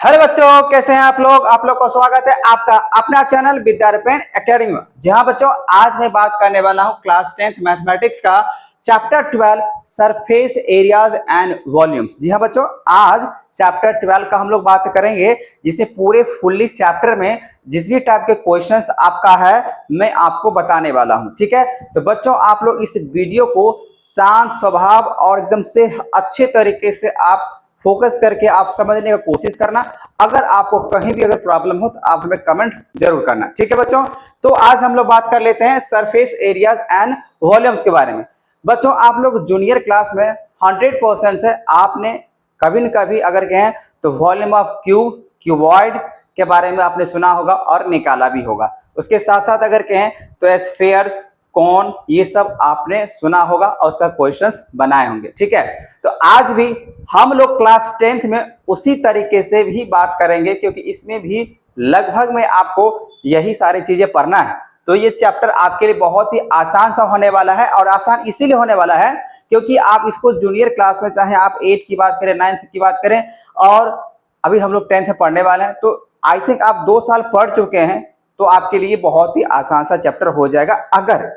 Hello बच्चों, कैसे हैं आप लोग को स्वागत है आपका अपना चैनल विद्यारपेन एकेडमी में। जी हाँ बच्चों, आज मैं बात करने वाला हूं क्लास 10th मैथमेटिक्स का chapter 12 surface areas and volumes. जी हाँ बच्चों, आज चैप्टर 12 का हम लोग बात करेंगे, जिसे पूरे फुल्ली चैप्टर में जिस भी टाइप के क्वेश्चंस आपका है मैं आपको बताने वाला हूं। ठीक है, तो बच्चों आप लोग इस वीडियो को शांत स्वभाव और एकदम से अच्छे तरीके से आप फोकस करके आप समझने का कोशिश करना। अगर आपको कहीं भी अगर प्रॉब्लम हो तो आप हमें कमेंट जरूर करना। ठीक है बच्चों, तो आज हम लोग बात कर लेते हैं सरफेस एरियाज एंड वॉल्यूम्स के बारे में। बच्चों आप लोग जूनियर क्लास में 100% से आपने कभी न कभी अगर कहें तो वॉल्यूम ऑफ क्यूब, क्यूबॉइड के बारे में आपने सुना होगा और निकाला भी होगा। उसके साथ साथ अगर कहें तो स्फीयर्स, कौन, ये सब आपने सुना होगा और उसका क्वेश्चंस बनाए होंगे। ठीक है, तो आज भी हम लोग क्लास 10th में उसी तरीके से भी बात करेंगे, क्योंकि इसमें भी लगभग में आपको यही सारी चीजें पढ़ना है। तो ये चैप्टर आपके लिए बहुत ही आसान सा होने वाला है, और आसान इसीलिए होने वाला है क्योंकि आप इसको जूनियर क्लास में, चाहे आप 8 की बात करें, 9th की बात करें, और अभी हम लोग 10th में पढ़ने वाले हैं, तो आई थिंक आप 2 साल पढ़ चुके हैं, तो आपके लिए बहुत ही आसान सा चैप्टर हो जाएगा अगर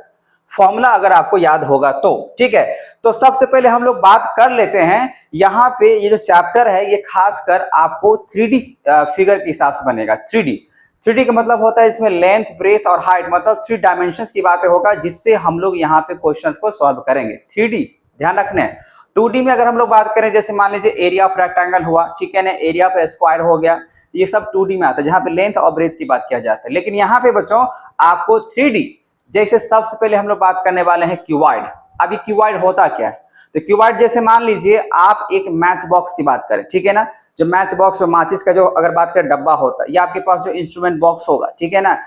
फॉर्मूला अगर आपको याद होगा तो। ठीक है, तो सबसे पहले हम लोग बात कर लेते हैं। यहाँ पे ये जो चैप्टर है ये खासकर आपको 3D फिगर के हिसाब से बनेगा। 3D का मतलब होता है इसमें लेंथ, ब्रेथ और हाइट, मतलब 3 डायमेंशंस की बातें होगा, जिससे हम लोग यहाँ पे क्वेश्चंस को सॉल्व करेंगे। 3D ध्यान रखना है। 2D में अगर हम लोग बात करें, जैसे मान लीजिए एरिया ऑफ रेक्टेंगल हुआ, ठीक है ना, एरिया ऑफ स्क्वायर हो गया, ये सब 2D में आता है, जहां पे लेंथ और ब्रेथ की बात किया जाता है। लेकिन यहाँ पे बच्चों आपको 3D, जैसे सबसे पहले हम लोग बात करने वाले हैं क्यूबॉइड। अभी क्यूबॉइड होता क्या है, तो क्यूबॉइड जैसे मान लीजिए आप एक मैच बॉक्स की बात करें, ठीक है ना, जो मैच बॉक्स और माचिस का जो अगर बात करें डब्बा होता है, या आपके पास जो इंस्ट्रूमेंट बॉक्स होगा, ठीक है ना,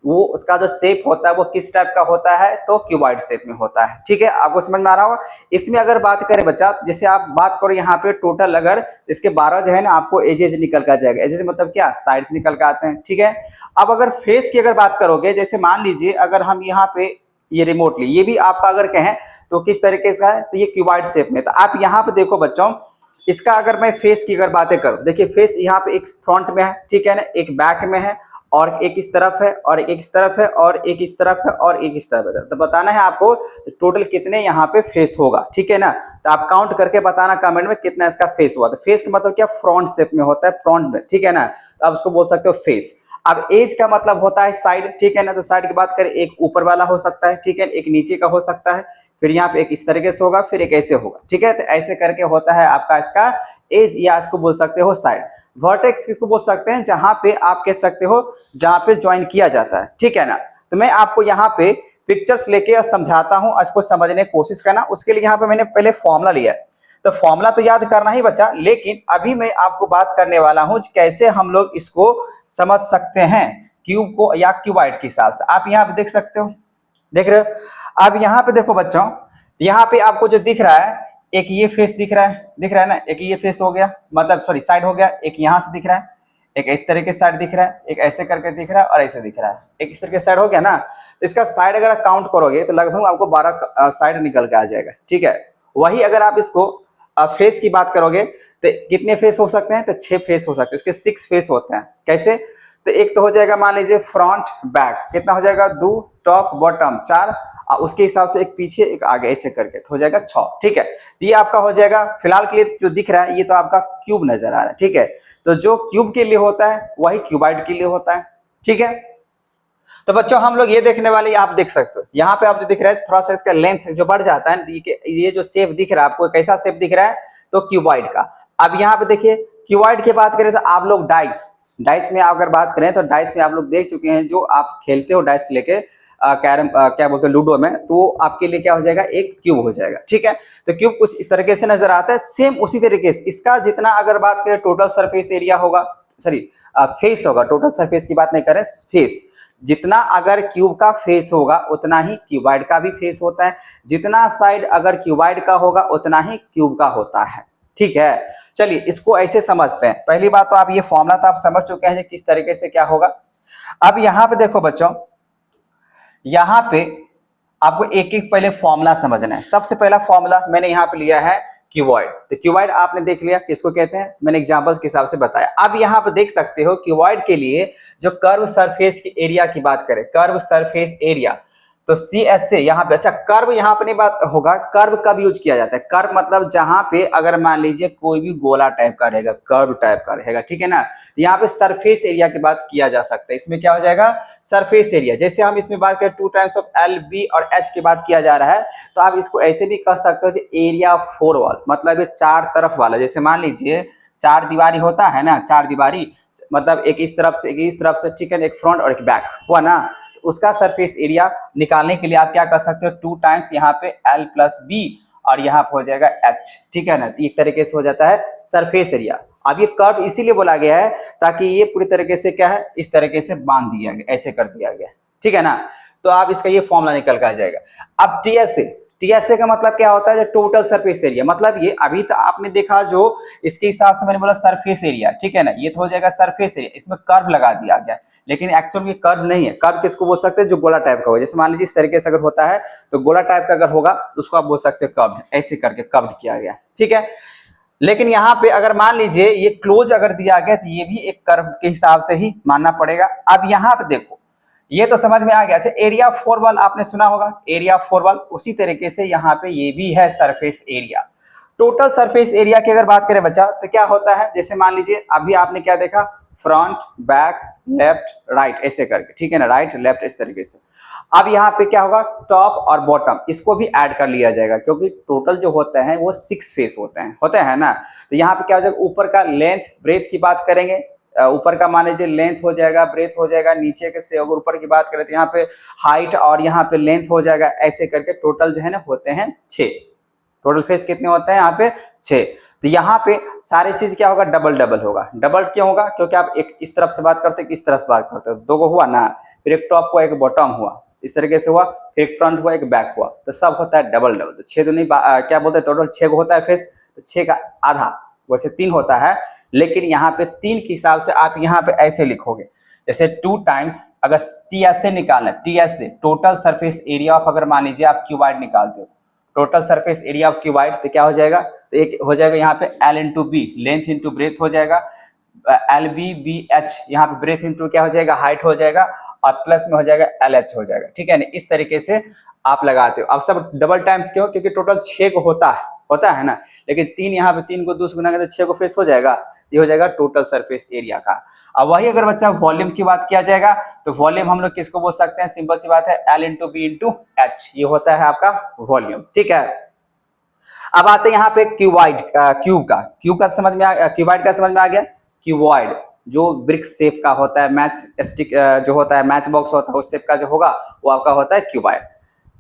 वो उसका जो शेप होता है वो किस टाइप का होता है, तो क्यूबॉइड शेप में होता है। ठीक है, आपको समझ में आ रहा होगा। इसमें अगर बात करें बच्चा, जैसे आप बात करो यहाँ पे टोटल अगर इसके 12 जो है ना आपको एजेज निकल कर जाएगा। एजेज मतलब क्या, साइड निकल कर आते हैं। ठीक है, अब अगर फेस की अगर बात करोगे, जैसे मान लीजिए अगर हम यहाँ पे ये रिमोटली, ये भी आपका अगर कहें तो किस तरीके से है, तो ये क्यूबॉइड शेप में। तो आप यहाँ पे देखो बच्चों, इसका अगर मैं फेस की अगर बातें करूं, देखिए फेस यहाँ पे एक फ्रंट में है, ठीक है ना, एक बैक में है, और एक इस तरफ है, और एक इस तरफ है, और एक इस तरफ है, और एक इस तरफ है। तो बताना है आपको तो टोटल कितने यहाँ पे फेस होगा। ठीक है ना, तो आप काउंट करके बताना कमेंट में कितना इसका फेस हुआ। तो फेस का मतलब क्या, फ्रंट शेप में होता है, फ्रंट में। ठीक है ना, तो आप उसको बोल सकते हो फेस। अब एज का मतलब होता है साइड, ठीक है ना, तो साइड की बात करें, एक ऊपर वाला हो सकता है, ठीक है, एक नीचे का हो सकता है, फिर यहाँ पे एक इस तरीके से होगा, फिर एक ऐसे होगा। ठीक है, तो ऐसे करके होता है आपका इसका एज, या इसको बोल सकते हो साइड। वर्टेक्स किसको बोल सकते हैं, जहां पे आप कह सकते हो जहां पे ज्वाइन किया जाता है। ठीक है ना, तो मैं आपको यहाँ पे पिक्चर्स लेके समझाता हूँ, इसको समझने की कोशिश करना। उसके लिए यहाँ पे मैंने पहले फॉर्मूला लिया है, तो फॉर्मूला तो याद करना ही बच्चा, लेकिन अभी मैं आपको बात करने वाला हूँ कैसे हम लोग इसको समझ सकते हैं, क्यूब को या क्यूबॉइड के हिसाब से। आप यहाँ पे देख सकते हो, देख रहे हो। अब यहाँ पे देखो बच्चों, यहाँ पे आपको जो दिख रहा है, एक ये फेस दिख रहा है, ना, एक ये फेस हो गया, मतलब सॉरी साइड हो गया, एक यहाँ से दिख रहा है, एक इस तरीके साइड दिख रहा है, एक ऐसे करके दिख रहा है, और ऐसे दिख रहा है, एक इस तरीके साइड हो गया ना। तो इसका साइड अगर आप काउंट करोगे तो लगभग आपको 12 साइड निकल के आ जाएगा। ठीक है, वही अगर आप इसको फेस की बात करोगे तो कितने फेस हो सकते हैं, तो 6 फेस हो सकते हैं। इसके 6 फेस होते हैं। कैसे, तो एक तो हो जाएगा मान लीजिए फ्रंट बैक, कितना हो जाएगा, 2, टॉप बॉटम 4, उसके हिसाब से एक पीछे एक आगे, ऐसे करके हो जाएगा 6। ठीक है, तो ये आपका हो जाएगा। फिलहाल के लिए जो दिख रहा है ये तो आपका क्यूब नजर आ रहा है। ठीक है, तो जो क्यूब के लिए होता है वही क्यूबॉइड के लिए होता है। ठीक है, तो बच्चों हम लोग ये देखने वाले, आप देख सकते हो यहाँ पे आप जो दिख रहा है थोड़ा सा इसका लेंथ जो बढ़ जाता है, ये जो शेप दिख रहा है आपको, कैसा शेप दिख रहा है, तो क्यूबॉइड का। अब यहाँ पे देखिए क्यूबॉइड की बात करें तो आप लोग डाइस में अगर बात करें तो डाइस में आप लोग देख चुके हैं, जो आप खेलते हो डाइस लेके कैरम, क्या बोलते हैं, लूडो में, तो आपके लिए क्या हो जाएगा, एक क्यूब हो जाएगा। ठीक है, तो क्यूब कुछ इस तरीके से नजर आता है। सेम उसी तरीके से इसका जितना अगर बात करें टोटल सरफेस एरिया होगा, सॉरी फेस होगा, टोटल सरफेस की बात नहीं करें, फेस, जितना अगर क्यूब का फेस होगा उतना ही क्यूबॉइड का भी फेस होता है। जितना साइड अगर क्यूबॉइड का होगा उतना ही क्यूब का होता है। ठीक है, चलिए इसको ऐसे समझते हैं। पहली बात तो आप ये फॉर्मूला तो आप समझ चुके हैं किस तरीके से क्या होगा। अब यहाँ पे देखो बच्चों, यहाँ पे आपको एक एक पहले फॉर्मूला समझना है। सबसे पहला फॉर्मूला मैंने यहाँ पे लिया है क्यूबॉइड। तो क्यूबॉइड आपने देख लिया किसको कहते हैं, मैंने एग्जांपल्स के हिसाब से बताया। अब यहाँ पे देख सकते हो क्यूबॉइड के लिए जो कर्व सरफेस की एरिया की बात करें, कर्व सरफेस एरिया, तो सी एस से यहाँ पे, अच्छा कर्व यहाँ पे नहीं बात होगा, कर्व कब यूज किया जाता है, कर्व मतलब जहां पे अगर मान लीजिए कोई भी गोला टाइप का रहेगा, कर्व टाइप का रहेगा, ठीक है ना, तो यहाँ पे सरफेस एरिया की बात किया जा सकता है। इसमें क्या हो जाएगा, सरफेस एरिया। जैसे हम इसमें बात करें 2 टाइम्स ऑफ एल बी और एच की बात किया जा रहा है, तो आप इसको ऐसे भी कह सकते हो एरिया फोर वॉल, मतलब ये चार तरफ वाला। जैसे मान लीजिए चार दीवारी होता है ना, चार दीवारी मतलब एक इस तरफ से, एक इस तरफ से, ठीक है, एक फ्रंट और एक बैक हुआ ना, उसका सरफेस एरिया निकालने के लिए आप क्या कर सकते हो, 2 टाइम्स यहाँ पे L प्लस बी और यहाँ पे हो जाएगा H, ठीक है ना, एक तरीके से हो जाता है सरफेस एरिया। अब ये कर्व इसीलिए बोला गया है ताकि ये पूरी तरीके से क्या है, इस तरीके से बांध दिया गया, ऐसे कर दिया गया, ठीक है ना। तो आप इसका ये फॉर्मूला निकल कर आ जाएगा। अब टीएसए, टीएसए का मतलब क्या होता है, टोटल सरफेस एरिया, मतलब ये अभी तो आपने देखा जो इसके हिसाब से मैंने बोला सरफेस एरिया, ठीक है ना, ये तो हो जाएगा सरफेस एरिया, इसमें कर्व लगा दिया गया, लेकिन एक्चुअल में कर्व नहीं है। कर्व किसको बोल सकते हैं, जो गोला टाइप का हो, जैसे मान लीजिए इस तरीके से अगर होता है तो गोला टाइप का अगर होगा तो उसको आप बोल सकते हैं कर्व, ऐसे करके कर्व किया गया, ठीक है। लेकिन यहाँ पे अगर मान लीजिए ये क्लोज अगर दिया गया तो ये भी एक कर्व के हिसाब से ही मानना पड़ेगा। अब यहाँ पे देखो ये तो समझ में आ गया। अच्छा एरिया फोर वॉल आपने सुना होगा, एरिया फोर वॉल, उसी तरीके से यहाँ पे ये भी है surface area. Total surface area की अगर बात करें बच्चा तो क्या होता है, जैसे मान लीजिए अभी आपने क्या देखा, फ्रंट बैक लेफ्ट राइट ऐसे करके, ठीक है ना, राइट लेफ्ट इस तरीके से। अब यहाँ पे क्या होगा, टॉप और बॉटम इसको भी ऐड कर लिया जाएगा, क्योंकि टोटल जो होते हैं वो 6 फेस होते हैं ना। तो यहाँ पे क्या हो जाएगा, ऊपर का लेंथ ब्रेथ की बात करेंगे, ऊपर का मान लीजिए लेंथ हो जाएगा, ब्रेथ हो जाएगा, नीचे के से अगर ऊपर की बात करें तो यहाँ पे हाइट और यहाँ पे लेंथ हो जाएगा, ऐसे करके टोटल जो है ना होते हैं 6। टोटल फेस कितने होते हैं यहाँ पे 6। तो यहाँ पे सारी चीज क्या होगा, डबल डबल होगा। डबल क्यों होगा, क्योंकि आप एक इस तरफ से बात करते हो, इस तरफ से बात करते हो, दो को हुआ ना, फिर एक टॉप हुआ एक बॉटम हुआ, इस तरीके से हुआ, फिर एक फ्रंट हुआ एक बैक हुआ, तो सब होता है डबल डबल। तो 6 नहीं क्या बोलते हैं, टोटल 6 होता है फेस, तो 6 का आधा, वैसे 3 होता है, लेकिन यहाँ पे 3 के हिसाब से आप यहाँ पे ऐसे लिखोगे, जैसे 2 टाइम्स अगर टीएसए निकालना, TSA total surface area of, अगर मान लीजिए आप क्यूबॉइड निकालते हो, total surface area of cuboid, तो क्या हो जाएगा, तो एक हो जाएगा यहाँ पे L into B, length into breadth हो जाएगा, एल बी बी एच, यहाँ पे ब्रेथ इंटू क्या हो जाएगा, हाइट हो जाएगा, और प्लस में हो जाएगा एल एच हो जाएगा, ठीक है ना। इस तरीके से आप लगाते हो। अब सब डबल टाइम्स क्यों, क्योंकि टोटल 6 को होता है ना, लेकिन 3 यहाँ पे 3 को 2 से गुना करते 6 को फेस हो जाएगा, ये हो जाएगा टोटल सरफेस एरिया का। अब वही अगर बच्चा वॉल्यूम की बात किया जाएगा तो वॉल्यूम हम लोग किसको बोल सकते हैं, सिंपल सी बात है, L into B into H, ये होता है आपका वॉल्यूम, ठीक है। अब आते हैं यहाँ पे क्यूबॉइड, क्यूब का समझ में आ, क्यूबॉइड का समझ में आ गया। क्यूबॉइड जो ब्रिक शेप का होता है, मैच स्टिक जो होता है, मैच बॉक्स होता है, उस शेप का जो होगा वो आपका होता है क्यूबॉइड।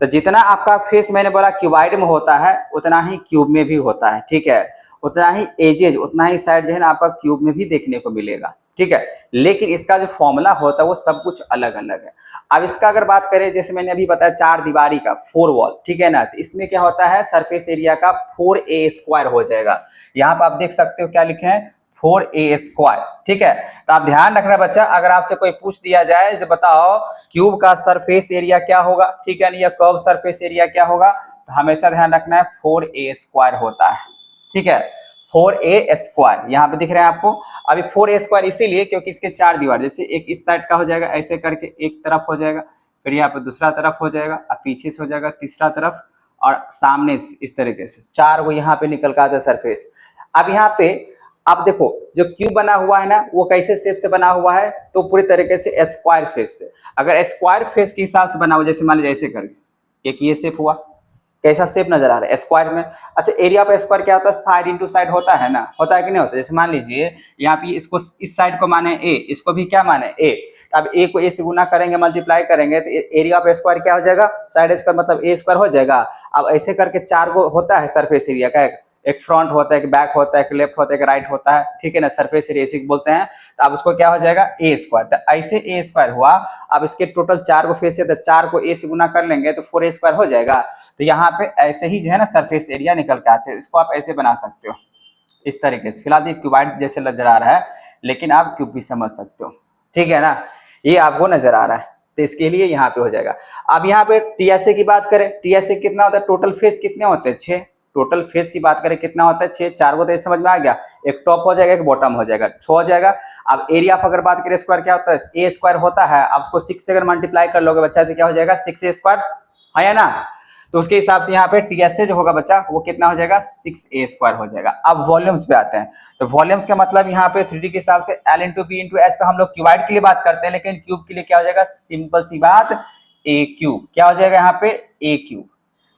तो जितना आपका फेस मैंने बोला क्यूबॉइड में होता है उतना ही क्यूब में भी होता है, ठीक है, उतना ही एजेज, उतना ही साइड जो है ना आपका क्यूब में भी देखने को मिलेगा, ठीक है। लेकिन इसका जो फॉर्मूला होता है वो सब कुछ अलग अलग है। अब इसका अगर बात करें, जैसे मैंने अभी बताया 4 दीवारी का 4 वॉल, ठीक है ना, तो इसमें क्या होता है, सरफेस एरिया का 4a² हो जाएगा। यहाँ पर आप देख सकते हो क्या लिखे हैं, 4a², ठीक है। तो आप ध्यान रखना बच्चा, अगर आपसे कोई पूछ दिया जाए जो बताओ क्यूब का सरफेस एरिया क्या होगा, ठीक है ना, या कर्व सरफेस एरिया क्या होगा, तो हमेशा ध्यान रखना है 4a² होता है, ठीक है, 4a²। यहाँ पे दिख रहे हैं आपको। अभी 4a² इसीलिए क्योंकि इसके 4 दीवार, जैसे एक इस साइड का हो जाएगा, ऐसे करके एक तरफ हो जाएगा, फिर यहाँ पे दूसरा तरफ हो जाएगा, अब पीछे से हो जाएगा तीसरा तरफ, और सामने से इस तरीके से 4 को यहाँ पे निकल का आता है सरफेस। अब यहाँ पे आप देखो जो क्यूब बना हुआ है ना वो कैसे शेप से बना हुआ है, तो पूरी तरीके से स्क्वायर फेस से। अगर स्क्वायर फेस के हिसाब से बना हुआ, जैसे मान लीजिए ऐसे करके एक ये शेप हुआ, कैसा शेप नजर आ रहा है स्क्वायर में। अच्छा एरिया ऑफ स्क्वायर क्या होता है, साइड इनटू साइड होता है ना, होता है कि नहीं होता। जैसे मान लीजिए यहाँ पे इसको इस साइड को माने ए, इसको भी क्या माने ए, अब ए को ए से गुना करेंगे, मल्टीप्लाई करेंगे, तो एरिया ऑफ स्क्वायर क्या हो जाएगा, साइड स्क्वायर मतलब a² हो जाएगा। अब ऐसे करके 4 को होता है सरफेस एरिया का, एक फ्रंट होता है, एक बैक होता है, एक लेफ्ट होता है, एक राइट होता है, ठीक है ना, सरफेस एरिया इसी को बोलते हैं। तो अब उसको क्या हो जाएगा a², तो ऐसे a² हुआ। अब इसके टोटल 4 को फेस है तो 4 को a से गुना कर लेंगे तो 4a² हो जाएगा। तो यहाँ पे ऐसे ही जो है ना सरफेस एरिया निकल के आते हैं, इसको आप ऐसे बना सकते हो इस तरीके से। फिलहाल ये क्यूबॉइड जैसे नजर आ रहा है, लेकिन आप क्यूब भी समझ सकते हो, ठीक है ना, ये आपको नजर आ रहा है, तो इसके लिए यहाँ पे हो जाएगा। अब यहाँ पे टीएसए की बात करें, टीएसए कितना होता है, टोटल फेस कितने होते हैं 6, टोटल फेस की बात करें कितना होता है 6, 4 को तो समझ में आ गया, एक टॉप हो जाएगा एक बॉटम हो जाएगा, 6 हो जाएगा। अब एरिया आप अगर बात करें स्क्वायर क्या होता है, ए स्क्वायर होता है, आप उसको 6 से अगर मल्टीप्लाई कर लोगे बच्चा तो क्या हो जाएगा 6a स्क्वायर, है या ना। तो उसके हिसाब से यहाँ पे टीएसए जो होगा बच्चा वो कितना हो जाएगा 6a स्क्वायर हो जाएगा। अब वॉल्यूम्स पे आते हैं, तो वॉल्यूम्स का मतलब यहाँ पे 3D के हिसाब से L into P into H, तो हम लोग क्यूबाइड के लिए बात करते हैं, लेकिन क्यूब के लिए क्या हो जाएगा, सिंपल सी बात ए क्यूब, क्या हो जाएगा यहाँ पे ए क्यूब,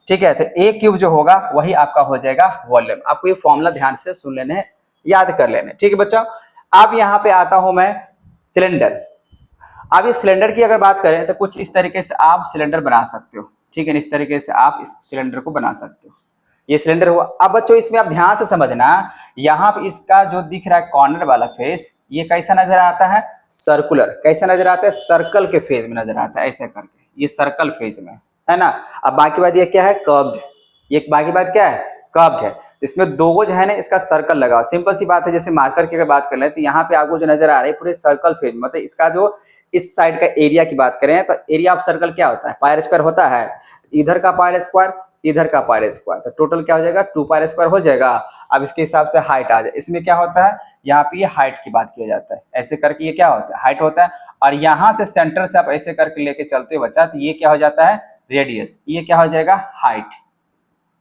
ठीक है। तो ए क्यूब जो होगा वही आपका हो जाएगा वॉल्यूम। आपको ये फॉर्मूला ध्यान से सुन लेने, याद कर लेने, ठीक है बच्चों। अब यहाँ पे आता हूं मैं सिलेंडर। अब इस सिलेंडर की अगर बात करें तो कुछ इस तरीके से आप सिलेंडर बना सकते हो, ठीक है, इस तरीके से आप इस सिलेंडर को बना सकते हो, ये सिलेंडर हुआ। अब बच्चों इसमें आप ध्यान से समझना, यहाँ पे इसका जो दिख रहा है कॉर्नर वाला फेस, ये कैसा नजर आता है, सर्कुलर, कैसा नजर आता है, सर्कल के फेज में नजर आता है, ऐसे करके ये सर्कल फेज में है ना। अब बाकी बात ये क्या है, कर्व्ड, ये बाकी बात क्या है, कर्व्ड है। इसमें दो जो है ना इसका सर्कल लगा, सिंपल सी बात है। जैसे मार्कर की अगर बात कर ले तो यहाँ पे आपको जो नजर आ रहा है पूरे सर्कल फेज, मतलब इसका जो इस साइड का एरिया की बात करें तो एरिया ऑफ सर्कल क्या होता है, पायर स्क्वायर होता है, इधर का पायर स्क्वायर इधर का पायर स्क्वायर, तो टोटल क्या हो जाएगा 2 पायर स्क्वायर हो जाएगा। अब इसके हिसाब से हाइट आ जाए, इसमें क्या होता है, यहाँ पे ये हाइट की बात किया जाता है, ऐसे करके ये क्या होता है, हाइट होता है। और यहाँ से सेंटर से आप ऐसे करके लेके चलते हो बच्चा, तो ये क्या हो जाता है, रेडियस, ये क्या हो जाएगा, हाइट,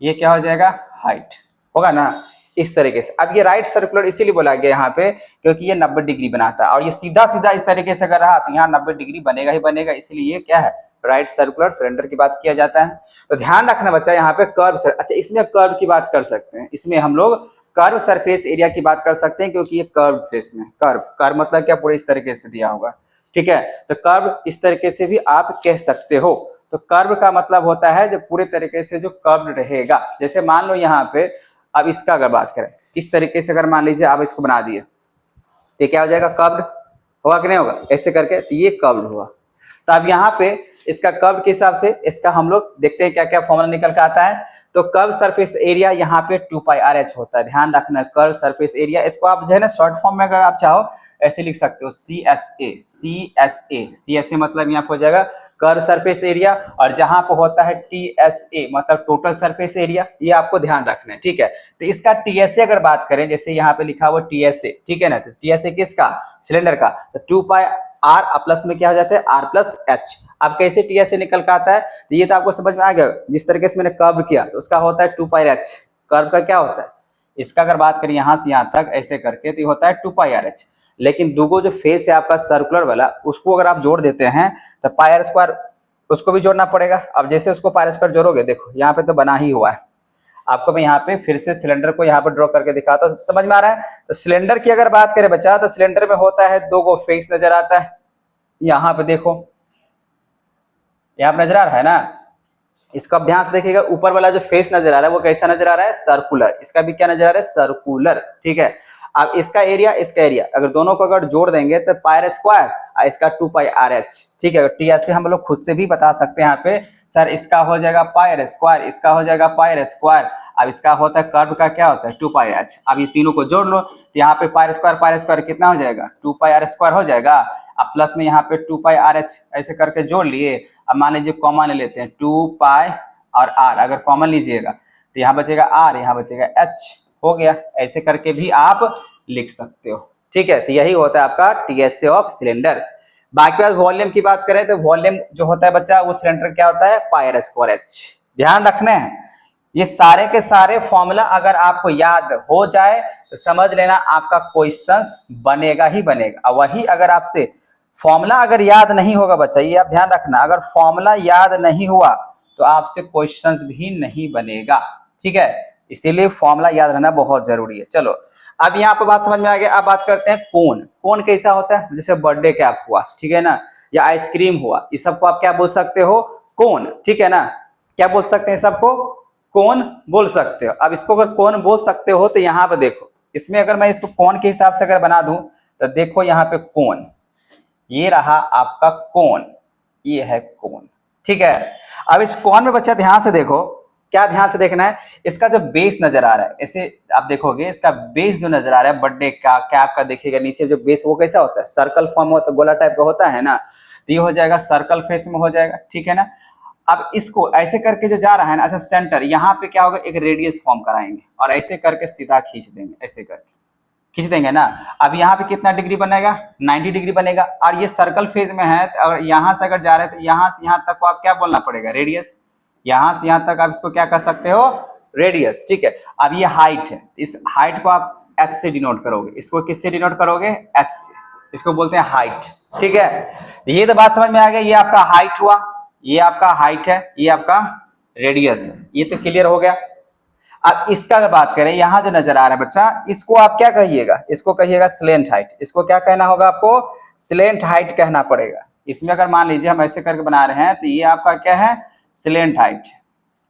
ये क्या हो जाएगा, हाइट होगा ना, इस तरीके से। अब ये राइट सर्कुलर इसीलिए बोला गया यहाँ पे क्योंकि ये 90 डिग्री बनाता है, और ये सीधा सीधा इस तरीके से अगर रहा तो यहाँ 90 डिग्री बनेगा ही बनेगा, इसलिए ये क्या है, राइट सर्कुलर सिलेंडर की बात किया जाता है। तो ध्यान रखना बच्चा यहाँ पे कर्व, अच्छा इसमें कर्व की बात कर सकते हैं, इसमें हम लोग कर्व सरफेस एरिया की बात कर सकते हैं, क्योंकि ये कर्व फेस में, कर्व कर्व मतलब क्या, पूरे इस तरीके से दिया होगा, ठीक है। तो कर्व इस तरीके से भी आप कह सकते हो। तो कर्व का मतलब होता है जो पूरे तरीके से जो कर्व रहेगा। जैसे मान लो यहाँ पे अब इसका अगर बात करें, इस तरीके से अगर मान लीजिए आप इसको बना दिए तो क्या हो जाएगा, कर्व्ड होगा कि नहीं होगा, ऐसे करके, तो ये कर्व्ड हुआ। तो अब यहाँ पे इसका कर्व के हिसाब से इसका हम लोग देखते हैं क्या क्या फॉर्मूला निकल के आता है। तो कर्व सरफेस एरिया यहाँ पे 2 पाई आर एच होता है, ध्यान रखना, कर्व सरफेस एरिया, इसको आप जो है ना शॉर्ट फॉर्म में अगर आप चाहो ऐसे लिख सकते हो, C S A, C S A, C S A मतलब यहाँ पे हो जाएगा कर्व सरफेस एरिया, और जहां पे होता है टीएसए मतलब टोटल सरफेस एरिया, ये आपको ध्यान रखना है, ठीक है। तो इसका टीएसए अगर बात करें, जैसे यहाँ पे लिखा हुआ टीएसए, ठीक है ना, तो टीएसए किसका, सिलेंडर का, तो 2 पाई आर प्लस में क्या हो जाता है, आर प्लस एच। अब कैसे टीएसए निकल के आता है, तो ये तो आपको समझ में आ गया, जिस तरीके से मैंने कर्व किया तो उसका होता है 2 पाई एच, कर्व का क्या होता है, इसका अगर बात करें यहाँ से यहाँ तक ऐसे करके तो ये होता है 2 पाई आर एच। लेकिन दूगो जो फेस है आपका सर्कुलर वाला, उसको अगर आप जोड़ देते हैं तो पायर स्क्वायर उसको भी जोड़ना पड़ेगा। अब जैसे उसको पायर स्क्वायर जोड़ोगे, देखो यहाँ पे तो बना ही हुआ है, आपको मैं यहाँ पे फिर से सिलेंडर को यहाँ पे ड्रॉ करके दिखाता हूँ, समझ में आ रहा है। तो सिलेंडर की अगर बात करें बच्चा, तो सिलेंडर में होता है दो गो फेस नजर आता है, यहाँ पे देखो, यहाँ पे नजर आ रहा है ना, इसका आप ध्यान से देखिएगा, ऊपर वाला जो फेस नजर आ रहा है वो कैसा नजर आ रहा है, सर्कुलर, इसका भी क्या नजर आ रहा है, सर्कुलर, ठीक है। अब इसका एरिया इसका एरिया अगर दोनों को अगर जोड़ देंगे तो पायर स्क्वायर और इसका 2 पाई आर एच, ठीक है। टी ऐसे हम लोग खुद से भी बता सकते हैं यहाँ पे, सर इसका हो जाएगा पायर स्क्वायर, इसका हो जाएगा पायर स्क्वायर। अब इसका होता है कर्व का क्या होता है 2 पाई एच। अब ये तीनों को जोड़ लो तो यहाँ पे पायर स्क्वायर कितना हो जाएगा, 2 पाई आर स्क्वायर हो जाएगा। अब प्लस में यहाँ पे 2 पाई आर एच ऐसे करके जोड़ लिए। अब मान लीजिए कॉमन ले लेते हैं, 2 पाई और आर अगर कॉमन लीजिएगा तो यहाँ बचेगा आर, यहाँ बचेगा एच, हो गया। ऐसे करके भी आप लिख सकते हो, ठीक है। तो यही होता है आपका टीएसए ऑफ सिलेंडर। बाकी बात वॉल्यूम की बात करें तो वॉल्यूम जो होता है बच्चा वो सिलेंडर क्या होता है, पायर स्क्वायर एच। ध्यान रखना है, ये सारे के सारे फॉर्मूला अगर आपको याद हो जाए तो समझ लेना आपका क्वेश्चंस बनेगा ही बनेगा। वही अगर आपसे फॉर्मूला अगर याद नहीं होगा बच्चा, ये आप ध्यान रखना, अगर फॉर्मूला याद नहीं हुआ तो आपसे क्वेश्चंस भी नहीं बनेगा, ठीक है। इसीलिए फॉर्मूला याद रहना बहुत जरूरी है। चलो अब यहाँ पे बात समझ में आ गया। अब बात करते हैं कोन। कोन कैसा होता है, जैसे बर्थडे कैप हुआ, ठीक है ना, या आइसक्रीम हुआ, इस सबको आप क्या बोल सकते हो, कोन, ठीक है ना। क्या बोल सकते हैं सबको, कोन बोल सकते हो। अब इसको अगर कोन बोल सकते हो तो यहाँ पे देखो, इसमें अगर मैं इसको कोन के हिसाब से अगर बना दूं तो देखो यहाँ पे कोन, ये रहा आपका कोन, ये है कोन, ठीक है। अब इस कोन में बच्चा ध्यान से देखो, क्या ध्यान से देखना है, इसका जो बेस नजर आ रहा है, ऐसे आप देखोगे इसका बेस जो नजर आ रहा है बर्थडे का कैप का, देखिएगा नीचे जो बेस वो कैसा होता है, सर्कल फॉर्म होता है, गोला टाइप का होता है ना, तो ये हो जाएगा सर्कल फेस में हो जाएगा, ठीक है ना। अब इसको ऐसे करके जो जा रहा है ना, अच्छा सेंटर यहाँ पे क्या होगा, एक रेडियस फॉर्म कराएंगे और ऐसे करके सीधा खींच देंगे, ऐसे करके खींच देंगे ना। अब यहाँ पे कितना डिग्री बनेगा, 90 डिग्री बनेगा। और ये सर्कल फेज में है, तो अगर यहाँ से अगर जा रहे हैं तो यहाँ से यहाँ तक को आप क्या बोलना पड़ेगा, रेडियस। यहाँ से यहाँ तक आप इसको क्या कर सकते हो, रेडियस, ठीक है। अब ये हाइट है, इस हाइट को आप एच से डिनोट करोगे, इसको किससे डिनोट करोगे, एच से, इसको बोलते हैं हाइट, ठीक है। ये तो बात समझ में आ गया, ये आपका हाइट हुआ, ये आपका हाइट है, ये आपका रेडियस है, ये तो क्लियर हो गया। अब इसका अगर बात करें, यहां जो नजर आ रहा है बच्चा, इसको आप क्या कहिएगा, इसको कहिएगा स्लेंट हाइट। इसको क्या कहना होगा आपको, स्लेंट हाइट कहना पड़ेगा। इसमें अगर मान लीजिए हम ऐसे करके बना रहे हैं तो ये आपका क्या है, स्लेंट हाइट,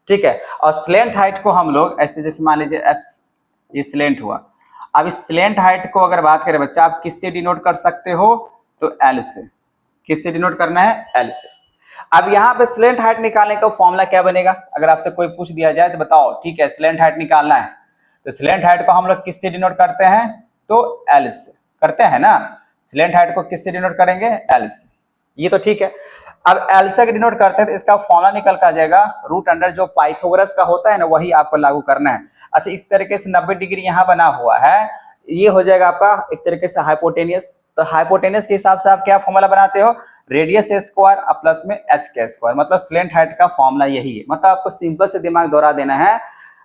ठीक है। और स्लेंट हाइट को हम लोग ऐसे, जैसे मान लीजिए एस, ये स्लेंट हुआ। अब इस स्लेंट हाइट को अगर बात करें बच्चा, आप किससे डिनोट कर सकते हो, तो एल से। किससे डिनोट करना है, एल से। अब यहाँ पे स्लेंट हाइट निकालने का फॉर्मूला क्या बनेगा, अगर आपसे कोई पूछ दिया जाए तो बताओ, ठीक है स्लेंट हाइट निकालना है, तो स्लेंट हाइट को हम लोग किससे डिनोट करते हैं, तो एल से करते हैं ना। स्लेंट हाइट को किससे डिनोट करेंगे, एल से, ये तो ठीक है। अब एल से डिनोट करते हैं तो इसका फॉर्मूला निकल कर जाएगा, रूट अंडर जो पाइथागोरस का होता है ना, वही आपको लागू करना है। अच्छा, इस तरीके से 90 डिग्री यहाँ बना हुआ है, ये हो जाएगा आपका एक तरीके से हाइपोटेनियस। तो हाइपोटेनियस के हिसाब से आप क्या फॉर्मूला बनाते हो, रेडियस स्क्वायर और प्लस में एच के स्क्वायर, मतलब स्लेंट हाइट का फॉर्मूला यही है। मतलब आपको सिंपल से दिमाग दौड़ा देना है,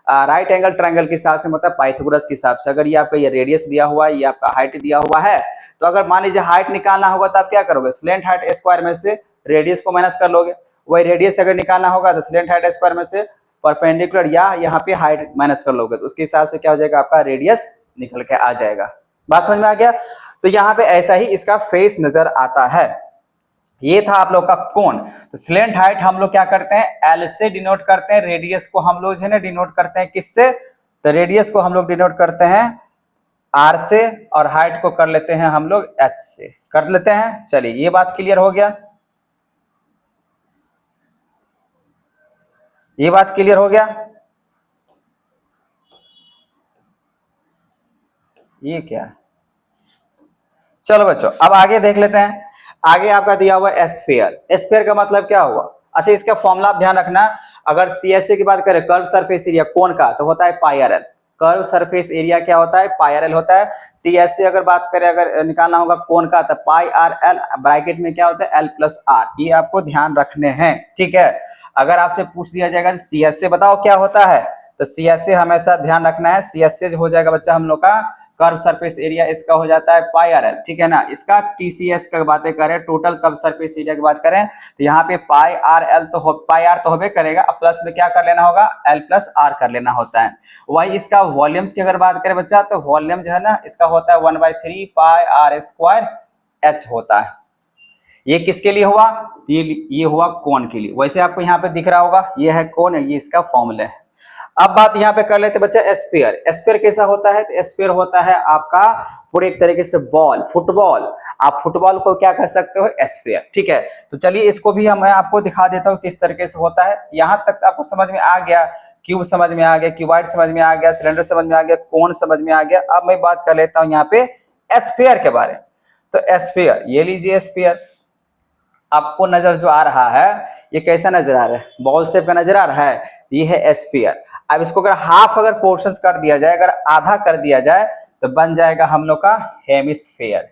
राइट एंगल ट्रायंगल के हिसाब से, मतलब पाइथागोरस के हिसाब से। अगर ये आपका ये रेडियस दिया हुआ है, ये आपका हाइट दिया हुआ है, तो अगर मान लीजिए हाइट निकालना होगा तो आप क्या करोगे, स्लेंट हाइट स्क्वायर में से रेडियस को माइनस कर लोगे। वही रेडियस अगर निकालना होगा तो स्लेंट हाइट स्क्वायर में से परपेंडिकुलर या यहाँ पे हाइट माइनस कर लोगे, तो उसके हिसाब से क्या हो जाएगा, आपका रेडियस निकल के आ जाएगा। बात समझ में आ गया। तो यहाँ पे ऐसा ही इसका फेस नजर आता है। ये था आप लोग का कोण। तो स्लेंट हाइट हम लोग क्या करते हैं, एल से डिनोट करते हैं, रेडियस को हम लोग है ना डिनोट करते हैं किससे, तो रेडियस को हम लोग डिनोट करते हैं आर से, और हाइट को कर लेते हैं हम लोग एच से, कर लेते हैं। चलिए ये बात क्लियर हो गया, ये बात क्लियर हो गया। ये क्या है, चलो बच्चों अब आगे देख लेते हैं। आगे आपका दिया हुआ एस्फीयर। एस्फीयर का मतलब क्या हुआ, अच्छा इसका फॉर्मूला आप ध्यान रखना। अगर सीएसए की बात करें, कर्व सरफेस एरिया कोण का, तो होता है pi r l. Curve surface area क्या होता है, पाई आर एल होता है। टीएसए अगर बात करें, अगर निकालना होगा कोण का, तो पाई आर एल ब्रैकेट में क्या होता है, एल प्लस आर। ये आपको ध्यान रखने हैं, ठीक है। अगर आपसे पूछ दिया जाएगा सीएसए बताओ क्या होता है, तो सीएसए हमेशा ध्यान रखना है। सीएसए जो हो जाएगा बच्चा हम लोग का कर्व सरफेस एरिया, इसका हो जाता है पाई आर एल, ठीक है ना। इसका टीसीएस का बातें करें, टोटल कर्व सरफेस एरिया की बात करें, तो यहाँ पे पाई आर एल तो पाई आर तो होबे करेगा, प्लस में क्या कर लेना होगा, एल प्लस आर कर लेना होता है। वही इसका वॉल्यूम्स की अगर बात करें बच्चा, तो वॉल्यूम जो है ना इसका होता है 1/3 पाई आर स्क्वायर एच होता है। ये किसके लिए हुआ, ये हुआ कोण के लिए। वैसे आपको यहाँ पे दिख रहा होगा, ये है कोण, ये इसका फॉर्मूला है। अब बात यहाँ पे कर लेते बच्चा एस्फीयर। एस्फीयर कैसा होता है, तो एस्फीयर होता है आपका पूरे एक तरीके से बॉल, फुटबॉल। आप फुटबॉल को क्या कह सकते हो, एस्फीयर, ठीक है। तो चलिए इसको भी मैं आपको दिखा देता हूँ किस तरीके से होता है। यहाँ तक आपको समझ में आ गया, क्यूब समझ में आ गया, क्यूबॉइड समझ में आ गया, सिलेंडर समझ में आ गया, कोण समझ में आ गया। अब मैं बात कर लेता हूँ यहाँ पे एस्फीयर के बारे में। तो एस्फीयर, ये लीजिए एस्फीयर, आपको नजर जो आ रहा है ये कैसा नजर आ रहा है, बॉल शेप का नजर आ रहा है, ये है एस्फीयर। अब इसको अगर हाफ अगर पोर्शंस कर दिया जाए, अगर आधा कर दिया जाए, तो बन जाएगा हम लोग का हेमिस्फीयर।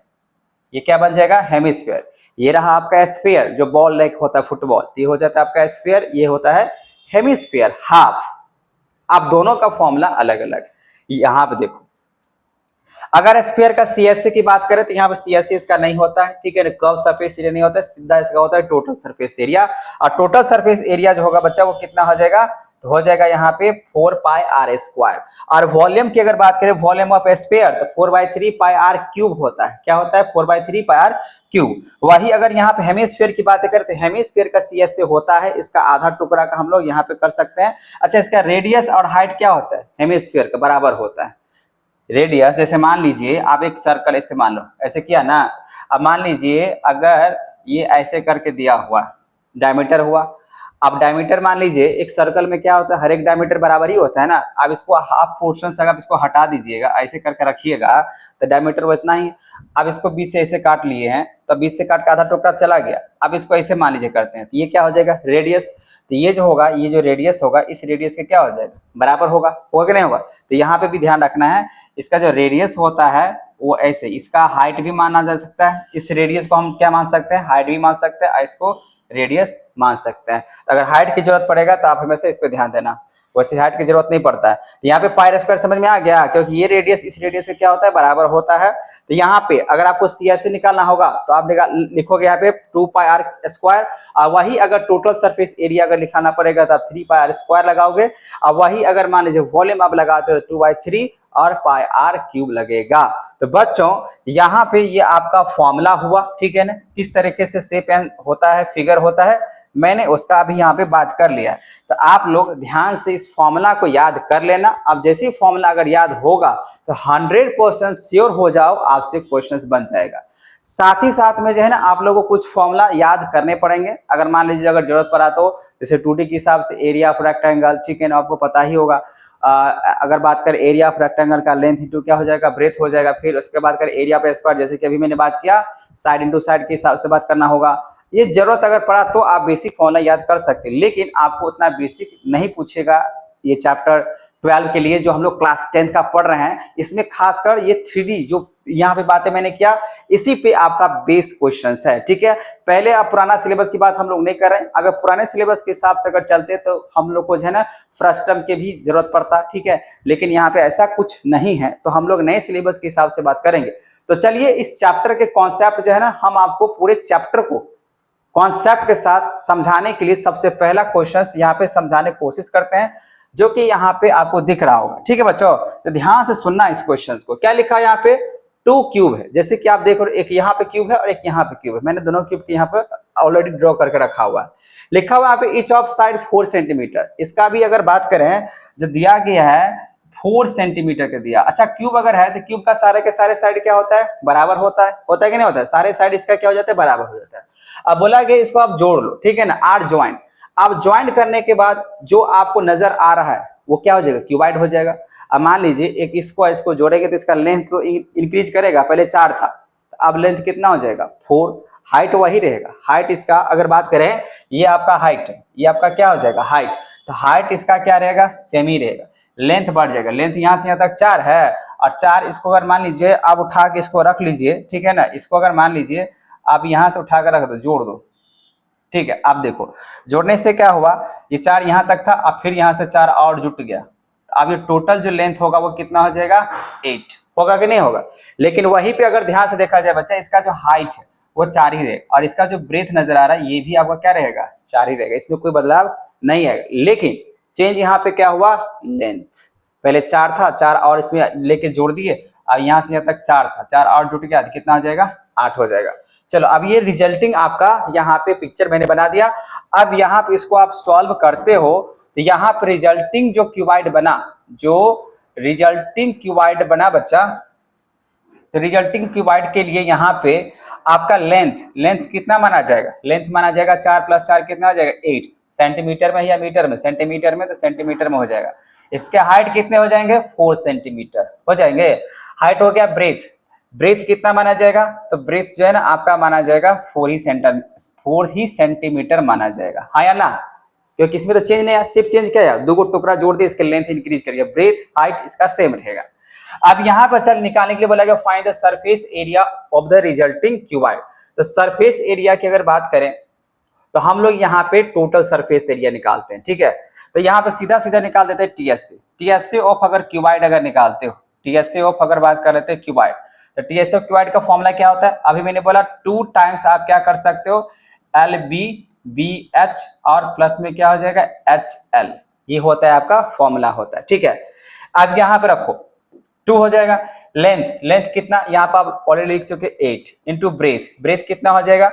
ये क्या बन जाएगा, हेमिस्फीयर। ये रहा आपका एस्फीयर जो बॉल लाइक होता है फुटबॉल, ये हो जाता है आपका एस्फीयर, ये होता है हेमिस्फीयर, हाफ। आप दोनों का फॉर्मूला अलग अलग। यहाँ पे देखो, अगर स्फीयर का सीएसए की बात करें तो यहाँ पर सीएसए इसका नहीं होता है, ठीक है। कर्व सरफेस एरिया नहीं होता है, सीधा इसका होता है टोटल सरफेस एरिया। और टोटल सरफेस एरिया जो होगा बच्चा वो कितना हो जाएगा, तो हो जाएगा यहाँ पे 4 पाई आर स्क्वायर। और वॉल्यूम की अगर बात करें, वॉल्यूम ऑफ स्फीयर, तो 4/3 पाई आर क्यूब होता है। क्या होता है, 4/3 पाई आर क्यूब। वही अगर यहाँ पे हेमिस्फीयर की बात करें, तो हेमिस्फीयर का सीएसए होता है, इसका आधा टुकड़ा का हम लोग यहाँ पे कर सकते हैं। अच्छा, इसका रेडियस और हाइट क्या होता है, हेमिस्फीयर का बराबर होता है। रेडियस, जैसे मान लीजिए आप एक सर्कल ऐसे मान लो, ऐसे किया ना। अब मान लीजिए अगर ये ऐसे करके दिया हुआ डायमीटर हुआ, आप डायमीटर मान लीजिए, एक सर्कल में क्या होता है, हर एक डायमीटर बराबर ही होता है ना। अब इसको हाफ पोर्शन से आप इसको हटा दीजिएगा, ऐसे करके रखिएगा तो डायमीटर वो इतना ही। अब इसको 20 से ऐसे काट लिए हैं तो 20 से काट के आधा टुकड़ा चला गया। अब इसको ऐसे मान लीजिए करते हैं तो ये क्या हो जाएगा, रेडियस। तो ये जो होगा, ये जो रेडियस होगा, इस रेडियस के क्या हो जाएगा, बराबर होगा कि नहीं होगा। तो यहाँ पे भी ध्यान रखना है, इसका जो रेडियस होता है वो ऐसे, इसका हाइट भी माना जा सकता है, इस रेडियस को हम क्या मान सकते हैं, हाइट भी मान सकते हैं, इसको रेडियस मान सकते हैं। तो अगर हाइट की जरूरत पड़ेगा तो आप हमेशा इस पे ध्यान देना, वैसे हाइट की जरूरत नहीं पड़ता है। तो यहाँ पे पाई स्क्वायर समझ में आ गया, क्योंकि ये रेडियस इस रेडियस से क्या होता है, बराबर होता है। तो यहाँ पे अगर आपको CSC निकालना होगा तो आप लिखोगे यहाँ पे 2 पाई आर स्क्वायर, और वही अगर टोटल सरफेस एरिया अगर लिखाना पड़ेगा तो आप 3 पाई आर स्क्वायर लगाओगे, और वही अगर मान लीजिए वॉल्यूम आप लगाते हो 2/3 और पाई आर क्यूब लगेगा। तो बच्चों यहाँ पे ये आपका फॉर्मूला हुआ, ठीक है ना, किस तरीके से शेप होता है, फिगर होता है, मैंने उसका अभी यहाँ पे बात कर लिया। तो आप लोग ध्यान से इस फॉर्मूला को याद कर लेना। अब जैसे ही फॉर्मूला अगर याद होगा तो 100% श्योर हो जाओ आपसे क्वेश्चन बन जाएगा। साथ ही साथ में जो है ना, आप लोगों को कुछ फॉर्मूला याद करने पड़ेंगे, अगर मान लीजिए अगर जरूरत पड़ा तो, जैसे 2D के हिसाब से एरिया ऑफ रेक्टेंगल, ठीक है ना, आपको पता ही होगा। अगर बात करें एरिया ऑफ रेक्टेंगल का लेंथ इंटू क्या हो जाएगा, ब्रेथ हो जाएगा। फिर उसके बाद करें एरिया ऑफ स्क्वायर, जैसे कि अभी मैंने बात किया, साइड इंटू साइड के हिसाब से बात करना होगा। ये जरूरत अगर पड़ा तो आप बेसिक फॉर्मूला याद कर सकते हैं, लेकिन आपको उतना बेसिक नहीं पूछेगा ये चैप्टर 12 के लिए जो हम लोग क्लास 10 का पढ़ रहे हैं। इसमें खासकर ये 3D जो यहाँ पे बातें मैंने किया, इसी पे आपका बेस क्वेश्चंस है, ठीक है। पहले आप पुराना सिलेबस की बात हम लोग नहीं कर रहे हैं, अगर पुराने सिलेबस के हिसाब से अगर चलते तो हम लोग को जो है ना फर्स्ट टर्म के भी जरूरत पड़ता, ठीक है, लेकिन यहाँ पे ऐसा कुछ नहीं है, तो हम लोग नए सिलेबस के हिसाब से बात करेंगे। तो चलिए इस चैप्टर के कॉन्सेप्ट जो है ना, हम आपको पूरे चैप्टर को कॉन्सेप्ट के साथ समझाने के लिए सबसे पहला क्वेश्चन यहाँ पे समझाने की कोशिश करते हैं, जो कि यहाँ पे आपको दिख रहा होगा, ठीक है बच्चों। तो ध्यान से सुनना इस क्वेश्चन को। क्या लिखा है यहाँ पे, 2 क्यूब है, जैसे कि आप देखो एक यहाँ पे क्यूब है और एक यहाँ पे क्यूब है, मैंने दोनों क्यूब के यहाँ पे ऑलरेडी ड्रॉ करके रखा हुआ है। लिखा हुआ यहाँ पे इच ऑफ साइड 4 सेंटीमीटर। इसका भी अगर बात करें, जो दिया गया है 4 सेंटीमीटर का दिया। अच्छा, क्यूब अगर है तो क्यूब का सारे के सारे साइड क्या होता है, बराबर होता है कि नहीं होता है, सारे साइड इसका क्या हो जाता है, बराबर हो जाता है। अब बोला गया इसको आप जोड़ लो, ठीक है ना, 8 ज्वाइंट। अब ज्वाइंट करने के बाद जो आपको नजर आ रहा है वो क्या हो जाएगा, क्यूबाइड हो जाएगा। अब मान लीजिए एक इसको जोड़ेंगे तो इसका लेंथ तो इंक्रीज करेगा, पहले 4 था, अब लेंथ कितना हो जाएगा, 4। हाइट वही रहेगा, हाइट इसका अगर बात करें, ये आपका हाइट है, ये आपका क्या हो जाएगा, हाइट, तो हाइट इसका क्या रहेगा, सेम ही रहेगा। लेंथ बढ़ जाएगा, लेंथ यहाँ से यहाँ तक 4 है, और 4 इसको अगर मान लीजिए आप उठा के इसको रख लीजिए, ठीक है ना, इसको अगर मान लीजिए आप यहां से उठा कर रख दो, जोड़ दो, ठीक है। आप देखो जोड़ने से क्या हुआ, ये 4 यहां तक था, अब फिर यहां से 4 और जुट गया, अब ये टोटल जो लेंथ होगा वो कितना हो जाएगा, 8 होगा कि नहीं होगा। लेकिन वहीं पे अगर ध्यान से देखा जाए बच्चा, इसका जो हाइट है वो 4 ही रहेगा, और इसका जो ब्रेथ नजर आ रहा है ये भी आपका क्या रहेगा, 4 ही रहेगा, इसमें कोई बदलाव नहीं आएगा। लेकिन चेंज यहाँ पे क्या हुआ, लेंथ, पहले 4 था, 4 और इसमें लेके जोड़ दिए, अब यहाँ से यहाँ तक 4 था, 4 और जुट गया, कितना हो जाएगा, 8 हो जाएगा। चलो अब ये रिजल्टिंग आपका यहाँ पे पिक्चर मैंने बना दिया। अब यहाँ पे इसको आप सॉल्व करते हो तो यहाँ पे रिजल्टिंग जो क्यूबाइड बना, जो रिजल्टिंग क्यूबाइड बना बच्चा, तो रिजल्टिंग क्यूबाइड के लिए यहाँ पे आपका लेंथ कितना माना जाएगा, लेंथ माना जाएगा 4 + 4 कितना हो जाएगा, 8 सेंटीमीटर में या मीटर में, सेंटीमीटर में, तो सेंटीमीटर में हो जाएगा। इसके हाइट कितने हो जाएंगे, 4 सेंटीमीटर हो जाएंगे। हाइट हो गया, ब्रेथ कितना माना जाएगा, तो ब्रेथ जो है ना आपका माना जाएगा 4 ही सेंटीमीटर माना जाएगा, हाँ या ना, क्योंकि इसमें तो चेंज नहीं है, सिर्फ चेंज क्या है, 2 टुकड़ा जोड़ दिए, इसके लेंथ इंक्रीज करिए, ब्रेथ हाइट इसका सेम रहेगा। अब यहाँ पर चल निकालने के लिए बोला गया find the surface area of the resulting cuboid. तो सरफेस एरिया की अगर बात करें तो हम लोग यहाँ पे टोटल सरफेस एरिया निकालते हैं, ठीक है। तो यहाँ पे सीधा सीधा निकाल देते हैं टीएससी ऑफ अगर क्यूबाइड अगर निकालते हो, टीएससी ऑफ अगर बात कर लेते हैं क्यूबाइड, तो टीएससी ऑफ क्यूबाइड का फॉर्मूला क्या होता है, अभी मैंने बोला 2 टाइम्स आप क्या कर सकते हो, LBBH और प्लस में क्या हो जाएगा, HL, ये होता है आपका फॉर्मूला होता है, ठीक है। अब यहाँ पे रखो 2 हो जाएगा, लेंथ कितना, यहाँ पर आप ऑलरेडी लिख चुके 8 इंटू ब्रेथ कितना हो जाएगा,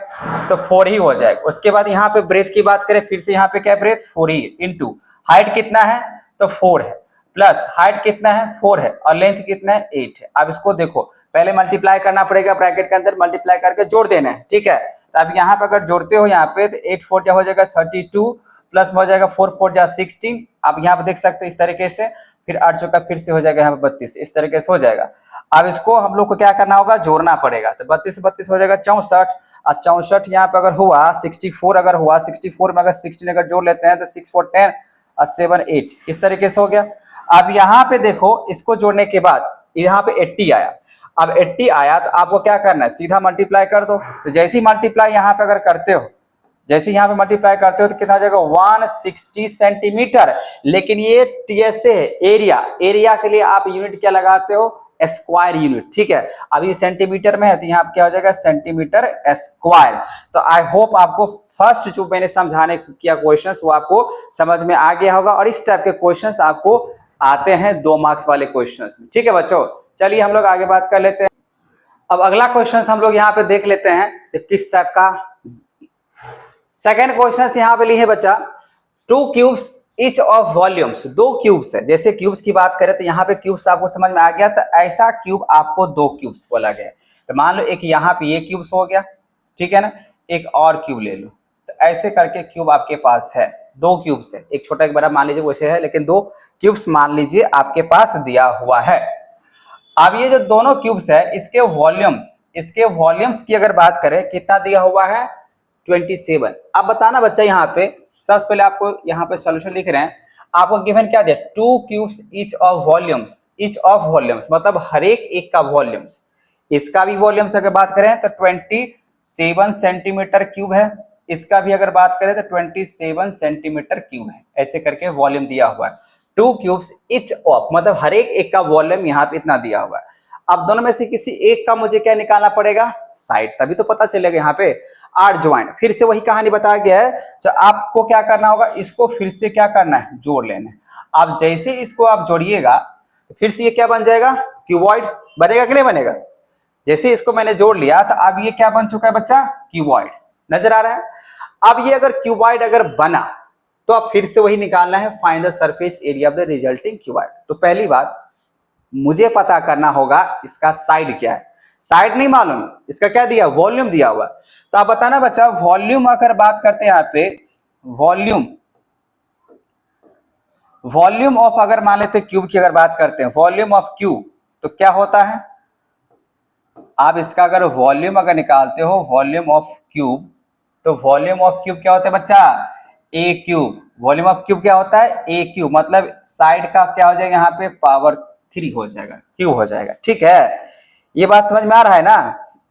तो 4 ही हो जाएगा। उसके बाद यहाँ पे ब्रेथ की बात करें, फिर से यहाँ पे क्या ब्रेथ 4 ही, इंटू हाइट कितना है, तो 4 है, प्लस हाइट कितना है, 4 है, और लेंथ कितना है, 8 है। अब इसको देखो पहले मल्टीप्लाई करना पड़ेगा, ब्रैकेट के अंदर मल्टीप्लाई करके जोड़ देना है, ठीक है। तो अब यहाँ पे अगर जोड़ते हो यहाँ पे तो 8 4 क्या हो जाएगा 32, प्लस में हो जाएगा 4 4 जा 16, आप यहाँ पे देख सकते हैं इस तरीके से, फिर 8 चौका फिर से हो जाएगा यहाँ पे 32, इस तरीके से हो जाएगा। अब इसको हम लोग को क्या करना होगा, जोड़ना पड़ेगा। तो 32 से 32 हो जाएगा 64, और 64 यहाँ पे अगर हुआ 64, अगर हुआ 64 में अगर 16 अगर जोड़ लेते हैं तो 6 4 10 और 7 8, इस तरीके से हो गया। अब यहाँ पे देखो, इसको जोड़ने के बाद यहाँ पे 80 आया। अब 80 आया तो आपको क्या करना है, सीधा मल्टीप्लाई कर दो। तो जैसे ही मल्टीप्लाई यहाँ पे अगर करते हो, जैसे यहाँ पे मल्टीप्लाई करते हो तो कितना आ जाएगा 160 सेंटीमीटर। लेकिन ये टीएसए है, एरिया के लिए आप यूनिट क्या लगाते हो, स्क्वायर यूनिट, ठीक है। अभी सेंटीमीटर में है तो यहाँ क्या हो जाएगा सेंटीमीटर स्क्वायर। तो आई होप आपको फर्स्ट जो मैंने समझाने किया क्वेश्चंस वो आपको समझ में आ गया होगा, और इस टाइप के क्वेश्चंस आपको आते हैं 2 मार्क्स वाले क्वेश्चंस में, ठीक है बच्चों। चलिए हम लोग आगे बात कर लेते हैं। अब अगला क्वेश्चन हम लोग यहाँ पे देख लेते हैं कि किस टाइप का। सेकेंड क्वेश्चन यहाँ पे लिए बच्चा, 2 cubes each of volumes, 2 cubes है। जैसे क्यूब्स की बात करें तो यहाँ पे क्यूब्स आपको समझ में आ गया, तो ऐसा क्यूब आपको 2 क्यूब्स बोला गया। तो मान लो एक यहाँ पे ये क्यूब्स हो गया, ठीक है ना, एक और क्यूब ले लो। तो ऐसे करके क्यूब आपके पास है, 2 क्यूब्स है, एक छोटा एक बड़ा मान लीजिए वैसे है, लेकिन 2 क्यूब्स मान लीजिए आपके पास दिया हुआ है। अब ये जो दोनों क्यूब्स है इसके वॉल्यूम्स की अगर बात करें कितना दिया हुआ है 27। अब बताना बच्चा, यहाँ पे सबसे पहले आपको यहाँ पे सॉल्यूशन लिख रहे हैं, आपको गिवन क्या दिया, 2 क्यूब्स ईच ऑफ वॉल्यूम्स मतलब हर एक का वॉल्यूम्स। इसका भी वॉल्यूम्स अगर बात करें तो 27 सेंटीमीटर क्यूब है, इसका भी अगर बात करें तो 27 सेंटीमीटर क्यूब है। ऐसे करके वॉल्यूम दिया हुआ है, 2 क्यूब्स ईच ऑफ मतलब हर एक का वॉल्यूम यहाँ पे इतना दिया हुआ है। अब दोनों में से किसी एक का मुझे क्या निकालना पड़ेगा, साइड, तभी तो पता चलेगा। यहाँ पे आर ज्वाइंट, फिर से वही कहानी बताया गया है। तो आपको क्या करना होगा, इसको फिर से क्या करना है, जोड़ लेना है। अब जैसे इसको आप जोड़िएगा तो फिर से ये क्या बन जाएगा, क्यूबॉइड बनेगा कि नहीं बनेगा। जैसे इसको मैंने जोड़ लिया तो अब ये क्या बन चुका है बच्चा, क्यूबॉइड, नजर आ रहा है। अब ये अगर क्यूबॉइड अगर बना तो अब फिर से वही निकालना है, find the surface area of the resulting cuboid. तो पहली बात मुझे पता करना होगा इसका साइड क्या है। साइड नहीं मालूम, इसका क्या दिया, वॉल्यूम दिया हुआ। तो आप बताना बच्चा, वॉल्यूम अगर बात करते हैं यहाँ पे, वॉल्यूम ऑफ अगर मान लेते क्यूब की अगर बात करते हैं, वॉल्यूम ऑफ क्यूब तो क्या होता है, आप इसका अगर वॉल्यूम अगर निकालते हो वॉल्यूम ऑफ क्यूब, तो वॉल्यूम ऑफ क्यूब क्या होता है बच्चा, ए क्यूब। वॉल्यूम ऑफ क्यूब क्या होता है, ए क्यूब, मतलब साइड का क्या हो जाएगा यहाँ पे पावर 3 हो जाएगा, क्यूब हो जाएगा, ठीक है। ये बात समझ में आ रहा है ना।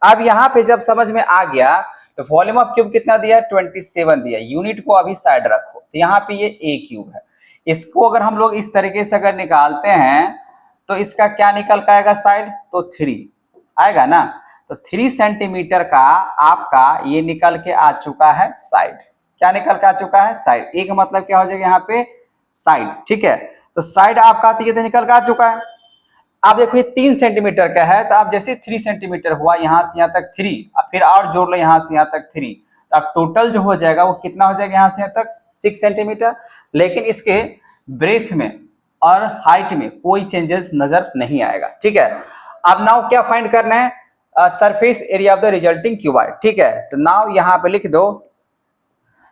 अब यहाँ पे जब समझ में आ गया तो वॉल्यूम ऑफ क्यूब कितना दिया, 27 दिया। यूनिट को अभी साइड रखो, तो यहाँ पे ये ए क्यूब है। इसको अगर हम लोग इस तरीके से अगर निकालते हैं तो इसका क्या निकल के आएगा साइड, तो 3 आएगा ना। तो 3 सेंटीमीटर का आपका ये निकल के आ चुका है साइड। क्या निकल के आ चुका है, साइड। एक मतलब क्या हो जाएगा यहाँ पे साइड, ठीक है। तो साइड आपका तो निकल के आ चुका है। आप देखो ये 3 सेंटीमीटर का है, तो आप जैसे 3 सेंटीमीटर हुआ, यहाँ से यहाँ तक 3, अब फिर और जोड़ लो यहाँ से यहाँ तक 3, तो अब टोटल जो हो जाएगा वो कितना हो जाएगा, यहाँ से यहाँ तक 6 सेंटीमीटर। लेकिन इसके ब्रेथ में और हाइट में कोई चेंजेस नजर नहीं आएगा, ठीक है। अब नाउ क्या फाइंड करना है, surface area of the resulting cuboid, ठीक है। तो नाउ यहाँ पे लिख दो,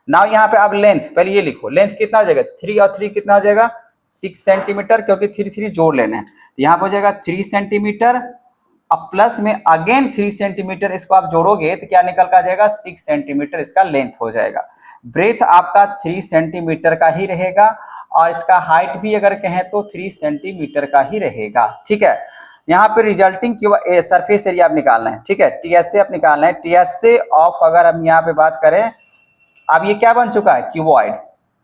नाउ यहाँ पे आप लेंथ पहले ये लिखो, लेंथ कितना हो जाएगा, 3 और 3 कितना हो जाएगा 6 सेंटीमीटर, क्योंकि 3 जोड़ लेना है। तो यहाँ पे हो जाएगा 3 सेंटीमीटर, अब प्लस में अगेन 3 सेंटीमीटर, इसको आप जोड़ोगे तो क्या निकल का जाएगा 6 सेंटीमीटर इसका लेंथ हो जाएगा। ब्रेथ आपका 3 सेंटीमीटर का ही रहेगा, और इसका हाइट भी अगर कहें तो 3 सेंटीमीटर का ही रहेगा, ठीक है। यहाँ पे रिजल्टिंग सरफेस एरिया आप निकालना है, ठीक है। टीएसए आप निकालना है, टीएसए ऑफ अगर हम यहाँ पे बात करें, अब ये क्या बन चुका है, क्यूबॉइड।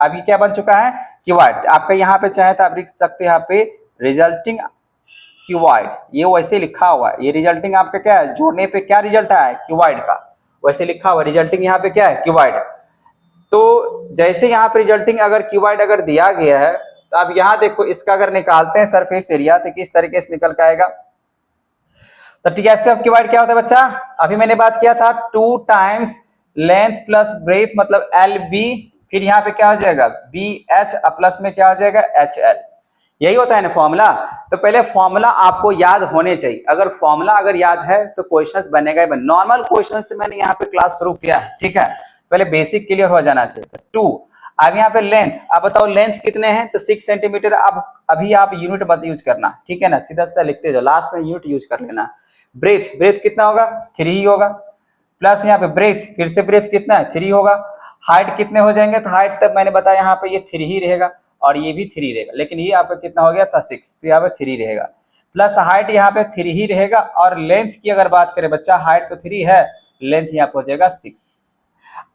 अब ये क्या बन चुका है, क्यूबॉइड। आपका यहाँ पे चाहे तो आप लिख सकते हैं यहाँ पे रिजल्टिंग क्यूबॉइड, ये वैसे लिखा हुआ है। ये रिजल्टिंग आपका क्या है, जोड़ने पे क्या रिजल्ट आया है क्यूबॉइड का, वैसे लिखा हुआ रिजल्टिंग यहाँ पे क्या है, क्यूबॉइड। तो जैसे यहाँ पे रिजल्टिंग अगर क्यूबॉइड अगर दिया गया है, तो अब यहाँ देखो इसका अगर निकालते हैं सरफेस एरिया तो किस तरीके से निकल के आएगा। तो ठीक है, अब क्यूबॉइड क्या होता है बच्चा, अभी मैंने बात किया था 2 टाइम्स लेंथ प्लस ब्रेथ मतलब एल बी, फिर यहाँ पे क्या हो जाएगा बी एच, प्लस में क्या हो जाएगा एच एल। यही होता है ना फॉर्मूला। तो पहले फॉर्मूला आपको याद होने चाहिए, अगर फॉर्मूला अगर याद है तो क्वेश्चंस बनेगा ही। नॉर्मल क्वेश्चन से मैंने यहाँ पे क्लास शुरू किया है, ठीक है। पहले बेसिक क्लियर हो जाना चाहिए। 2 अब यहाँ पे लेंथ, आप बताओ लेंथ कितने हैं, तो 6 सेंटीमीटर। अब अभी आप यूनिट मत यूज करना, ठीक है ना, सीधा सीधा लिखते जाओ, लास्ट में यूनिट यूज कर लेना। ब्रेथ, ब्रेथ कितना होगा, 3 ही होगा, प्लस यहाँ पे ब्रेथ, फिर से ब्रेथ कितना है, 3 होगा। हाइट कितने हो जाएंगे, तो हाइट तक मैंने बताया यहाँ पे ये 3 ही रहेगा और ये भी 3 रहेगा, लेकिन ये यहाँ पे कितना हो गया था 6, तो यहाँ पे 3 रहेगा, प्लस हाइट यहाँ पे 3 ही रहेगा। और लेंथ की अगर बात करें बच्चा, हाइट तो 3 है, लेंथ यहाँ पे हो जाएगा 6।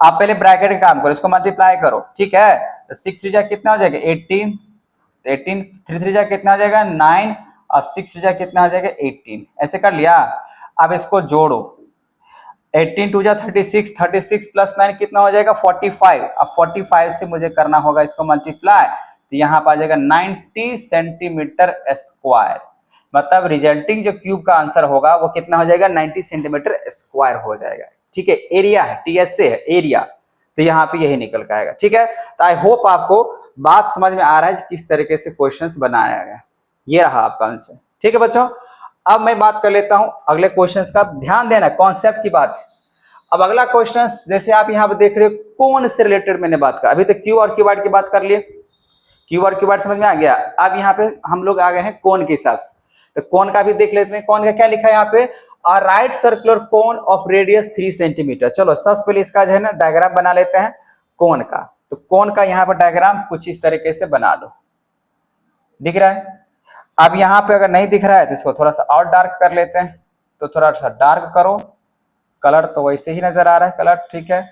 आप पहले ब्रैकेट का काम करो, इसको मल्टीप्लाई करो, ठीक है, तो 6 3 कितना हो जाएगा 18, 18 3 3 कितना हो जाएगा 9 और 6 3 कितना हो जाएगा 18, ऐसे कर लिया। अब इसको जोड़ो, 18 2 36, 36 प्लस 9 कितना हो जाएगा 45। अब 45 से मुझे करना होगा इसको मल्टीप्लाई, तो यहाँ पर आ जाएगा 90 सेंटीमीटर स्क्वायर। मतलब रिजल्टिंग जो क्यूब का आंसर होगा वो कितना हो जाएगा 90 सेंटीमीटर स्क्वायर हो जाएगा, ठीक है। एरिया है, टीएस से है एरिया, तो यहाँ पे यही निकल के आएगा, ठीक है। तो आई होप आपको बात समझ में आ रहा है किस तरीके से क्वेश्चंस बनाया गया। ये रहा आपका आंसर, ठीक है बच्चों। अब मैं बात कर लेता हूं अगले क्वेश्चंस का, ध्यान देना कॉन्सेप्ट की बात है। अब अगला क्वेश्चन, जैसे आप यहाँ पे देख रहे हो कौन से रिलेटेड मैंने बात कर, अभी तक क्यू और क्यूबार्ड की बात कर लिए, क्यू और क्यूबार्ड समझ में आ गया। अब यहाँ पे हम लोग आ गए हैं कोन के हिसाब से, तो कोन का भी देख लेते हैं। कोन का क्या लिखा है यहाँ पे, a right circular cone of radius 3 centimetre. चलो सबसे पहले इसका जो है ना डायग्राम बना लेते हैं कोन का। तो कोन का यहाँ पर डायग्राम कुछ इस तरीके से बना दो, दिख रहा है। अब यहाँ पे अगर नहीं दिख रहा है तो इसको थोड़ा सा और डार्क कर लेते हैं, तो थोड़ा सा डार्क करो, कलर तो वैसे ही नजर आ रहा है कलर, ठीक है।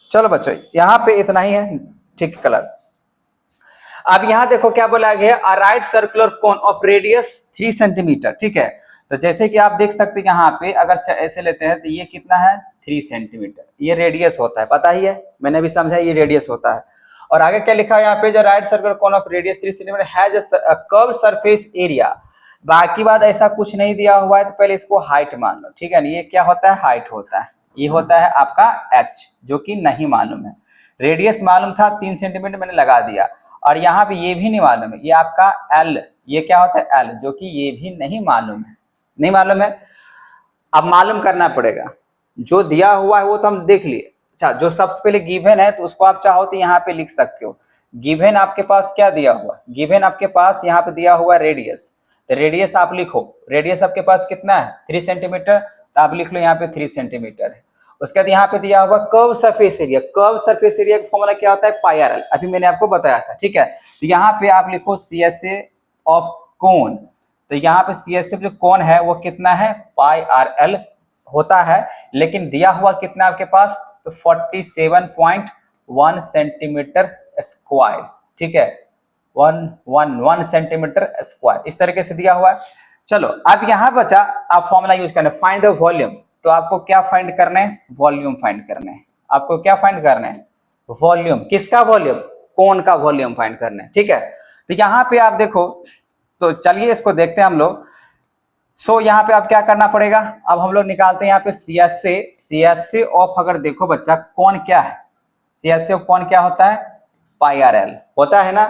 चलो बच्चों यहाँ पे इतना ही है, ठीक कलर। अब यहाँ देखो क्या बोला गया, a right circular cone of radius 3 centimetre, ठीक है। तो जैसे कि आप देख सकते हैं यहाँ पे अगर ऐसे लेते हैं तो ये कितना है 3 सेंटीमीटर, ये रेडियस होता है, पता ही है, मैंने भी समझा ये रेडियस होता है। और आगे क्या लिखा है यहाँ पे, जो right circular cone of radius 3 centimetre has a curve surface area. बाकी बात ऐसा कुछ नहीं दिया हुआ है, तो पहले इसको हाइट मान लो, ठीक है। ये क्या होता है, हाइट होता है, ये होता है आपका h, जो कि नहीं मालूम है। रेडियस मालूम था 3 सेंटीमीटर, मैंने लगा दिया। और यहाँ पे ये भी नहीं मालूम है, ये आपका L, ये क्या होता है L, जो कि ये भी नहीं मालूम है, नहीं मालूम है। अब मालूम करना पड़ेगा, जो दिया हुआ है वो तो हम देख लिए। अच्छा, जो सबसे पहले गिवन है तो उसको आप चाहो तो यहाँ पे लिख सकते हो। गिवन आपके पास क्या दिया हुआ, गिवन आपके पास यहाँ पे दिया हुआ रेडियस, तो रेडियस आप लिखो, रेडियस आपके पास कितना है 3 सेंटीमीटर, तो आप लिख लो यहाँ पे 3 सेंटीमीटर है। उसके बाद यहाँ पे दिया हुआ curve surface area, curve surface area का फॉर्मूला क्या होता है पाई आर एल, अभी मैंने आपको बताया था, ठीक है। तो यहाँ पे आप लिखो सी एस ए ऑफ कोन, तो यहाँ पे सी एस ए जो कोन है वो कितना है पाई आर एल होता है, लेकिन दिया हुआ कितना आपके पास, तो 47.1 सेंटीमीटर स्क्वायर, ठीक है, 1 सेंटीमीटर स्क्वायर, इस तरीके से दिया हुआ है। चलो अब यहाँ बचा आप फॉर्मूला यूज करना, फाइंड द वॉल्यूम। तो आपको क्या फाइंड करना है, वॉल्यूम फाइंड करना है। आपको क्या फाइंड करना है, वॉल्यूम, किसका वॉल्यूम, कोन का वॉल्यूम फाइंड करना है, ठीक है। तो यहाँ पे आप देखो, तो चलिए इसको देखते हैं हम लोग। सो यहाँ पे आप क्या करना पड़ेगा, अब हम लोग निकालते हैं यहाँ पे सी एस ए ऑफ, अगर देखो बच्चा कोन क्या है, सी एस ए ऑफ कोन क्या होता है पाई आर एल होता है ना।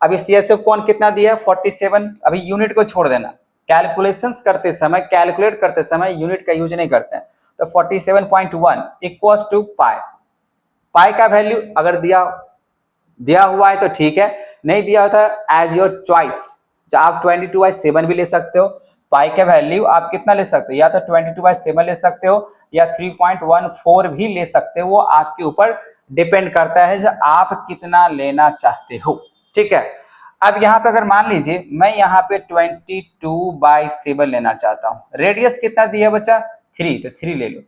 अभी सी एस ए ऑफ कोन कितना दिया है 47, अभी यूनिट को छोड़ देना, कैलकुलेशंस करते समय, कैलकुलेट करते समय यूनिट का यूज नहीं करते हैं। तो 47.1 इक्वल्स टू पाई, पाई का वैल्यू अगर दिया हुआ है तो ठीक है, नहीं दिया होता एज योर चॉइस, आप 22/7 भी ले सकते हो। पाई का वैल्यू आप कितना ले सकते हो, या तो 22/7 ले सकते हो या 3.14 भी ले सकते हो, वो आपके ऊपर डिपेंड करता है जो आप कितना लेना चाहते हो, ठीक है। अब यहाँ पे अगर मान लीजिए मैं यहाँ पे 22/7 लेना चाहता हूँ, रेडियस कितना दिया बच्चा 3, तो 3 ले लो।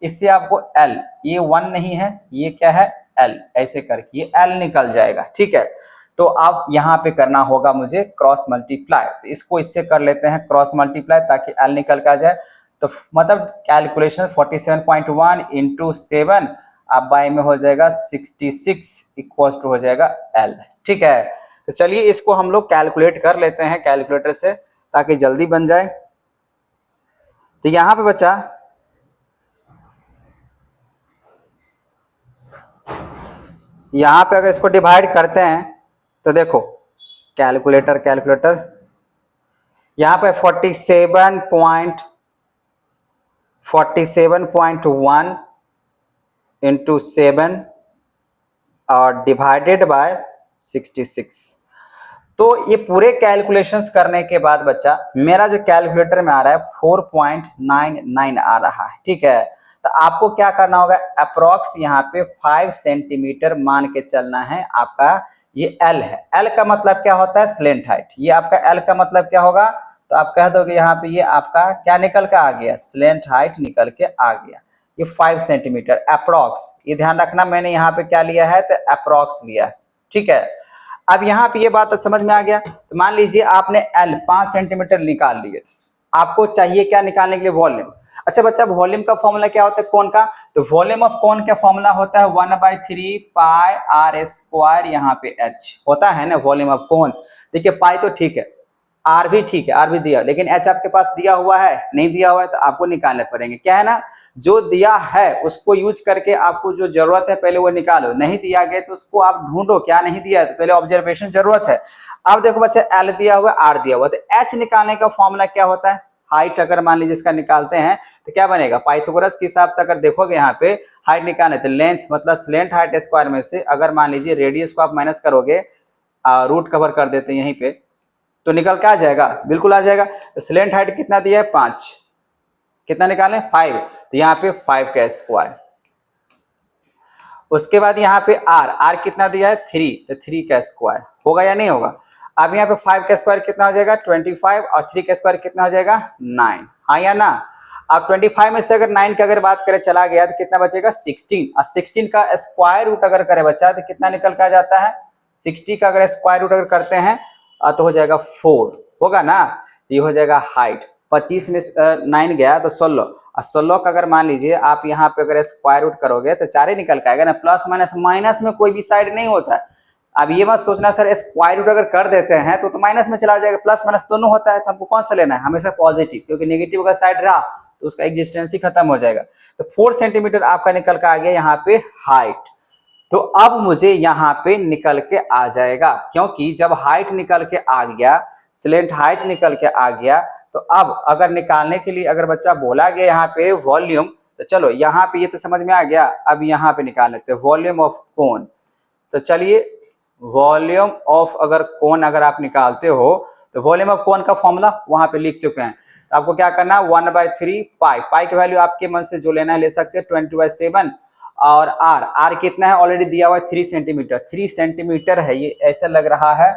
इससे आपको L, ये 1 नहीं है, ये क्या है L, ऐसे करके ये L निकल जाएगा, ठीक है। तो अब यहाँ पे करना होगा मुझे क्रॉस मल्टीप्लाई, तो इसको इससे कर लेते हैं क्रॉस मल्टीप्लाई ताकि L निकल कर जाए। तो मतलब कैलकुलेशन 47.1 इंटू 7, अब बाई में हो जाएगा 66 इक्वल टू हो जाएगा L, ठीक है। तो चलिए इसको हम लोग कैलकुलेट कर लेते हैं कैलकुलेटर से ताकि जल्दी बन जाए। तो यहाँ पे बच्चा यहाँ पे अगर इसको डिवाइड करते हैं तो देखो कैलकुलेटर यहाँ पे 47.1 इंटू 7 और डिवाइडेड बाय 66। तो ये पूरे कैलकुलेशंस करने के बाद बच्चा मेरा जो कैलकुलेटर में आ रहा है 4.99 आ रहा है, ठीक है। तो आपको क्या करना होगा, अप्रोक्स यहाँ पे 5 सेंटीमीटर मान के चलना है आपका। ये एल है, एल का मतलब क्या होता है, स्लेंट हाइट। ये आपका एल का मतलब क्या होगा, तो आप कह दोगे यहाँ पे ये आपका क्या निकल के आ गया, स्लेंट हाइट निकल के आ गया। ये 5 सेंटीमीटर अप्रोक्स, ये ध्यान रखना मैंने यहाँ पे क्या लिया है, तो अप्रोक्स लिया, ठीक है। अब यहाँ पे ये बात समझ में आ गया। तो मान लीजिए आपने एल 5 सेंटीमीटर निकाल लिए, आपको चाहिए क्या निकालने के लिए, वॉल्यूम। अच्छा बच्चा, वॉल्यूम का फॉर्मूला क्या होता है कोन का, तो वॉल्यूम ऑफ कोन का फॉर्मूला होता है 1/3 पाई आर स्क्वायर, यहाँ पे एच होता है ना वॉल्यूम ऑफ कोन। देखिए पाई तो ठीक है, आर भी ठीक है, आर भी दिया, लेकिन एच आपके पास दिया हुआ है, नहीं दिया हुआ है तो आपको निकालने पड़ेंगे। क्या है ना, जो दिया है उसको यूज करके आपको जो जरूरत है पहले वो निकालो, नहीं दिया गया तो उसको आप ढूंढो क्या नहीं दिया है, तो पहले ऑब्जर्वेशन जरूरत है। अब देखो बच्चा, एल दिया हुआ, आर दिया हुआ, तो एच निकालने का फॉर्मूला क्या होता है, हाइट अगर मान लीजिए इसका निकालते हैं तो क्या बनेगा, पाइथागोरस के हिसाब से अगर देखोगे यहाँ पे हाइट निकालने तो लेंथ मतलब स्लेंट हाइट स्क्वायर में से अगर मान लीजिए रेडियस को आप माइनस करोगे, रूट कवर कर देते हैं यहीं पे, तो निकल के आ जाएगा, बिल्कुल आ जाएगा। स्लेंट हाइट कितना दिया है, 5, कितना निकालें 5, तो यहाँ पे 5 का स्क्वायर। उसके बाद यहाँ पे आर, आर कितना दिया है 3, तो 3 का स्क्वायर होगा या नहीं होगा। अब यहाँ पे 5 का स्क्वायर कितना हो जाएगा 25, और 3 का स्क्वायर कितना हो जाएगा 9, हाँ या ना। अब 25 में से अगर 9 की अगर बात करें चला गया तो कितना बचेगा 16, और 16 का स्क्वायर रूट अगर करे बच्चा तो कितना निकल कर जाता है, 60 का अगर स्क्वायर रूट अगर करते हैं तो हो जाएगा 4, होगा ना। ये हो जाएगा हाइट, 25 में 9 गया तो 16, और 16 का अगर मान लीजिए आप यहाँ पे अगर स्क्वायर रूट करोगे तो 4 ही निकल के आएगा ना, प्लस माइनस, माइनस में कोई भी साइड नहीं होता है। अब ये मत सोचना सर स्क्वायर रूट अगर कर देते हैं तो माइनस में चला जाएगा, प्लस माइनस दोनों होता है, तो हमको कौन सा लेना है, हमेशा पॉजिटिव, क्योंकि नेगेटिव अगर साइड रहा तो उसका एग्जिस्टेंस ही खत्म हो जाएगा। तो 4 सेंटीमीटर आपका निकल के आ गया यहाँ पे हाइट। तो अब मुझे यहाँ पे निकल के आ जाएगा, क्योंकि जब हाइट निकल के आ गया, स्लेंट हाइट निकल के आ गया, तो अब अगर निकालने के लिए अगर बच्चा बोला गया यहाँ पे वॉल्यूम, तो चलो यहाँ पे ये तो समझ में आ गया। अब यहाँ पे निकाल लेते हैं वॉल्यूम ऑफ कोन। तो चलिए वॉल्यूम ऑफ अगर कोन अगर आप निकालते हो तो वॉल्यूम ऑफ कोन का फॉर्मूला वहां पे लिख चुके हैं। तो आपको क्या करना है 1/3 पाई, पाई की वैल्यू आपके मन से जो लेना है ले सकते हैं 20/7, और आर, आर कितना है ऑलरेडी दिया हुआ है 3 सेंटीमीटर, 3 सेंटीमीटर है, ये ऐसा लग रहा है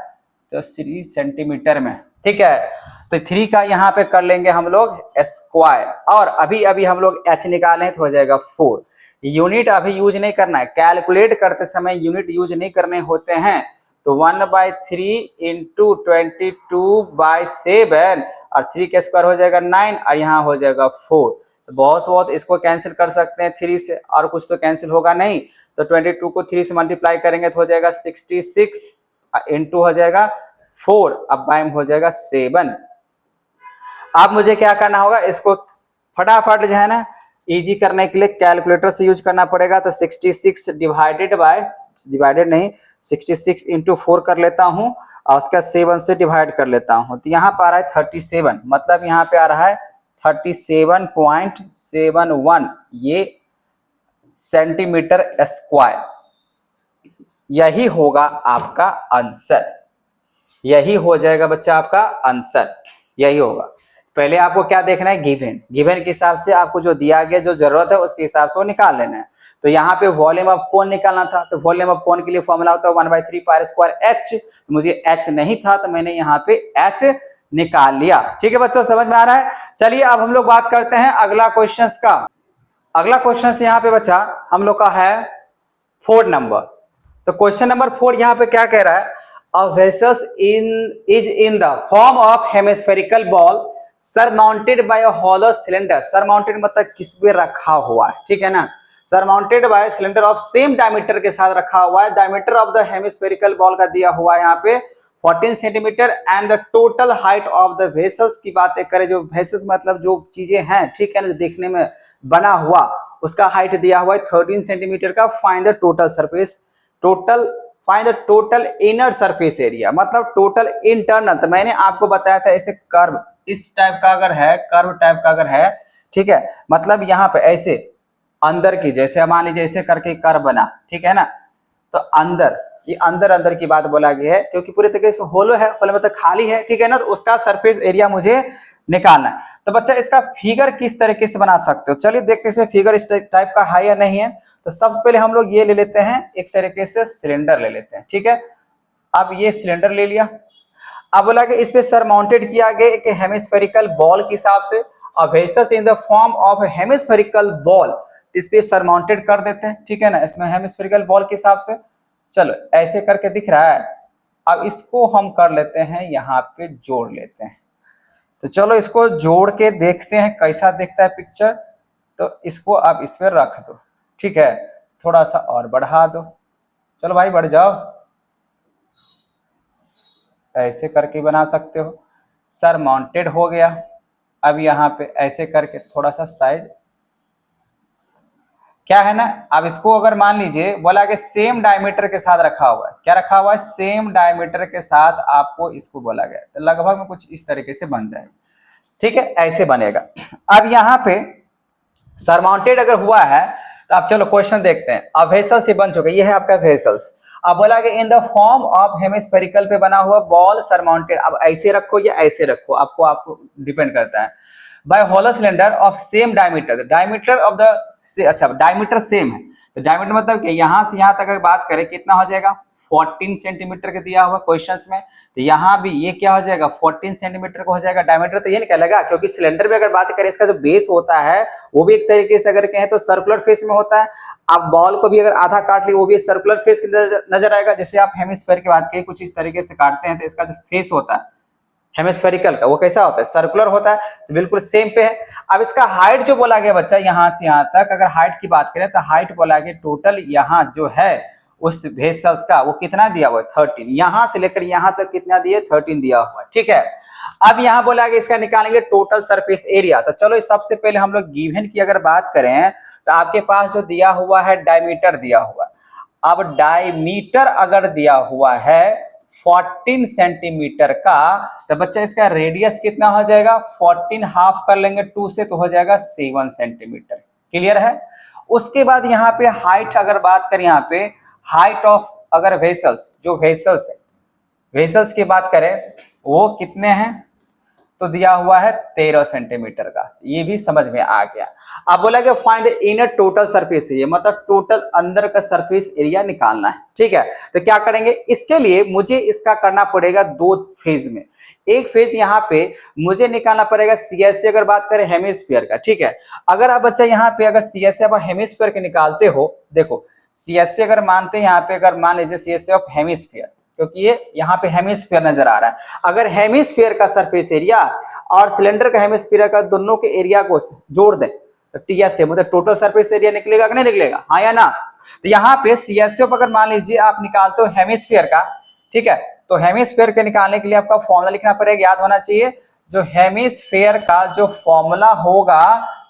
तो 3 सेंटीमीटर में, ठीक है। तो 3 का यहाँ पे कर लेंगे हम लोग स्क्वायर, और अभी अभी हम लोग एच निकाले हैं तो हो जाएगा 4। यूनिट अभी यूज नहीं करना है, कैलकुलेट करते समय यूनिट यूज नहीं करने होते हैं। तो 1/3 इंटू 22/7, और 3 का स्क्वायर हो जाएगा 9, और यहाँ हो जाएगा 4। तो बहुत इसको कैंसिल कर सकते हैं 3 से, और कुछ तो कैंसिल होगा नहीं। तो 22 को 3 से मल्टीप्लाई करेंगे तो हो जाएगा 66, इंटू हो जाएगा 4, अब बाइम हो जाएगा 7। अब मुझे क्या करना होगा, इसको फटाफट जो है ना इजी करने के लिए कैलकुलेटर से यूज करना पड़ेगा। तो 66 डिवाइडेड नहीं 66 इंटू 4 कर लेता हूँ, और उसका 7 से डिवाइड कर लेता हूँ। तो यहाँ पर आ रहा है 37, मतलब यहाँ पे आ रहा है 37.71 ये सेंटीमीटर स्क्वायर। यही होगा आपका आंसर, यही हो जाएगा बच्चा आपका आंसर, यही होगा। पहले आपको क्या देखना है, गिवन, गिवन के हिसाब से आपको जो दिया गया जो जरूरत है उसके हिसाब से वो निकाल लेना है। तो यहाँ पे वॉल्यूम ऑफ कोन निकालना था, तो वॉल्यूम ऑफ कोन के लिए फॉर्मूला होता है 1/3 पाई स्क्वायर एच। तो मुझे एच नहीं था तो मैंने यहाँ पे एच निकाल लिया। ठीक है बच्चों, समझ में आ रहा है। चलिए अब हम लोग बात करते हैं अगला क्वेश्चन का। अगला क्वेश्चन यहाँ पे बच्चा हम लोग का है 4 नंबर। तो क्वेश्चन नंबर 4 यहाँ पे क्या कह रहा है, A vessel is in the form of hemispherical ball surmounted by a hollow cylinder। surmounted मतलब किस पे रखा हुआ है, ठीक है ना। surmounted by cylinder of same diameter के साथ रखा हुआ है। diameter of the hemispherical ball का दिया हुआ है यहाँ पे 14 centimetre, and the total height of the vessels की बातें करें, जो वेसल्स मतलब जो चीजें हैं, ठीक है ना, देखने में बना हुआ, उसका हाइट दिया हुआ है 13 सेंटीमीटर का। Find the total surface, find the total inner surface area, मतलब टोटल इंटरनल। तो मैंने आपको बताया था ऐसे कर्व इस टाइप का अगर है, कर्व टाइप का अगर है, ठीक है, मतलब यहाँ पे ऐसे अंदर की, जैसे मान लीजिए ऐसे करके कर्व बना, ठीक है ना, तो अंदर, ये अंदर अंदर की बात बोला गया है, क्योंकि पूरे तरीके से होलो है, होलो मतलब खाली है, ठीक है ना, तो उसका सरफेस एरिया मुझे निकालना है। तो बच्चा इसका फिगर किस तरीके से बना सकते हो, चलिए देखते हैं फिगर इस टाइप का है या नहीं है। तो सबसे पहले हम लोग ये ले लेते हैं, एक तरीके से सिलेंडर ले लेते हैं, ठीक है। अब ये सिलेंडर ले लिया, अब बोला कि इस पे सरमाउंटेड किया गया एक हेमिस्फेरिकल बॉल के हिसाब से, और vessels in the form of hemispherical ball, इस पे सरमाउंटेड कर देते हैं, ठीक है ना, इसमें हेमिस्फेरिकल बॉल के हिसाब से। चलो ऐसे करके दिख रहा है, अब इसको हम कर लेते हैं यहाँ पे जोड़ लेते हैं। तो चलो इसको जोड़ के देखते हैं कैसा दिखता है पिक्चर। तो इसको आप इस पर रख दो, ठीक है, थोड़ा सा और बढ़ा दो, चलो भाई बढ़ जाओ, ऐसे करके बना सकते हो। सर माउंटेड हो गया। अब यहाँ पे ऐसे करके थोड़ा सा साइज क्या है ना, अब इसको अगर मान लीजिए बोला कि सेम डायमीटर के साथ रखा हुआ है, क्या रखा हुआ है, सेम डायमीटर के साथ आपको इसको बोला गया, तो लगभग में कुछ इस तरीके से बन जाएगा, ठीक है, ऐसे बनेगा। अब यहाँ पे सरमाउंटेड अगर हुआ है तो आप चलो क्वेश्चन देखते हैं। अब वेसल से बन चुका है, ये है आपका वेसल्स। अब बोला कि in the form of hemispherical पे बना हुआ बॉल सरमाउंटेड, अब ऐसे रखो या ऐसे रखो, आपको डिपेंड करता है। By hollow cylinder of same diameter, diameter of the अच्छा डायमीटर सेम है, तो डायमीटर मतलब कि यहाँ से यहाँ तक अगर बात करें कितना हो जाएगा, 14 सेंटीमीटर का दिया हुआ क्वेश्चंस में, तो यहाँ भी ये क्या हो जाएगा, 14 सेंटीमीटर का हो जाएगा डायमीटर। तो ये निकलेगा, क्योंकि सिलेंडर में अगर बात करें इसका जो बेस होता है वो भी एक तरीके से अगर कहें तो सर्कुलर फेस में होता है। आप बॉल को भी अगर आधा काट ली वो भी सर्कुलर फेस की नजर आएगा। जैसे आप हेमिस्फीयर की बात करें कुछ इस तरीके से काटते हैं तो इसका जो फेस होता है हेमिस्फेरिकल का वो कैसा होता है, सर्कुलर होता है, तो बिल्कुल सेम पे है। अब इसका हाइट जो बोला गया बच्चा यहाँ से यहाँ तक, अगर हाइट की बात करें तो हाइट बोला गया टोटल यहाँ जो है उस वेसल्स का वो कितना दिया हुआ है, 13, यहाँ से लेकर यहाँ तक कितना दिया, 13 दिया हुआ है, ठीक है। अब यहाँ बोला गया इसका निकालेंगे टोटल सरफेस एरिया। तो चलो सबसे पहले हम लोग गिवन की अगर बात करें तो आपके पास जो दिया हुआ है डायमीटर दिया हुआ है। अब डायमीटर अगर दिया हुआ है 14 सेंटीमीटर का, तो बच्चा इसका रेडियस कितना हो जाएगा, 14 हाफ कर लेंगे 2 से तो हो जाएगा 7 सेंटीमीटर, क्लियर है। उसके बाद यहाँ पे हाइट अगर बात करें, यहाँ पे हाइट ऑफ अगर वेसल्स, जो वेसल्स है वेसल्स की बात करें वो कितने हैं, तो दिया हुआ है 13 सेंटीमीटर का, ये भी समझ में आ गया। अब बोला कि find the inner total surface area, मतलब टोटल अंदर का सरफेस एरिया निकालना है, ठीक है। तो क्या करेंगे, इसके लिए मुझे इसका करना पड़ेगा दो फेज में। एक फेज यहाँ पे मुझे निकालना पड़ेगा सीएसए, अगर बात करें हेमिस्फीयर का, ठीक है। अगर आप बच्चा यहाँ पे अगर सीएसए आप हेमिस्फीयर के निकालते हो, देखो सीएसए अगर मानते हैं यहाँ पे, अगर मान लीजिए सीएसए ऑफ हेमिस्फीयर, क्योंकि ये यहाँ पे हेमिस्फीयर नजर आ रहा है, अगर हेमिस्फीयर का सरफेस एरिया और सिलेंडर का हेमिस्फीयर का दोनों के एरिया को जोड़ दें तो टीएसए मतलब टोटल सरफेस एरिया निकलेगा कि नहीं निकलेगा, हाँ या ना। तो यहाँ पे सीएसए अगर मान लीजिए आप निकालते हो हेमिस्फीयर का, ठीक है, तो हेमिस्फीयर के निकालने के लिए आपका फॉर्मूला लिखना पड़ेगा, याद होना चाहिए। जो हेमिस्फीयर का जो फॉर्मूला होगा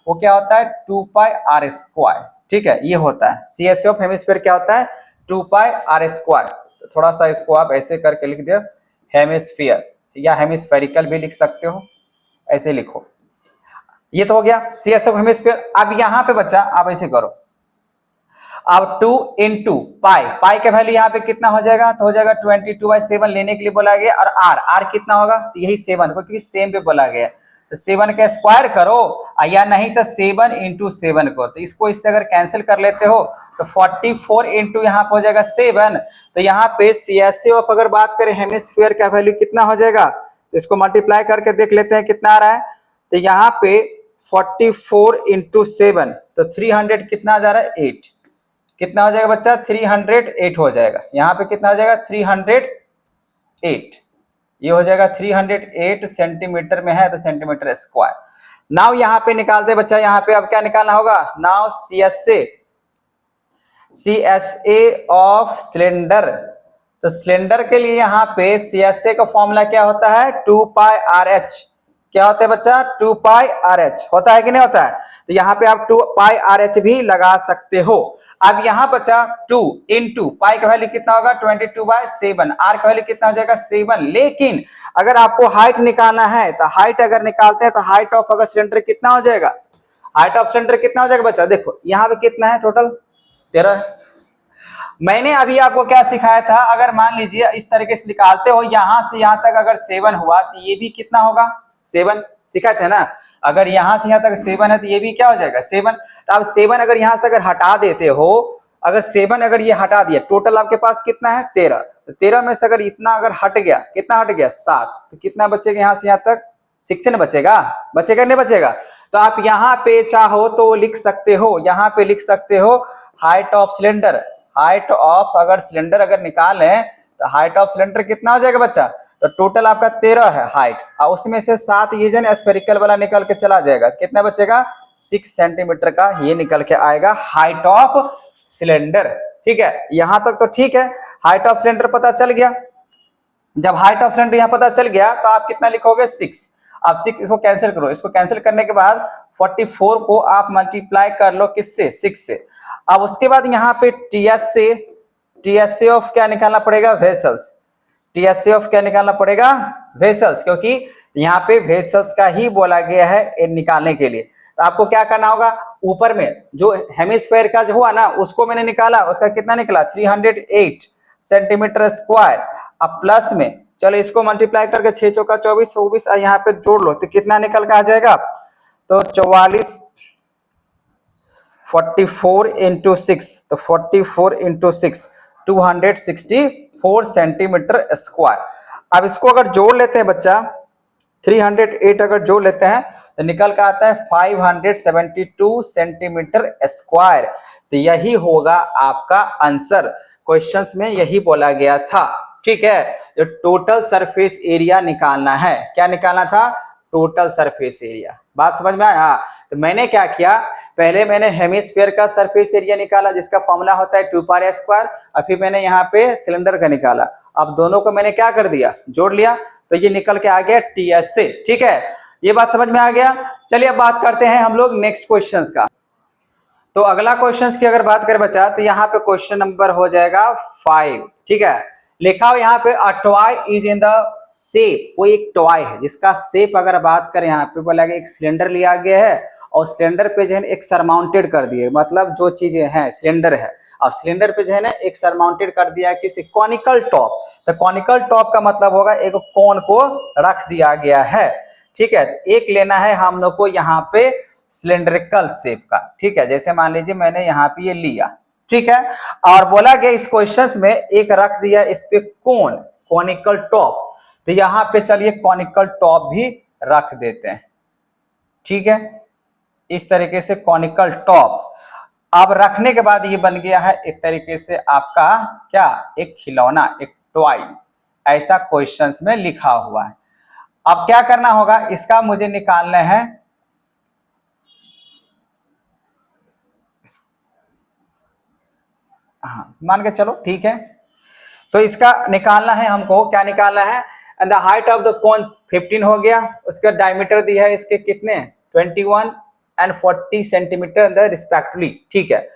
वो क्या होता है, 2πr², ठीक है, ये होता है सीएसए ऑफ हेमिस्फीयर क्या होता है, 2πr²। थोड़ा सा इसको आप ऐसे करके लिख दो हेमिस्फीयर, या हेमिस्फेरिकल भी लिख सकते हो, ऐसे लिखो। ये तो हो गया सीएसए ऑफ हेमिस्फीयर। अब यहाँ पे बच्चा आप ऐसे करो, अब 2 इंटू पाई, पाई का वैल्यू यहाँ पे कितना हो जाएगा, तो हो जाएगा 22/7 लेने के लिए बोला गया, और आर, आर कितना होगा, तो यही 7 क्योंकि सेम पे बोला गया, तो 7 का स्क्वायर करो, या नहीं तो 7 इंटू 7 को, तो इसको इससे अगर कैंसिल कर लेते हो तो 44 इंटू यहाँ पे हो जाएगा 7। तो यहाँ पे सीएसए ऑफ अगर बात करें हेमिस्फीयर का वैल्यू कितना हो जाएगा, तो इसको मल्टीप्लाई करके देख लेते हैं कितना आ रहा है। तो यहाँ पे 44 इंटू 7 तो 300 कितना जा रहा है, 8, कितना हो जाएगा बच्चा, 308 हो जाएगा। यहाँ पे कितना हो जाएगा, 308, ये हो जाएगा 308 सेंटीमीटर में है तो सेंटीमीटर स्क्वायर। नाउ यहाँ पे निकालते बच्चा, यहाँ पे अब क्या निकालना होगा, नाउ सीएसए ऑफ सिलेंडर। तो सिलेंडर के लिए यहाँ पे सीएसए का फॉर्मूला क्या होता है, 2πrh, क्या होता है बच्चा, 2πrh होता है कि नहीं होता है। तो यहाँ पे आप 2πrh भी लगा सकते हो। अब यहाँ बचा 2 इंटू पाई का वैल्यू कितना होगा, 22/7, आर का वैल्यू कितना हो जाएगा 7। लेकिन अगर आपको हाइट निकालना है तो हाइट अगर निकालते हैं तो हाइट ऑफ अगर सिलेंडर कितना हो जाएगा, हाइट ऑफ सिलेंडर कितना हो जाएगा बच्चा, देखो यहाँ पे कितना है टोटल 13 है, मैंने अभी आपको क्या सिखाया था, अगर मान लीजिए इस तरीके से निकालते हो, यहां से यहां तक अगर 7 हुआ तो ये भी कितना होगा 7, सिखाए थे ना। अगर यहां से यहां तक 7 है तो ये भी क्या हो जाएगा 7। तो आप 7 अगर यहां से अगर हटा देते हो, अगर 7 अगर ये हटा दिया, टोटल आपके पास कितना है 13, तो 13 में से अगर इतना अगर हट गया, कितना हट गया 7, तो कितना बचेगा यहां से यहां तक 6 बचेगा, बचेगा नहीं बचेगा। तो आप यहाँ पे चाहो तो लिख सकते हो, यहाँ पे लिख सकते हो height of cylinder, height of अगर सिलेंडर अगर निकालें तो हाइट ऑफ सिलेंडर कितना हो जाएगा बच्चा, तो टोटल आपका 13 है हाइट, और उसमें से 7 ये जो स्फेरिकल वाला निकल के चला जाएगा, कितना बचेगा 6 सेंटीमीटर का ये निकल के आएगा हाइट ऑफ सिलेंडर। ठीक है, यहां तक तो ठीक है, हाइट ऑफ सिलेंडर पता चल गया। जब हाइट ऑफ सिलेंडर यहां पता चल गया तो आप कितना लिखोगे 6। आप 6 इसको कैंसिल करो, इसको कैंसिल करने के बाद 44 को आप मल्टीप्लाई कर लो किससे 6 से। अब उसके बाद यहाँ पे टीएसए ऑफ क्या निकालना पड़ेगा वेसल्स, टीएसए ऑफ क्या निकालना पड़ेगा वेसल्स, क्योंकि यहाँ पे वेसल्स का ही बोला गया है निकालने के लिए। तो आपको क्या करना होगा, ऊपर में जो हेमिस्फेयर का जो हुआ ना उसको मैंने निकाला, उसका कितना निकला 308 सेंटीमीटर स्क्वायर। अब प्लस में चलो इसको मल्टीप्लाई करके 6 चौका 24 24 यहाँ पे जोड़ लो तो कितना निकल के आ जाएगा, तो 44 इंटू 6, तो 44 इंटू 6 264 सेंटीमीटर स्क्वायर। अब इसको अगर जोड़ लेते हैं बच्चा 308 अगर जोड़ लेते हैं तो निकल का आता है 572 सेंटीमीटर स्क्वायर। तो यही होगा आपका आंसर, क्वेश्चंस में यही बोला गया था। ठीक है, जो टोटल सरफेस एरिया निकालना है, क्या निकालना था टोटल सरफेस एरिया। बात समझ में आया। तो मैंने क्या किया, पहले मैंने हेमिस्फीयर का सरफेस एरिया निकाला जिसका फॉर्मूला होता है 2πr², और फिर मैंने यहाँ पे सिलेंडर का निकाला। अब दोनों को मैंने क्या कर दिया जोड़ लिया, तो ये निकल के आ गया टीएसए। ठीक है, ये बात समझ में आ गया। चलिए अब बात करते हैं हम लोग नेक्स्ट क्वेश्चंस का। तो अगला क्वेश्चंस की अगर बात करें बच्चा तो यहाँ पे क्वेश्चन नंबर हो जाएगा 5। ठीक है, लिखा हो यहाँ पे a toy is in the shape, कोई एक टॉय है जिसका शेप अगर बात करें यहाँ पे बोला गया एक सिलेंडर लिया गया है और सिलेंडर पे जो है एक सरमाउंटेड कर दिए, मतलब जो चीजें हैं सिलेंडर है और सिलेंडर पे जो है ना एक सरमाउंटेड कर दिया किसी कॉनिकल टॉप। तो कॉनिकल टॉप का मतलब होगा एक कोन को रख दिया गया है। ठीक है, एक लेना है हम लोग को यहाँ पे सिलेंड्रिकल शेप का। ठीक है, जैसे मान लीजिए मैंने यहाँ पे ये लिया, ठीक है, और बोला गया इस क्वेश्चंस में एक रख दिया इस पे कोन, कॉनिकल टॉप, तो यहाँ पे चलिए कॉनिकल टॉप भी रख देते हैं। ठीक है, इस तरीके से कॉनिकल टॉप। अब रखने के बाद ये बन गया है एक तरीके से आपका क्या एक खिलौना, एक टॉय, ऐसा क्वेश्चंस में लिखा हुआ है। अब क्या करना होगा, इसका मुझे निकालना है हाँ मान के चलो, ठीक है, तो इसका निकालना है हमको, क्या निकालना है, and the height of the cone 15 हो गया, उसका डायमीटर दिया है इसके कितने 21 एंड 40 सेंटीमीटर द रिस्पेक्टिवली। ठीक है,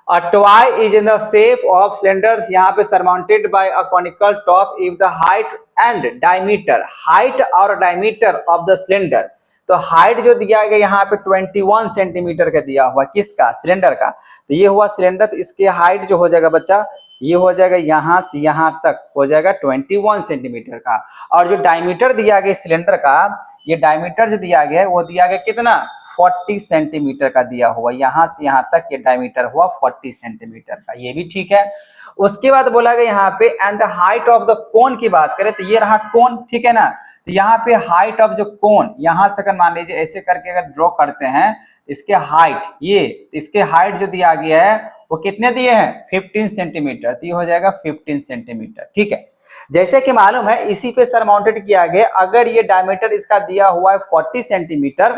a toy is in the shape of cylinders, यहाँ पे surmounted by a conical top if the height and diameter, height और diameter of the cylinder, तो हाइट जो दिया गया यहाँ पे 21 सेंटीमीटर का दिया हुआ, किसका सिलेंडर का, तो ये हुआ सिलेंडर, तो इसके हाइट जो हो जाएगा बच्चा ये हो जाएगा यहाँ से यहाँ तक हो जाएगा 21 सेंटीमीटर का, और जो डायमीटर दिया गया सिलेंडर का, ये डायमीटर जो दिया गया है वो दिया गया कितना 40 सेंटीमीटर का दिया हुआ, यहाँ से यहाँ तक ये डायमीटर हुआ 40 सेंटीमीटर का, ये भी ठीक है। उसके बाद बोला गया यहाँ पे and the height of the cone की बात करें तो ये रहा कोन, ठीक है ना, तो यहाँ पे हाइट ऑफ जो कोन, यहाँ से अगर मान लीजिए ऐसे करके अगर ड्रॉ करते हैं इसके हाइट, ये इसके हाइट जो दिया गया है वो कितने दिए हैं 15 सेंटीमीटर, तो ये हो जाएगा 15 सेंटीमीटर। ठीक है, जैसे कि मालूम है इसी पे सरमाउंटेड किया गया, अगर ये डायमीटर इसका दिया हुआ है 40 सेंटीमीटर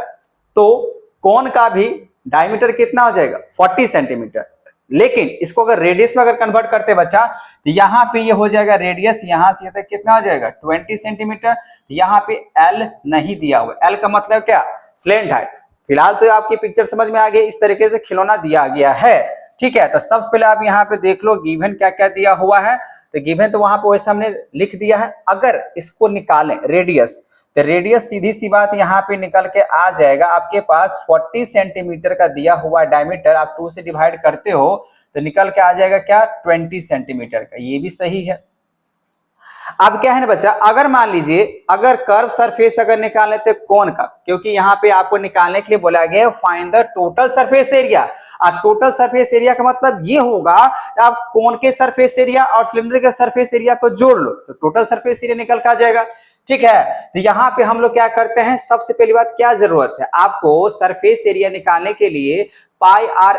तो कोन का भी डायमीटर कितना हो जाएगा 40 सेंटीमीटर, लेकिन इसको अगर रेडियस में अगर कन्वर्ट करते बच्चा तो यहाँ पे ये हो जाएगा रेडियस यहाँ से तक कितना हो जाएगा 20 सेंटीमीटर, यहाँ पे एल नहीं दिया हुआ, एल का मतलब क्या स्लैंट हाइट। फिलहाल तो आपकी पिक्चर समझ में आ गई, इस तरीके से खिलौना दिया गया है। ठीक है, तो सबसे पहले आप यहाँ पे देख लो गिवन क्या क्या दिया हुआ है, तो गिवन तो वहां पे वैसे हमने लिख दिया है। अगर इसको निकालें रेडियस तो रेडियस सीधी सी बात यहाँ पे निकल के आ जाएगा आपके पास 40 सेंटीमीटर का दिया हुआ डायमीटर, आप 2 से डिवाइड करते हो तो निकल के आ जाएगा क्या 20 सेंटीमीटर का, ये भी सही है। अब क्या है ना बच्चा, अगर मान लीजिए अगर कर्व सरफेस अगर निकाल लेते कोन का, क्योंकि यहाँ पे आपको निकालने के लिए बोला गया है find the total surface area. और टोटल सरफेस एरिया का मतलब ये होगा आप कोन के सरफेस एरिया और सिलेंडर के सरफेस एरिया को जोड़ लो तो टोटल सरफेस एरिया निकल कर आ जाएगा। ठीक है, तो यहाँ पे हम लोग क्या करते हैं, सबसे पहली बात क्या जरूरत है आपको सरफेस एरिया निकालने के लिए पाई आर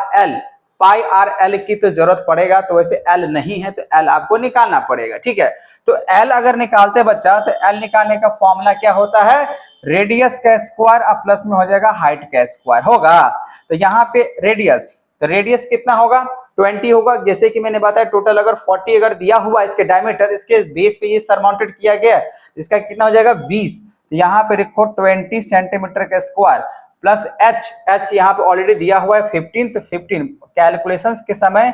एल की तो जरूरत पड़ेगा, तो वैसे एल नहीं है तो एल आपको निकालना पड़ेगा। ठीक है, तो एल अगर निकालते बच्चा तो एल निकालने का फॉर्मूला क्या होता है, रेडियस का स्क्वायर और प्लस में हो जाएगा हाइट का स्क्वायर होगा। तो यहाँ पे रेडियस, तो रेडियस कितना होगा 20 होगा, जैसे कि मैंने बताया टोटल अगर 40 अगर दिया हुआ इसके डायमीटर, इसके बेस पे ये सरमाउंटेड किया गया, इसका कितना हो जाएगा 20। तो यहाँ पे देखो 20 सेंटीमीटर का स्क्वायर प्लस एच यहाँ पे ऑलरेडी दिया हुआ है 15, तो 15 कैलकुलेशंस के समय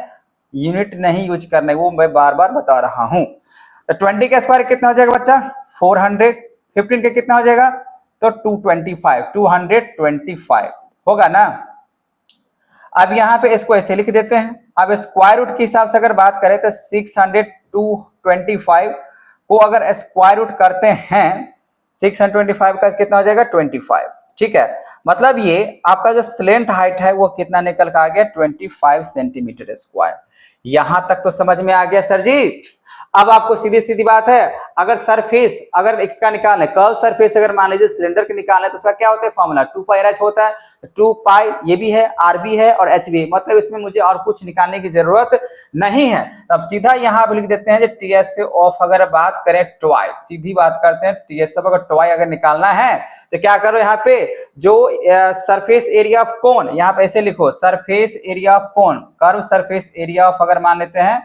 यूनिट नहीं यूज करने, वो मैं बार बार बता रहा हूं। तो 20 का स्क्वायर कितना हो जाएगा बच्चा 400, 15 का कितना हो जाएगा तो 225 होगा ना। अब यहाँ पे इसको ऐसे लिख देते हैं, अब स्क्वायर रूट के हिसाब से अगर बात करें तो 625 को अगर स्क्वायर रूट करते हैं 625 का कितना हो जाएगा 25। ठीक है, मतलब ये आपका जो स्लेंट हाइट है वो कितना निकल कर आ गया 25 सेंटीमीटर स्क्वायर। यहां तक तो समझ में आ गया सर जी। अब आपको सीधी सीधी बात है, अगर सरफेस अगर इसका निकालना है कर्व सरफेस अगर मान लीजिए सिलेंडर के निकालना है तो उसका क्या होता है फॉर्मूला 2 पाई एच होता है, 2 पाई ये भी है आर भी है और एच भी है, मतलब इसमें मुझे और कुछ निकालने की जरूरत नहीं है। अब सीधा यहाँ पे लिख देते हैं टीएस ऑफ अगर बात करें ट्वाई, सीधी बात करते हैं टीएस ऑफ अगर ट्वाई अगर निकालना है तो क्या करो यहाँ पे जो सरफेस एरिया ऑफ कोन, यहाँ पे ऐसे लिखो surface area of cone, curve surface area of अगर मान लेते हैं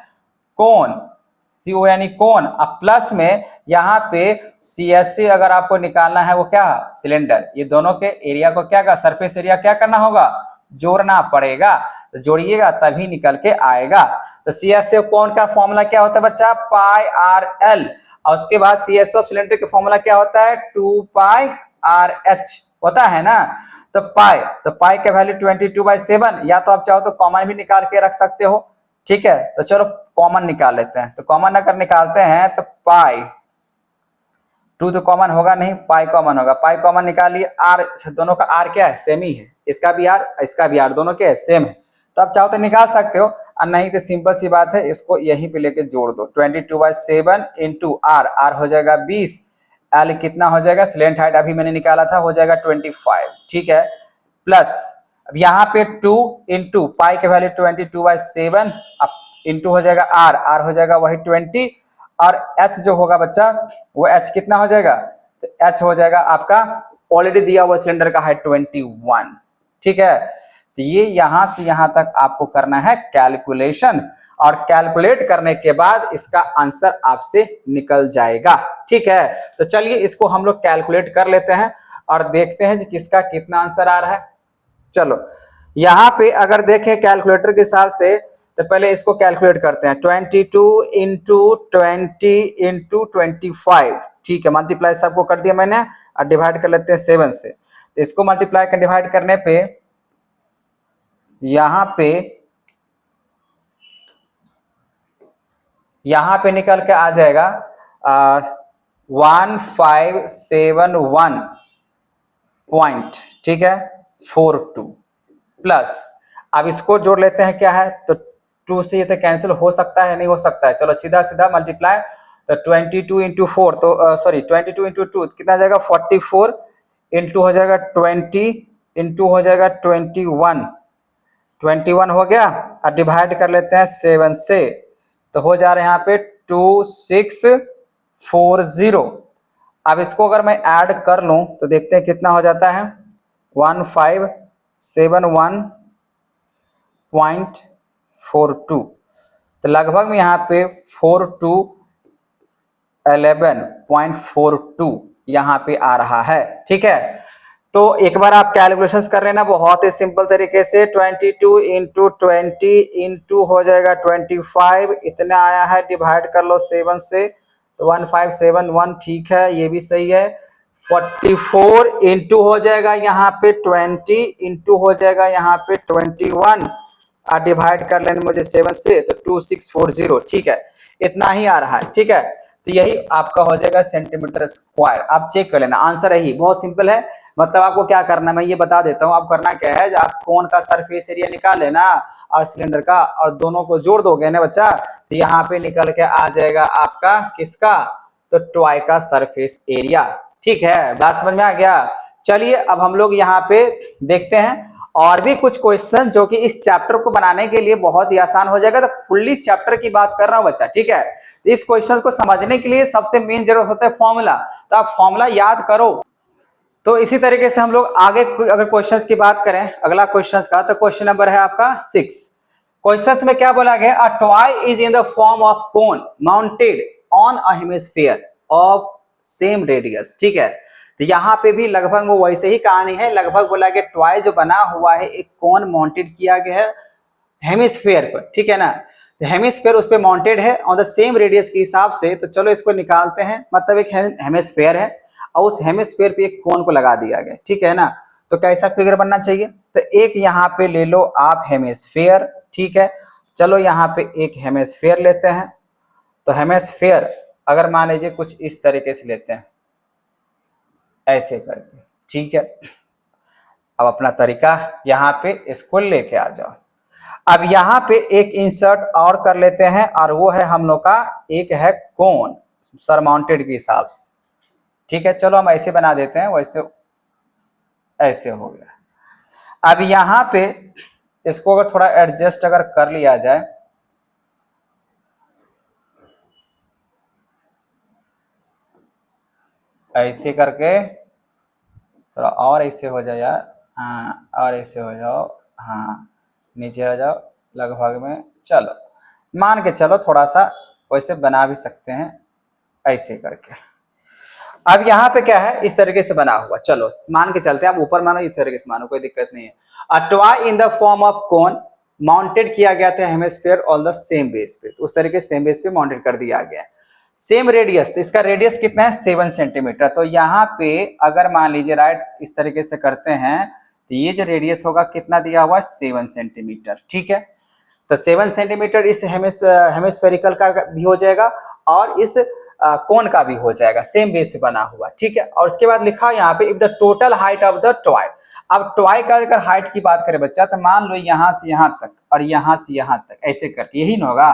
कोन CO यानी कोन, अब प्लस में यहाँ पे CSA अगर आपको निकालना है वो क्या सिलेंडर, ये दोनों के एरिया को क्या का सरफेस एरिया क्या करना होगा जोड़ना पड़ेगा, तो जोड़िएगा तभी निकल के आएगा। तो CSA कोन का फॉर्मूला क्या होता है बच्चा पाई आर एल, और उसके बाद CSA ऑफ सिलेंडर का फॉर्मूला क्या होता है 2 पाई आर एच होता है ना। तो पाई का वैल्यू 22/7, या तो आप चाहो तो कॉमन भी निकाल के रख सकते हो। ठीक है, तो चलो कॉमन निकाल लेते हैं, तो कॉमन अगर निकालते हैं तो पाई 2 तो कॉमन होगा नहीं, पाई कॉमन होगा, पाई कॉमन निकालिए, आर दोनों का आर क्या है सेम ही है, इसका भी आर दोनों क्या है सेम है, तो आप चाहो तो निकाल सकते हो और नहीं तो सिंपल सी बात है इसको यहीं पे लेके जोड़ दो 22/7 इंटू आर हो जाएगा 20, एल कितना हो जाएगा सिलेंट हाइट अभी मैंने निकाला था हो जाएगा 25। ठीक है, प्लस अब यहाँ पे 2 इंटू पाई के वैल्यू 22/7 अब इंटू हो जाएगा आर हो जाएगा वही 20, और एच जो होगा बच्चा वो एच कितना हो जाएगा तो एच हो जाएगा आपका ऑलरेडी दिया हुआ सिलेंडर का हाइट 21। ठीक है, तो ये यहां से यहां तक आपको करना है कैलकुलेशन, और कैलकुलेट करने के बाद इसका आंसर आपसे निकल जाएगा। ठीक है, तो चलिए इसको हम लोग कैलकुलेट कर लेते हैं और देखते हैं कि किसका कितना आंसर आ रहा है। चलो यहाँ पे अगर देखें कैलकुलेटर के हिसाब से तो पहले इसको कैलकुलेट करते हैं 22 इंटू 20 इंटू 25। ठीक है, मल्टीप्लाई सबको कर दिया मैंने और डिवाइड कर लेते हैं 7 से, तो इसको मल्टीप्लाई कर डिवाइड करने पे यहाँ पे निकल के आ जाएगा 1571 पॉइंट, ठीक है 42 प्लस, अब इसको जोड़ लेते हैं क्या है तो 2 से ये तो कैंसिल हो सकता है नहीं हो सकता है, चलो सीधा सीधा मल्टीप्लाई, तो 22 इंटू 4 तो सॉरी 22 इंटू 2 कितना जाएगा 44 इंटू हो जाएगा 20 इंटू हो जाएगा 21 हो गया, और डिवाइड कर लेते हैं 7 से, तो हो जा रहा है यहाँ पे 2640। अब इसको अगर मैं ऐड कर लूं तो देखते हैं कितना हो जाता है 1571.42, तो लगभग में यहाँ पे 4211.42 यहाँ पे आ रहा है। ठीक है, तो एक बार आप कैलकुलेशंस कर लेना बहुत ही सिंपल तरीके से, 22 इंटू 20 इंटू हो जाएगा 25 इतना आया है, डिवाइड कर लो 7 से तो 1571। ठीक है, ये भी सही है, 44 इंटू हो जाएगा यहाँ पे 20 इंटू हो जाएगा यहाँ पे 21 और डिवाइड कर लेने मुझे 7 से तो 2640, ठीक है, इतना ही आ रहा है, ठीक है। तो यही आपका हो जाएगा सेंटीमीटर स्क्वायर। आप चेक कर लेना, आंसर यही, बहुत सिंपल है। मतलब आपको क्या करना है मैं ये बता देता हूँ। आप करना क्या है, आप कोन का सरफेस एरिया निकाल लेना और सिलेंडर का, और दोनों को जोड़ दोगे ना बच्चा, तो यहाँ पे निकल के आ जाएगा आपका किसका, तो टॉय का सरफेस एरिया। ठीक है, बात समझ में आ गया। चलिए अब हम लोग यहाँ पे देखते हैं और भी कुछ क्वेश्चन जो कि इस चैप्टर को बनाने के लिए बहुत ही आसान हो जाएगा। तो फुल्ली चैप्टर की बात कर रहा हूं बच्चा, ठीक है। तो इस क्वेश्चन को समझने के लिए सबसे मेन जरूरत होता है फॉर्मूला, तो आप फॉर्मूला याद करो। तो इसी तरीके से हम लोग आगे अगर क्वेश्चंस की बात करें, अगला क्वेश्चंस का, तो क्वेश्चन नंबर है आपका 6। क्वेश्चंस में क्या बोला गया, a toy is in the form of cone mounted on a hemisphere of same radius, ठीक है। तो यहाँ पे भी लगभग वो वैसे ही कहानी है, लगभग बोला गया टॉय जो बना हुआ है एक कोन माउंटेड किया गया है हेमिस्फीयर पर, ठीक है ना। तो हेमिस्फीयर उस पर माउंटेड है ऑन द सेम रेडियस के हिसाब से। तो चलो इसको निकालते हैं। मतलब एक हेमिस्फीयर है और उस हेमिस्फीयर पे एक कोन को लगा दिया गया, ठीक है ना। तो कैसा फिगर बनना चाहिए, तो एक यहाँ पे ले लो आप हेमिस्फीयर, ठीक है। चलो यहाँ पे एक हेमिस्फीयर लेते हैं। तो हेमिस्फीयर अगर मान लीजिए कुछ इस तरीके से लेते हैं, ऐसे करके, ठीक है। अब अपना तरीका यहाँ पे इसको लेके आ जाओ। अब यहाँ पे एक इंसर्ट और कर लेते हैं, और वो है हम लोग का एक है कोन सरमाउंटेड के हिसाब से, ठीक है। चलो हम ऐसे बना देते हैं, वैसे ऐसे हो गया। अब यहाँ पे इसको अगर थोड़ा एडजस्ट अगर कर लिया जाए, ऐसे करके थोड़ा और ऐसे हो जाए यार, हाँ, और ऐसे हो जाओ, हाँ, नीचे हो जाओ लगभग में। चलो मान के चलो थोड़ा सा वैसे बना भी सकते हैं ऐसे करके। अब यहाँ पे क्या है, इस तरीके से बना हुआ, चलो मान के चलते हैं। आप ऊपर मानो, इस तरीके से मानो, कोई दिक्कत नहीं है। A toy in the form of cone mounted किया गया था hemisphere on the same base पे, तो उस तरीके से सेम बेस पे माउंटेड कर दिया गया। सेम रेडियस, तो इसका रेडियस कितना है 7 सेंटीमीटर। तो यहाँ पे अगर मान लीजिए राइट इस तरीके से करते हैं, तो ये जो रेडियस होगा कितना दिया हुआ है 7 सेंटीमीटर, ठीक है। तो 7 सेंटीमीटर इस हेमिस्फेरिकल का भी हो जाएगा और इस कोन का भी हो जाएगा, सेम बेस पे बना हुआ, ठीक है। और उसके बाद लिखा यहाँ पे if the total height of the toy. अब टॉय का अगर हाइट की बात करें बच्चा, तो मान लो यहाँ से यहाँ तक और यहाँ से यहाँ तक ऐसे करके, यही ना होगा।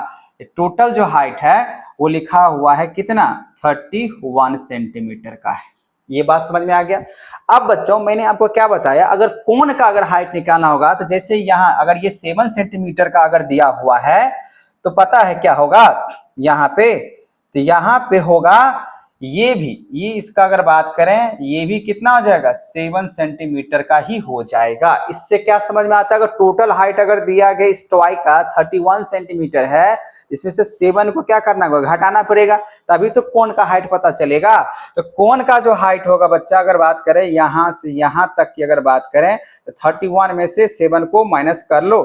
टोटल जो हाइट है वो लिखा हुआ है कितना 31 सेंटीमीटर का है। ये बात समझ में आ गया। अब बच्चों मैंने आपको क्या बताया, अगर कोन का अगर हाइट निकालना होगा, तो जैसे यहाँ अगर ये 7 सेंटीमीटर का अगर दिया हुआ है, तो पता है क्या होगा यहाँ पे, तो यहाँ पे होगा ये भी, ये इसका अगर बात करें, ये भी कितना हो जाएगा 7 सेंटीमीटर का ही हो जाएगा। इससे क्या समझ में आता है, अगर टोटल हाइट अगर दिया गया इस टॉय का 31 सेंटीमीटर है, इसमें से 7 को क्या करना होगा, घटाना पड़ेगा, तभी तो कोन का हाइट पता चलेगा। तो कोन का जो हाइट होगा बच्चा, अगर बात करें यहां से यहां तक की अगर बात करें, तो 31 में से 7 को माइनस कर लो,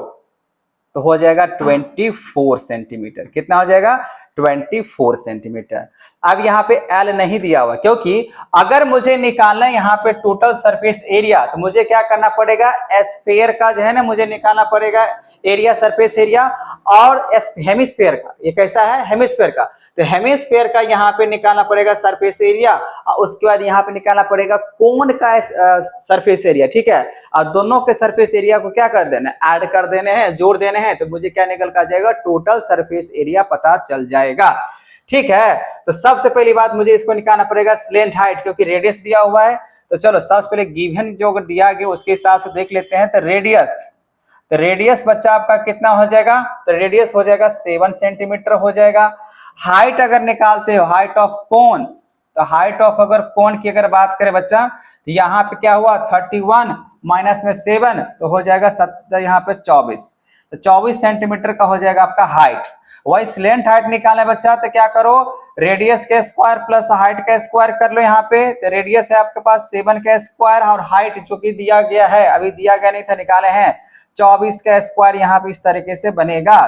तो हो जाएगा 24 सेंटीमीटर। कितना हो जाएगा 24 सेंटीमीटर। अब यहाँ पे एल नहीं दिया हुआ, क्योंकि अगर मुझे निकालना है यहाँ पे टोटल सरफेस एरिया, तो मुझे क्या करना पड़ेगा, स्फीयर का जो है ना मुझे निकालना पड़ेगा एरिया, सरफेस एरिया, और हेमिस्फीयर का, ये कैसा है हेमिस्फीयर का, तो हेमिस्फीयर का यहाँ पे निकालना पड़ेगा सरफेस एरिया, और उसके बाद यहाँ पे निकालना पड़ेगा कोन का सरफेस एरिया, ठीक है। और दोनों के सरफेस एरिया को क्या कर देना, ऐड कर देने हैं, जोड़ देने हैं, तो मुझे क्या निकल कर जाएगा, टोटल सरफेस एरिया पता चल जाएगा, ठीक है। तो सबसे पहली बात मुझे इसको निकालना पड़ेगा स्लेंट हाइट, क्योंकि रेडियस दिया हुआ है। तो चलो सबसे पहले गिवन जो अगर दिया गया उसके हिसाब से देख लेते हैं। तो रेडियस बच्चा आपका कितना हो जाएगा, तो रेडियस हो जाएगा 7 सेंटीमीटर हो जाएगा। हाइट अगर निकालते हो, हाइट ऑफ कोन, तो हाइट ऑफ अगर कोन की अगर बात करें बच्चा, तो यहाँ पे क्या हुआ 31 माइनस में 7, तो हो जाएगा यहाँ पे 24, तो 24 सेंटीमीटर का हो जाएगा आपका हाइट। वही स्लेंट हाइट निकालना है बच्चा, तो क्या करो, रेडियस के स्क्वायर प्लस हाइट का स्क्वायर कर लो। यहाँ पे तो रेडियस है आपके पास 7 का स्क्वायर, और हाइट जो कि दिया गया है, अभी दिया गया नहीं था, निकाले हैं 24 का स्क्वायर, यहाँ पे इस तरीके से बनेगा।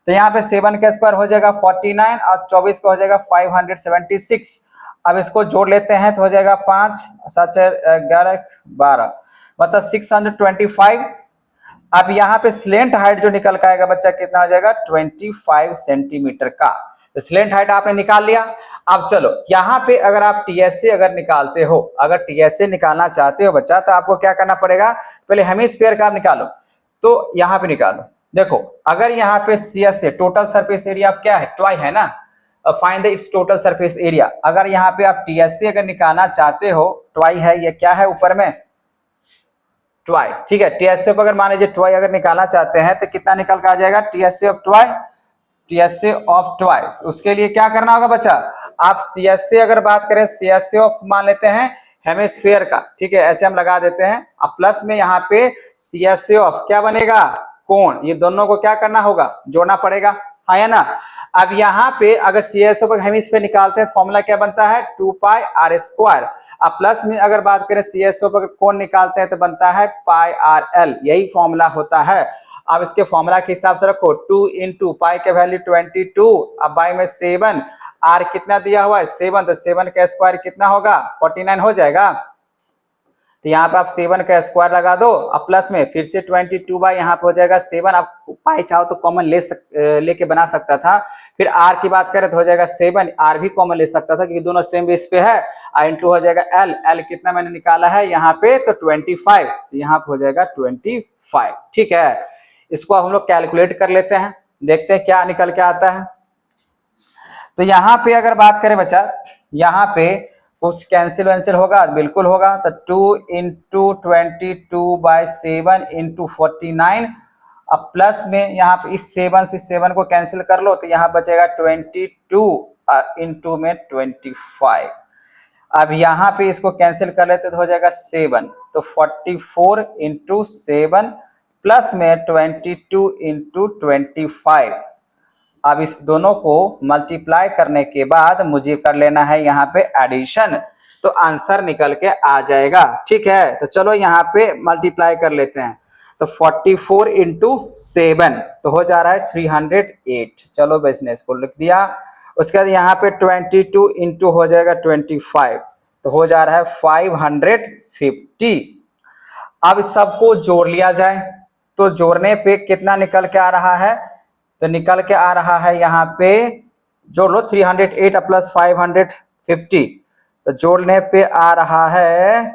तो यहाँ पे 7 का स्क्वायर हो जाएगा 49 और 24 का हो जाएगा 576। अब इसको जोड़ लेते हैं तो हो जाएगा 5 7 11 12 मतलब 625। अब यहाँ पे स्लेंट हाइट जो निकल के आएगा बच्चा कितना हो जाएगा 25 सेंटीमीटर का। तो स्लेंट हाइट आपने निकाल लिया। अब चलो यहाँ पे अगर आप टीएसए अगर निकालते हो, अगर टीएसए निकालना चाहते हो बच्चा, तो आपको क्या करना पड़ेगा, पहले हेमिस्फीयर का आप निकालो। तो यहाँ पे निकालो, देखो अगर यहाँ पे सीएसए टोटल सरफेस एरिया क्या है, ट्वाई है ना, find the it's total surface area. अगर यहाँ पे आप टीएसए अगर निकालना चाहते हो, ट्वाई है, ये क्या है ऊपर में ट्वाई, ठीक है। टीएसए अगर मान लीजिए ट्वाई अगर निकालना चाहते हैं तो कितना निकल के आ जाएगा TSA of toy, TSA of toy. उसके लिए क्या करना होगा बच्चा, आप सीएसए अगर बात करें, सीएसए ऑफ मान लेते हैं हेमिस्फीयर का, ठीक है, ऐसे हम लगा देते हैं। अब प्लस में यहाँ पे सीएसए ऑफ क्या बनेगा कोण, ये दोनों को क्या करना होगा जोड़ना पड़ेगा, हाँ या ना। अब यहाँ पे अगर सीएसए ऑफ हेमिस्फीयर निकालते हैं फॉर्मूला क्या बनता है 2 पाई आर स्क्वायर। अब प्लस में अगर बात करें सीएसए ऑफ कोण निकालते हैं तो बनता है पाई आर एल, यही फॉर्मूला होता है। अब इसके फॉर्मूला के हिसाब से रखो 2 इंटू पाई के वैल्यू 22, अब बाई में 7, आर कितना दिया हुआ है 7, तो 7 का स्क्वायर कितना होगा 49 हो जाएगा। तो यहाँ पे आप 7 का स्क्वायर लगा दो, अब प्लस में फिर से 22 बाई यहाँ पे हो जाएगा 7, आप पाई चाहो तो कॉमन लेके बना सकता था। फिर आर की बात करें तो हो जाएगा 7, आर भी कॉमन ले सकता था क्योंकि दोनों सेम बेस पे है। इंटू हो जाएगा एल, एल कितना मैंने निकाला है यहाँ पे तो 25, यहाँ पे हो जाएगा 25, ठीक है। इसको हम लोग कैलकुलेट कर लेते हैं, देखते हैं क्या निकल के आता है। तो यहाँ पे अगर बात करें बच्चा, यहाँ पे कुछ कैंसिल वैंसिल होगा, बिल्कुल होगा। तो 2 इंटू 22/7 इंटू 49, अब प्लस में यहाँ पे इस 7 से 7 को कैंसिल कर लो तो यहाँ बचेगा 22 इंटू में 25। अब यहाँ पे इसको कैंसिल कर लेते तो हो जाएगा 7, तो 44 इंटू 7 प्लस में 22 इंटू 25। अब इस दोनों को मल्टीप्लाई करने के बाद मुझे कर लेना है यहाँ पे एडिशन, तो आंसर निकल के आ जाएगा, ठीक है। तो चलो यहाँ पे मल्टीप्लाई कर लेते हैं, तो 44 इंटू 7 तो हो जा रहा है 308। चलो बस ने इसको लिख दिया। उसके बाद यहाँ पे 22 इंटू हो जाएगा 25 तो हो जा रहा है 550। अब सबको जोड़ लिया जाए, तो जोड़ने पे कितना निकल के आ रहा है, तो निकल के आ रहा है यहाँ पे जोड़ लो 308 प्लस 550, तो जोड़ने पे आ रहा है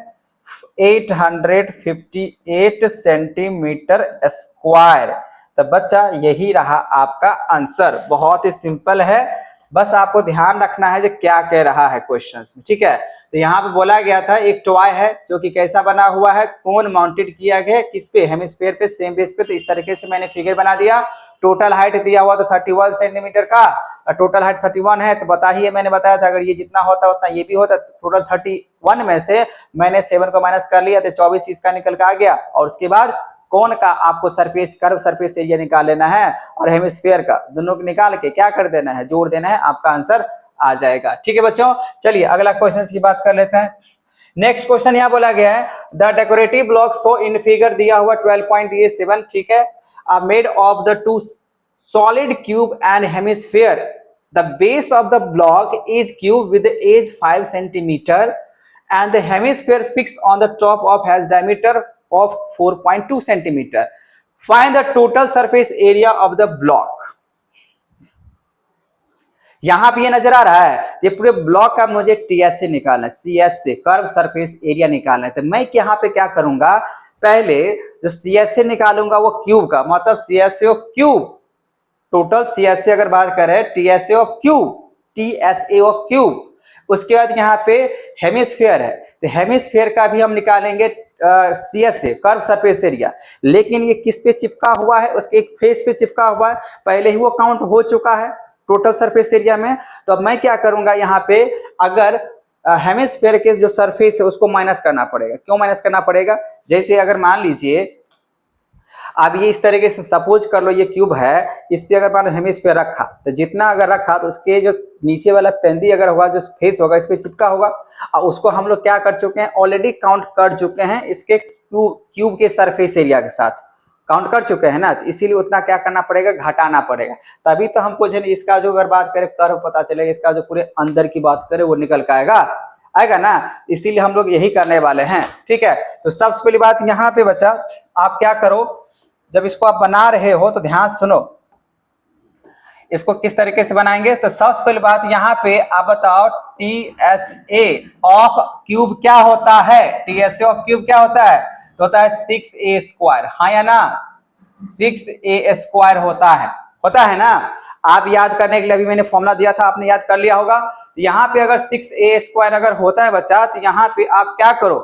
858 सेंटीमीटर स्क्वायर। तो बच्चा यही रहा आपका आंसर, बहुत ही सिंपल है, बस आपको ध्यान रखना है जो क्या कह रहा है क्वेश्चंस में, ठीक है। तो यहाँ पे बोला गया था एक टॉय है जो कि कैसा बना हुआ है, कोन माउंटेड किया गया है किस पे, हेमिस्फीयर पे, सेम बेस पे। तो इस तरीके से मैंने फिगर बना दिया। टोटल हाइट दिया हुआ तो 31 सेंटीमीटर का, टोटल हाइट 31 है, तो बता ही मैंने बताया था अगर ये जितना होता उतना ये भी होता। टोटल 31 में से मैंने 7 को माइनस कर लिया तो 24 इसका निकल के आ गया। और उसके बाद कौन का आपको सरफेस कर्व सरफेस एरिया निकाल लेना है और हेमिस्फीयर का, दोनों को निकाल के क्या कर देना है जोड़ देना है, आपका आंसर आ जाएगा, ठीक है बच्चों। चलिए अगला क्वेश्चन की बात कर लेते हैं। नेक्स्ट क्वेश्चन यहाँ बोला गया है the decorative block so in figure दिया हुआ 12.7, ठीक है, made of the two solid cube and hemisphere. The base of the block is cube with edge 5 centimetre and the hemisphere fixed on the top of has diameter of 4.2 centimeter. Find the total surface area of the block. यहां पे ये नजर आ रहा है, ये पूरे block का मुझे टीएसए निकालना है, सीएसए कर्व सरफेस एरिया निकालना है। तो मैं यहाँ पे क्या करूंगा, पहले जो सीएसए निकालूंगा वो क्यूब का, मतलब CSA of cube, total CSA अगर बात करें TSA of cube, TSA of cube. उसके बाद यहाँ पे हेमिस्फीयर है, तो हेमिस्फीयर का भी हम निकालेंगे सीएसए कर्व सरफेस एरिया, लेकिन ये किस पे चिपका हुआ है, उसके एक फेस पे चिपका हुआ है, पहले ही वो काउंट हो चुका है टोटल सरफेस एरिया में। तो अब मैं क्या करूंगा यहाँ पे, अगर हेमिस्फीयर के जो सरफेस है उसको माइनस करना पड़ेगा। क्यों माइनस करना पड़ेगा, जैसे अगर मान लीजिए अब ये इस तरीके से सपोज कर लो ये क्यूब है, इस पे अगर मान हेमिस्फीयर रखा तो जितना अगर रखा तो उसके जो नीचे वाला पेंदी अगर होगा, जो फेस होगा इस पे चिपका होगा, और उसको हम लोग क्या कर चुके हैं ऑलरेडी काउंट कर चुके हैं इसके क्यूब के सरफेस एरिया के साथ काउंट कर चुके हैं ना, तो इसीलिए उतना क्या करना पड़ेगा, घटाना पड़ेगा, तभी तो हमको जो है इसका जो अगर बात करें कर्व पता चलेगा, इसका जो पूरे अंदर की बात करें वो निकल के आएगा ना, इसीलिए हम लोग यही करने वाले हैं। ठीक है, तो सबसे पहली बात यहाँ पे बच्चा, आप क्या करो, जब इसको आप बना रहे हो तो ध्यान सुनो, इसको किस तरीके से बनाएंगे। तो सबसे पहली बात यहाँ पे आप बताओ, TSA ऑफ क्यूब क्या होता है, TSA ऑफ क्यूब क्या होता है, तो होता है 6a स्क्वायर, हाँ या ना, 6a स्क्वायर होता है ना। आप याद करने के लिए अभी मैंने फॉर्मूला दिया था, आपने याद कर लिया होगा। यहाँ पे अगर 6a स्क्वायर अगर होता है बच्चा, तो यहाँ पे आप क्या करो,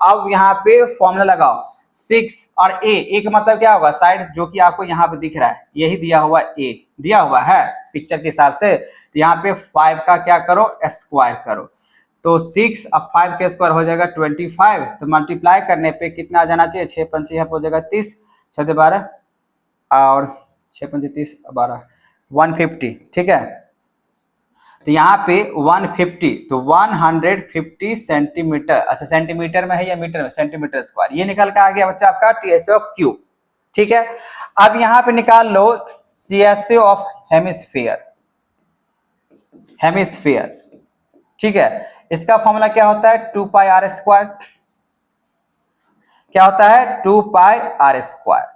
अब यहाँ पे फॉर्मूला लगाओ, 6 और a का मतलब क्या होगा, साइड जो कि आपको यहाँ पे दिख रहा है, यही दिया हुआ a दिया हुआ है पिक्चर के हिसाब से, तो यहाँ पे 5 का क्या करो, स्क्वायर करो, तो 6 अब 5 का स्क्वायर हो जाएगा 25, तो मल्टीप्लाई करने पे कितना आ जाना चाहिए, 6 पंचे यहाँ पे हो जाएगा 30, 6 12 और 6 पंचे 30 12, 150। ठीक है, तो यहाँ पे 150, तो 150 सेंटीमीटर, अच्छा सेंटीमीटर में है या मीटर में, सेंटीमीटर स्क्वायर, ये निकल के आ गया बच्चा आपका TSA ऑफ क्यूब। ठीक है, अब यहाँ पे निकाल लो CSA ऑफ हेमिस्फीयर, ठीक है, इसका फॉर्मूला क्या होता है, 2 पाई r स्क्वायर, क्या होता है, 2 पाई r स्क्वायर।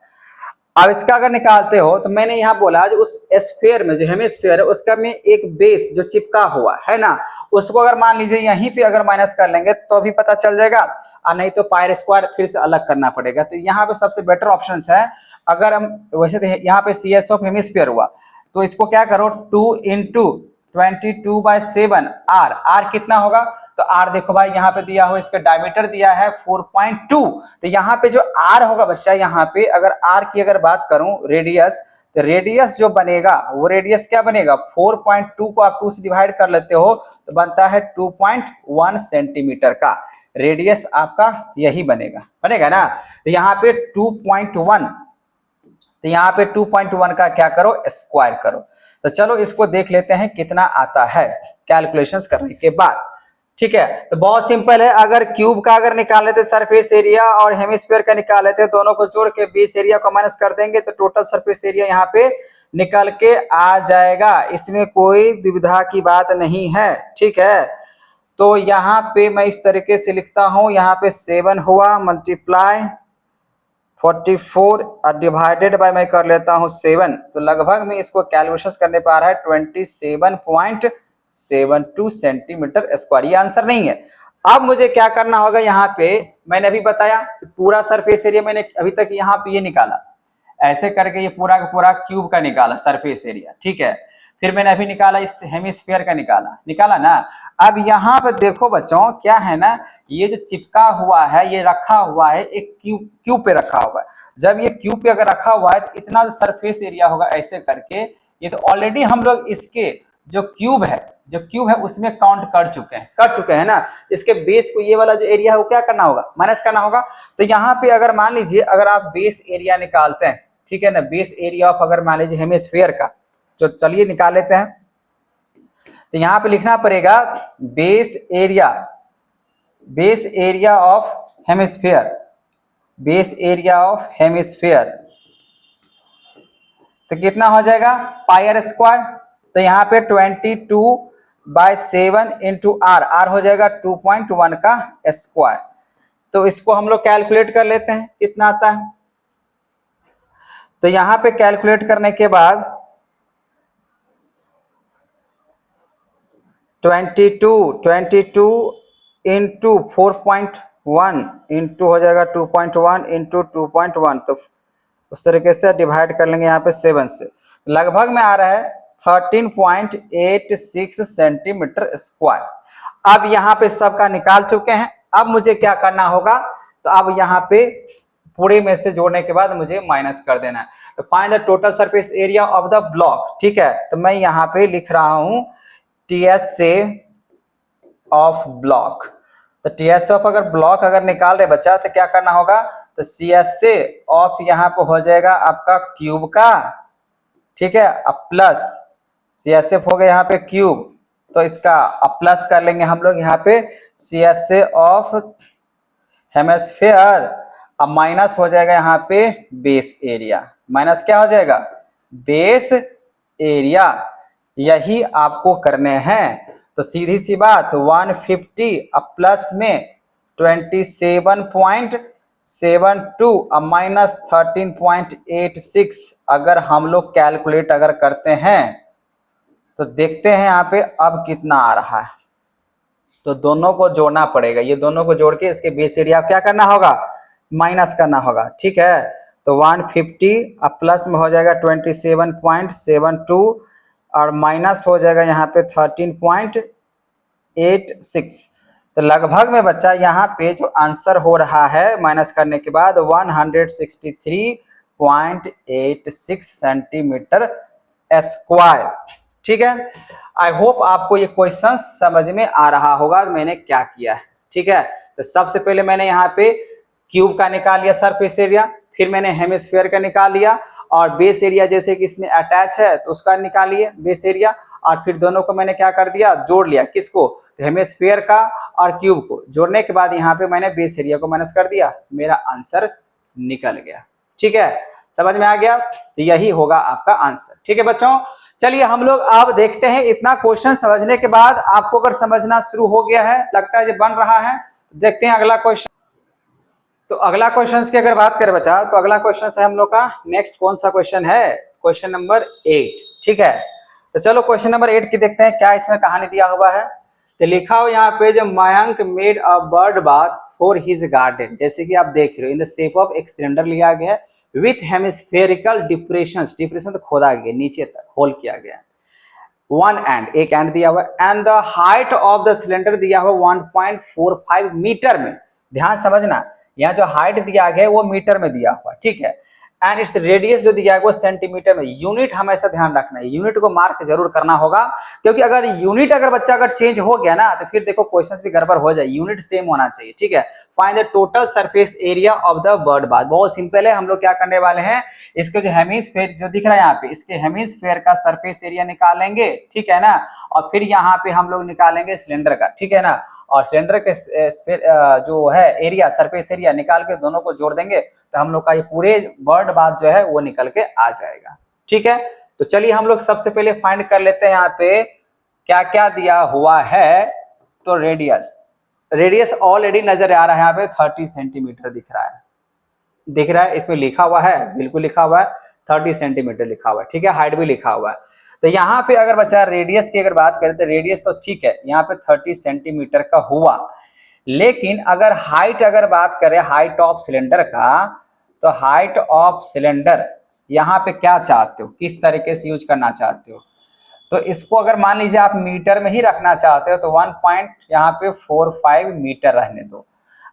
अब इसका अगर निकालते हो तो मैंने यहाँ बोला जो उस स्फीयर में, जो हेमिस्फीयर है उसका में एक बेस जो चिपका हुआ है ना, उसको अगर मान लीजिए यहीं पे अगर माइनस कर लेंगे तो भी पता चल जाएगा, और नहीं तो पाई स्क्वायर फिर से अलग करना पड़ेगा। तो यहाँ पे सबसे बेटर ऑप्शन है, अगर हम वैसे तो यहाँ पे CS ऑफ हेमिस्फीयर हुआ, तो इसको क्या करो, 2 इंटू 22/7 r कितना होगा, तो r देखो भाई यहाँ पे दिया हुआ, इसका डायमीटर दिया है 4.2, तो यहाँ पे जो r होगा बच्चा, यहाँ पे अगर r की अगर बात करूं रेडियस, तो रेडियस जो बनेगा वो रेडियस क्या बनेगा, 4.2 को आप 2 से डिवाइड कर लेते हो तो बनता है 2.1 सेंटीमीटर का रेडियस आपका यही बनेगा ना। तो यहाँ पे 2.1, तो यहाँ पे 2.1 का क्या करो, स्क्वायर करो। तो चलो इसको देख लेते हैं कितना आता है कैलकुलेशंस करने के बाद। ठीक है, तो बहुत सिंपल है, अगर क्यूब का अगर निकाल लेते सरफेस एरिया और हेमिस्फीयर का निकाल लेते, दोनों को जोड़ के बेस एरिया को माइनस कर देंगे तो टोटल सरफेस एरिया यहाँ पे निकल के आ जाएगा, इसमें कोई दुविधा की बात नहीं है। ठीक है, तो यहाँ पे मैं इस तरीके से लिखता हूं, यहाँ पे 7 हुआ मल्टीप्लाई 44 और डिवाइडेड बाय मैं कर लेता हूं 7, तो लगभग में इसको कैलकुलेशन करने पर आ रहा है 27.72 सेंटीमीटर स्क्वायर, ये आंसर नहीं है। अब मुझे क्या करना होगा, यहाँ पे मैंने अभी बताया कि पूरा सरफेस एरिया मैंने अभी तक यहाँ पे ये निकाला, ऐसे करके ये पूरा का पूरा क्यूब का निकाला सरफेस एरिया। ठीक है, फिर मैंने अभी निकाला इस हेमिस्फीयर का निकाला ना। अब यहाँ पे देखो बच्चों क्या है ना, ये जो चिपका हुआ है, ये रखा हुआ है एक क्यूब पे रखा हुआ है। जब ये क्यूब पे अगर रखा हुआ है तो इतना जो सरफेस एरिया होगा ऐसे करके, ये तो ऑलरेडी हम लोग इसके जो क्यूब है उसमें काउंट कर चुके हैं ना। इसके बेस को, ये वाला जो एरिया है वो क्या करना होगा, माइनस करना होगा। तो यहाँ पे अगर मान लीजिए अगर आप बेस एरिया निकालते हैं, ठीक है ना, बेस एरिया ऑफ अगर मान लीजिए हेमिस्फीयर का, तो चलिए निकाल लेते हैं। तो यहाँ पे लिखना पड़ेगा बेस एरिया ऑफ हेमिस्फीयर, तो कितना हो जाएगा, पाई r स्क्वायर। तो यहाँ पे 22/7 इंटू r हो जाएगा 2.1 का स्क्वायर। तो इसको हम लोग कैलकुलेट कर लेते हैं कितना आता है। तो यहाँ पे कैलकुलेट करने के बाद 22 इंटू 4.1 इंटू हो जाएगा 2.1 इंटू 2.1, तो उस तरीके से डिवाइड कर लेंगे यहाँ पे 7 से, लगभग में आ रहा है 13.86 सेंटीमीटर स्क्वायर। अब यहाँ पे सबका निकाल चुके हैं, अब मुझे क्या करना होगा, तो अब यहाँ पे पूरे में से जोड़ने के बाद मुझे माइनस कर देना है। तो find the total surface area of the block. ठीक है, तो मैं यहाँ पे लिख रहा हूँ TSA ऑफ ब्लॉक। तो TSA ऑफ अगर ब्लॉक अगर निकाल रहे बच्चा तो क्या करना होगा, तो CSA ऑफ यहाँ पे हो जाएगा आपका क्यूब का, ठीक है, अब प्लस CSA हो गया यहाँ पे क्यूब, तो इसका अब प्लस कर लेंगे हम लोग यहाँ पे CSA ऑफ हेमिस्फीयर, अब माइनस हो जाएगा यहाँ पे बेस एरिया, माइनस क्या हो जाएगा, बेस एरिया। यही आपको करने हैं। तो सीधी सी बात 150 अब प्लस में 27.72 अब माइनस 13.86। अगर हम लोग कैलकुलेट अगर करते हैं तो देखते हैं यहाँ पे अब कितना आ रहा है। तो दोनों को जोड़ना पड़ेगा, ये दोनों को जोड़ के इसके बेस एरिया क्या करना होगा, माइनस करना होगा। ठीक है, तो 150 अब प्लस में हो जाएगा 27.72 और माइनस हो जाएगा यहाँ पे 13.86। तो लगभग में बच्चा यहाँ पे जो आंसर हो रहा है माइनस करने के बाद 163.86 सेंटीमीटर स्क्वायर। ठीक है, आई होप आपको ये क्वेश्चन समझ में आ रहा होगा मैंने क्या किया है। ठीक है, तो सबसे पहले मैंने यहाँ पे क्यूब का निकाल लिया सरफेस एरिया, फिर मैंने हेमिस्फीयर का निकाल लिया और बेस एरिया जैसे कि इसमें अटैच है तो उसका निकाल लिए बेस एरिया, और फिर दोनों को मैंने क्या कर दिया, जोड़ लिया। किसको, तो हेमिस्फीयर का और क्यूब को जोड़ने के बाद यहाँ पे मैंने बेस एरिया को माइनस कर दिया, मेरा आंसर निकल गया। ठीक है, समझ में आ गया, तो यही होगा आपका आंसर। ठीक है बच्चों, चलिए हम लोग अब देखते हैं। इतना क्वेश्चन समझने के बाद आपको अगर समझना शुरू हो गया है, लगता है जो बन रहा है, देखते हैं अगला क्वेश्चन। तो अगला क्वेश्चन की अगर बात करें बच्चा, तो अगला क्वेश्चन है हम लोग का नेक्स्ट कौन सा क्वेश्चन है, क्वेश्चन नंबर 8। ठीक है, तो चलो क्वेश्चन नंबर 8 की देखते हैं क्या इसमें कहानी दिया हुआ है। तो लिखा हो यहाँ पे, जब Mayank made a bird bath for his garden, जैसे कि आप देख रहे हो इन द शेप ऑफ एक सिलेंडर लिया गया है विथ हेमिस्फेरिकल डिप्रेशंस, डिप्रेशन तो खोदा गया नीचे तक, होल किया गया, वन एंड, एक एंड दिया हुआ, and the height of the cylinder दिया हुआ 1.45 मीटर में। ध्यान समझना, यहाँ जो हाइट दिया गया है वो मीटर में दिया हुआ, ठीक है, एंड इट्स रेडियस जो दिया है वो सेंटीमीटर में। यूनिट हमेशा ध्यान रखना है, यूनिट को मार्क जरूर करना होगा, क्योंकि अगर यूनिट अगर बच्चा अगर चेंज हो गया ना तो फिर देखो क्वेश्चंस भी गड़बड़ हो जाए, यूनिट सेम होना चाहिए। ठीक है, find the total surface area of the bird bath. बहुत सिंपल है, हम लोग क्या करने वाले हैं, इसके जो हेमिस्फेयर जो दिख रहा है यहाँ पे, इसके हेमिस्फेयर का सरफेस एरिया निकालेंगे, ठीक है ना, और फिर यहाँ पे हम लोग निकालेंगे सिलेंडर का, ठीक है ना, और सिलेंडर के जो है एरिया, सरफेस एरिया निकाल के दोनों को जोड़ देंगे तो हम लोग का ये पूरे बर्ड बाथ जो है वो निकल के आ जाएगा। ठीक है, तो चलिए हम लोग सबसे पहले फाइंड कर लेते हैं यहाँ पे क्या क्या दिया हुआ है। तो रेडियस, रेडियस ऑलरेडी नजर आ रहा है यहाँ पे 30 सेंटीमीटर दिख रहा है, दिख रहा है, इसमें लिखा हुआ है, बिल्कुल लिखा हुआ है 30 सेंटीमीटर लिखा हुआ है। ठीक है, हाइट भी लिखा हुआ है। तो यहाँ पे अगर बच्चा रेडियस की अगर बात करें तो रेडियस तो ठीक है यहाँ पे 30 सेंटीमीटर का हुआ, लेकिन अगर हाइट अगर बात करें हाइट ऑफ सिलेंडर का, तो हाइट ऑफ सिलेंडर यहाँ पे क्या चाहते हो, किस तरीके से यूज करना चाहते हो। तो इसको अगर मान लीजिए आप मीटर में ही रखना चाहते हो तो 1.45 मीटर रहने दो।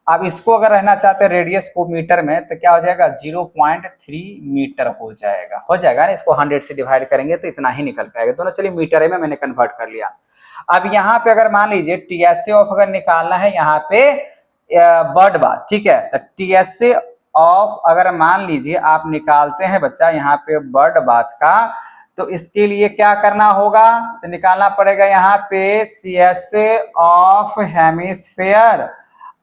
अब इसको अगर रहना चाहते हैं रेडियस को मीटर में तो क्या हो जाएगा, 0.3 मीटर हो जाएगा, ना, इसको 100 से डिवाइड करेंगे तो इतना ही निकल पाएगा। दोनों चलिए मीटर में मैंने कन्वर्ट कर लिया। अब यहाँ पे अगर मान लीजिए टीएसए ऑफ अगर निकालना है यहाँ पे बर्ड बाथ, ठीक है, तो टीएसए ऑफ अगर मान लीजिए आप निकालते हैं बच्चा यहाँ पे बर्ड बाथ का, तो इसके लिए क्या करना होगा, तो निकालना पड़ेगा यहाँ पे सीएसए ऑफ हेमिस्फेयर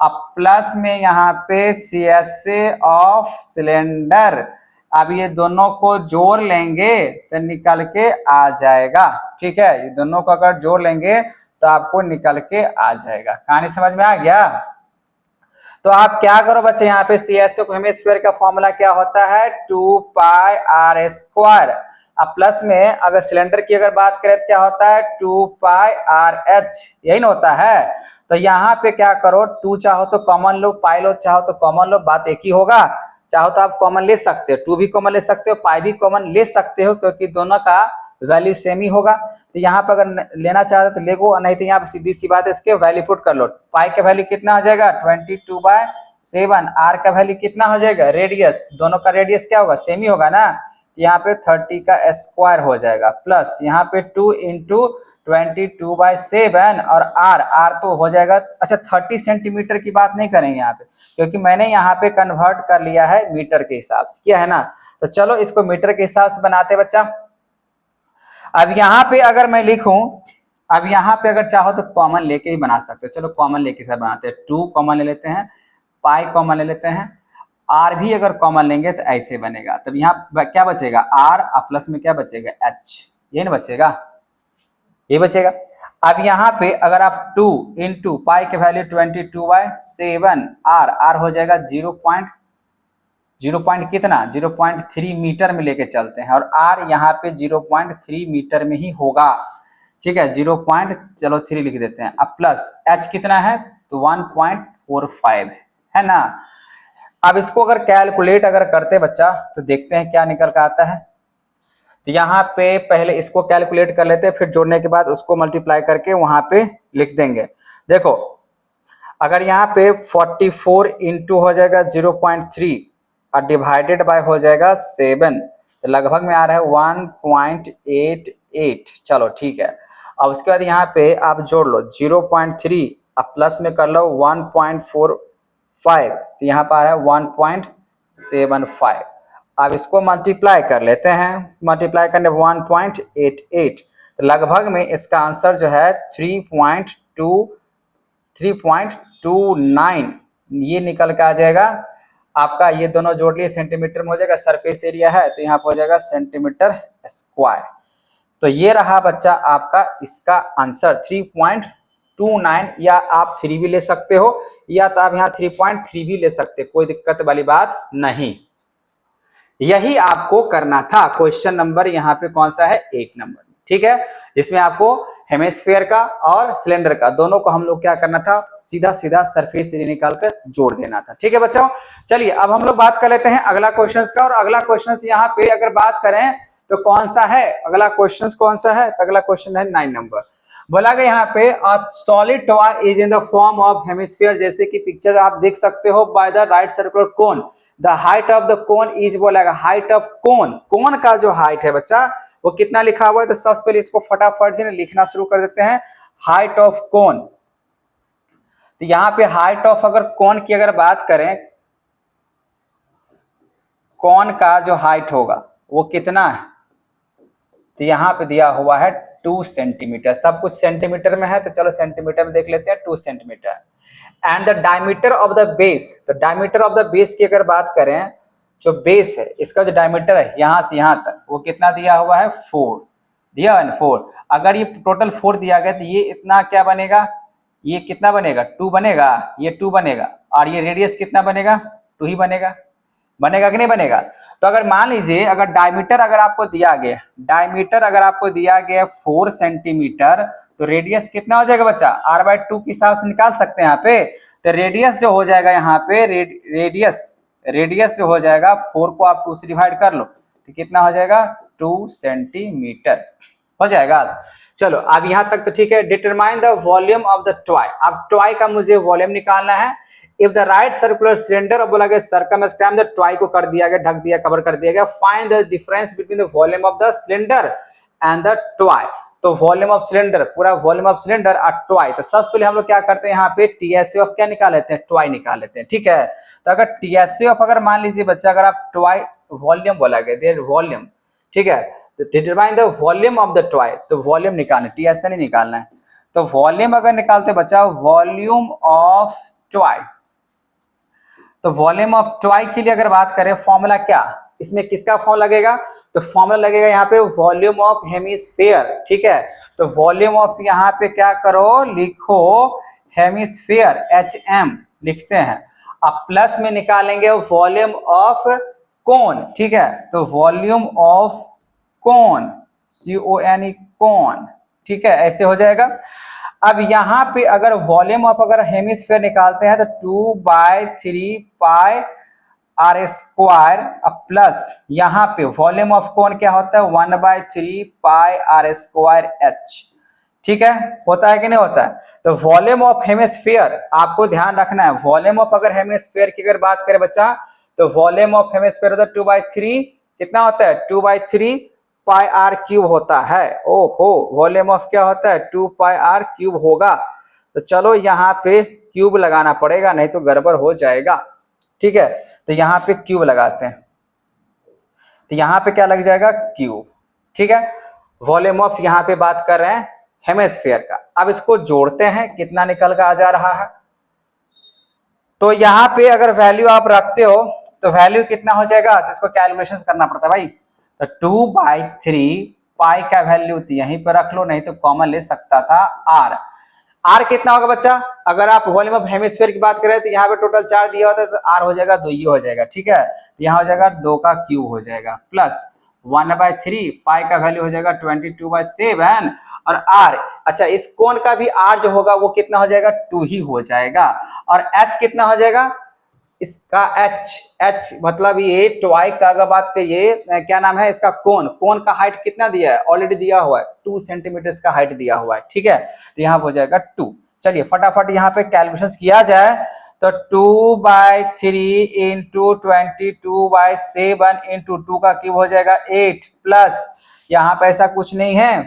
अब प्लस में यहाँ पे सीएसए ऑफ सिलेंडर। अब ये दोनों को जोड़ लेंगे तो निकल के आ जाएगा। ठीक है, ये दोनों को अगर जोड़ लेंगे तो आपको निकल के आ जाएगा। कहानी समझ में आ गया। तो आप क्या करो बच्चे, यहाँ पे सीएसए ऑफ हेमिस्फीयर का फॉर्मूला क्या होता है, 2πr²। अब प्लस में अगर सिलेंडर की अगर बात करें तो क्या होता है, 2πrh, यही ना होता है। तो यहाँ पे क्या करो, 2 चाहो तो कॉमन लो, पाई लो चाहो तो कॉमन लो, बात एक ही होगा। चाहो तो आप कॉमन ले सकते हो, 2 भी कॉमन ले सकते हो, पाई भी कॉमन ले सकते हो, क्योंकि दोनों का वैल्यू सेम ही होगा। तो यहाँ पे अगर लेना चाहते तो ले गो, नहीं तो यहाँ पे सीधी सी बात है इसके वैल्यू पुट कर लो। पाई का वैल्यू कितना हो जाएगा, 22/7। आर का वैल्यू कितना हो जाएगा, रेडियस, दोनों का रेडियस क्या होगा, सेम ही होगा ना, तो यहाँ पे 30 का स्क्वायर हो जाएगा, प्लस यहाँ पे 2 × 22/7 और आर तो हो जाएगा। अच्छा 30 सेंटीमीटर की बात नहीं करेंगे यहाँ पे, क्योंकि मैंने यहाँ पे कन्वर्ट कर लिया है मीटर के हिसाब से, क्या है ना। तो चलो इसको मीटर के हिसाब से बनाते बच्चा। अब यहाँ पे अगर मैं लिखूं, अब यहाँ पे अगर चाहो तो कॉमन लेके ही बना सकते हो। चलो कॉमन लेके साथ बनाते हैं, 2 कॉमन ले लेते हैं, पाई कॉमन ले लेते हैं, आर भी अगर कॉमन लेंगे तो ऐसे बनेगा, तब यहाँ क्या बचेगा आर, प्लस में क्या बचेगा एच, ये ना बचेगा, ये बचेगा। अब यहाँ पे अगर आप 2 इंटू पाई के वैल्यू 22/7 आर, आर हो जाएगा 0 पॉइंट कितना 0.3 मीटर में लेके चलते हैं, और आर यहाँ पे 0.3 मीटर में ही होगा, ठीक है 0.3 लिख देते हैं। अब प्लस एच कितना है तो 1.45 है ना। अब इसको अगर कैलकुलेट अगर करते बच्चा तो देखते हैं क्या निकल कर आता है। तो यहाँ पे पहले इसको कैलकुलेट कर लेते हैं, फिर जोड़ने के बाद उसको मल्टीप्लाई करके वहां पे लिख देंगे। देखो अगर यहाँ पे 44 इंटू हो जाएगा 0.3 और डिवाइडेड बाय हो जाएगा 7, तो लगभग में आ रहा है 1.88। चलो ठीक है। अब उसके बाद यहाँ पे आप जोड़ लो 0.3, अब प्लस में कर लो 1.45, तो यहाँ पर आ रहा है 1.75। अब इसको मल्टीप्लाई कर लेते हैं, मल्टीप्लाई करने 1.88, तो लगभग में इसका आंसर जो है 3.29 ये निकल के आ जाएगा आपका। ये दोनों जोड़ लिए सेंटीमीटर में हो जाएगा, सरफेस एरिया है तो यहाँ पर हो जाएगा सेंटीमीटर स्क्वायर। तो ये रहा बच्चा आपका इसका आंसर 3.29, या आप 3 भी ले सकते हो या तो आप यहाँ 3.3 भी ले सकते, कोई दिक्कत वाली बात नहीं। यही आपको करना था। क्वेश्चन नंबर यहाँ पे कौन सा है 1 नंबर, ठीक है, जिसमें आपको हेमिस्फीयर का और सिलेंडर का दोनों को हम लोग क्या करना था, सीधा सीधा सरफेस एरिया निकाल कर जोड़ देना था। ठीक है बच्चों, चलिए अब हम लोग बात कर लेते हैं अगला क्वेश्चन का। और अगला क्वेश्चन यहाँ पे अगर बात करें तो कौन सा है अगला क्वेश्चन, कौन सा है, तो अगला क्वेश्चन है 9 नंबर। बोला गया यहाँ पे solid toy is in the form of hemisphere, जैसे कि पिक्चर आप देख सकते हो, by the right circular cone, the height of the cone is, बोला गया हाइट ऑफ कोन, कोन का जो हाइट है बच्चा वो कितना लिखा हुआ है, तो सबसे पहले इसको फटाफट से लिखना शुरू कर देते हैं। हाइट ऑफ कोन, तो यहाँ पे हाइट ऑफ अगर कोन की अगर बात करें, कोन का जो हाइट होगा वो कितना है, तो यहाँ पे दिया हुआ है 2 सेंटीमीटर, सब कुछ सेंटीमीटर में है तो चलो सेंटीमीटर में देख लेते हैं 2 centimetre. And the diameter of the base, तो डायमीटर ऑफ द बेस की अगर बात करें, जो बेस है इसका जो डायमीटर है यहाँ से यहाँ तक वो कितना दिया हुआ है 4, दिया है 4। अगर ये टोटल 4 दिया गया तो ये इतना क्या बनेगा, ये कितना बनेगा 2 बनेगा, ये 2 बनेगा, और ये रेडियस कितना बनेगा 2 ही बनेगा, बनेगा कि नहीं बनेगा। तो अगर मान लीजिए अगर डायमीटर अगर आपको दिया गया, डायमीटर अगर आपको दिया गया 4 सेंटीमीटर, तो रेडियस कितना हो जाएगा बच्चा, r/2 के हिसाब से निकाल सकते हैं यहाँ पे। तो रेडियस जो हो जाएगा यहाँ पे रेडियस जो हो जाएगा 4 को आप 2 से डिवाइड कर लो तो कितना हो जाएगा 2 सेंटीमीटर हो जाएगा। चलो अब यहाँ तक तो ठीक है। Determine the volume of the toy, अब टॉय का मुझे वॉल्यूम निकालना है। If the right circular cylinder, अब बोला गया सर्कमस्क्राइब द टॉय को कर दिया गया, ढक दिया, कवर कर दिया गया। Find the difference between the volume of the cylinder and the toy, तो वॉल्यूम ऑफ सिलेंडर, पूरा वॉल्यूम ऑफ सिलेंडर और टॉय, तो सबसे पहले हम लोग क्या करते हैं यहाँ पे टीएसए ऑफ क्या निकाल लेते हैं, टॉय निकाल लेते हैं। ठीक है, तो अगर टीएसए ऑफ अगर मान लीजिए बच्चा अगर आप टॉय वॉल्यूम बोला गया देयर वॉल्यूम, ठीक है, तो determine the volume of the toy, तो वॉल्यूम निकालना, टीएसए नहीं निकालना है। तो वॉल्यूम अगर निकालते बच्चा वॉल्यूम ऑफ टॉय, तो वॉल्यूम ऑफ टॉय के लिए अगर बात करें फॉर्मूला क्या, इसमें किसका फॉर्मूला लगेगा, तो फॉर्मूला लगेगा यहाँ पे वॉल्यूम ऑफ हेमिस्फीयर। ठीक है, तो वॉल्यूम ऑफ यहाँ पे क्या करो, लिखो हेमिस्फीयर HM लिखते हैं, अब प्लस में निकालेंगे वॉल्यूम ऑफ कोन। ठीक है, तो वॉल्यूम ऑफ कोन CONE कोन, ठीक है, ऐसे हो जाएगा। अब यहाँ पे अगर वॉल्यूम ऑफ अगर हेमिस्फीयर निकालते हैं तो 2/3 पाई r स्क्वायर, अब प्लस यहाँ पे वॉल्यूम ऑफ कोन क्या होता है 1/3 पाई r स्क्वायर h। ठीक है, होता है कि नहीं होता है। तो वॉल्यूम ऑफ हेमिस्फीयर आपको ध्यान रखना है, वॉल्यूम ऑफ अगर हेमिस्फीयर की अगर बात करें बच्चा, तो वॉल्यूम ऑफ हेमिस्फीयर होता है 2/3, कितना होता है 2/3 पाई r क्यूब होता है। ओहो, वॉल्यूम ऑफ क्या होता है 2 पाई r क्यूब होगा। तो चलो यहाँ पे क्यूब लगाना पड़ेगा, नहीं तो गड़बड़ हो जाएगा। ठीक है, तो यहाँ पे क्यूब लगाते हैं, तो यहाँ पे क्या लग जाएगा क्यूब। ठीक है, वॉल्यूम ऑफ यहाँ पे बात कर रहे हैं हेमिस्फीयर का। अब इसको जोड़ते हैं, कितना निकल कर आ जा रहा है, तो यहाँ पे अगर वैल्यू आप रखते हो तो वैल्यू कितना हो जाएगा, तो इसको कैलकुलेशन करना पड़ता है भाई। तो 2/3 पाई का वैल्यू यहीं पर रख लो, नहीं तो कॉमन ले सकता था आर। आर कितना होगा बच्चा, अगर आप वॉल्यूम ऑफ हेमिस्फीयर की बात करें तो यहाँ पे टोटल 4 दिया होता है, तो आर हो जाएगा 2 ही हो जाएगा, ठीक है। तो यहाँ हो जाएगा 2 का क्यूब हो जाएगा प्लस 1/3 पाई का वैल्यू हो जाएगा 22/7 और आर, अच्छा इस कोण का भी आर जो होगा वो कितना हो जाएगा 2 ही हो जाएगा। और एच कितना हो जाएगा इसका, एच मतलब ये ट्वाई का अगर बात करिए क्या नाम है इसका, कोण का हाइट कितना दिया है, ऑलरेडी दिया हुआ है 2 सेंटीमीटर का हाइट दिया हुआ है, ठीक है। तो यहाँ हो जाएगा 2। चलिए फटाफट यहाँ पे कैलकुलेशन किया जाए तो 2/3 इंटू 22/7 इंटू 2 का क्यूब हो जाएगा 8 प्लस यहाँ पे ऐसा कुछ नहीं है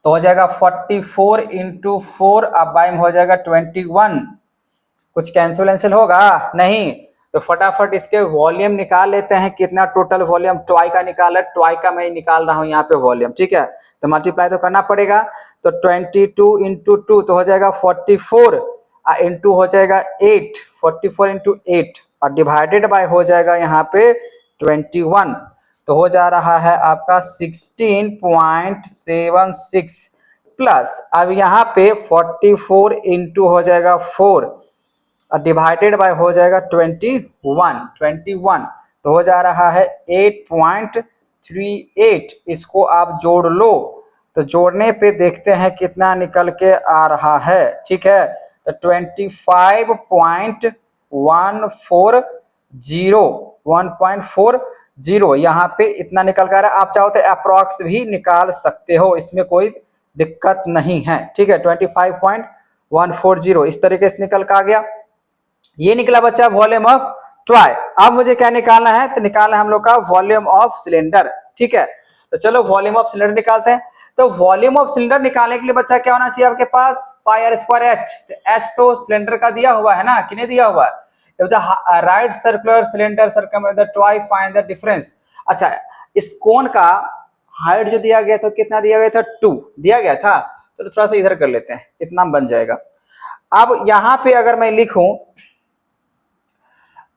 तो हो जाएगा 44 इंटू 4 अब बाई में हो जाएगा 21। कुछ कैंसिल होगा नहीं, तो फटाफट इसके वॉल्यूम निकाल लेते हैं, कितना टोटल वॉल्यूम ट्वाई का निकाला, ट्वाई का मैं निकाल रहा हूं यहाँ पे वॉल्यूम, ठीक है। तो मल्टीप्लाई तो करना पड़ेगा, तो 22 इंटू 2 तो हो जाएगा 44 इंटू हो जाएगा 8, 44 इंटू 8 और डिवाइडेड बाय हो जाएगा यहाँ पे 21, तो हो जा रहा है आपका 16.76 प्लस अब यहाँ पे 44 इंटू हो जाएगा 4 और डिवाइडेड बाय हो जाएगा 21 तो हो जा रहा है 8.38। इसको आप जोड़ लो, तो जोड़ने पे देखते हैं कितना निकल के आ रहा है, ठीक है। तो 1.40 यहाँ पे इतना निकल कर आ रहा है। आप चाहो तो अप्रॉक्स भी निकाल सकते हो, इसमें कोई दिक्कत नहीं है, ठीक है। 25.140 इस तरीके से निकल कर आ गया। ये निकला बच्चा वॉल्यूम ऑफ ट्वाई। अब मुझे क्या निकालना है, तो निकालना है हम लोग का वॉल्यूम ऑफ सिलेंडर, ठीक है। तो चलो वॉल्यूम ऑफ सिलेंडर निकालते हैं। तो वॉल्यूम ऑफ सिलेंडर निकालने के लिए बच्चा क्या होना चाहिए आपके पास, पाई आर स्क्वायर एच। एच तो सिलेंडर का दिया हुआ है ना, किने दिया हुआ है, right circular cylinder circum the ट्वाई find the difference. अच्छा इस कोण का हाइट जो दिया गया था कितना दिया गया था, 2 दिया गया था। तो थोड़ा सा इधर कर लेते हैं, इतना बन जाएगा। अब यहाँ पे अगर मैं लिखूं,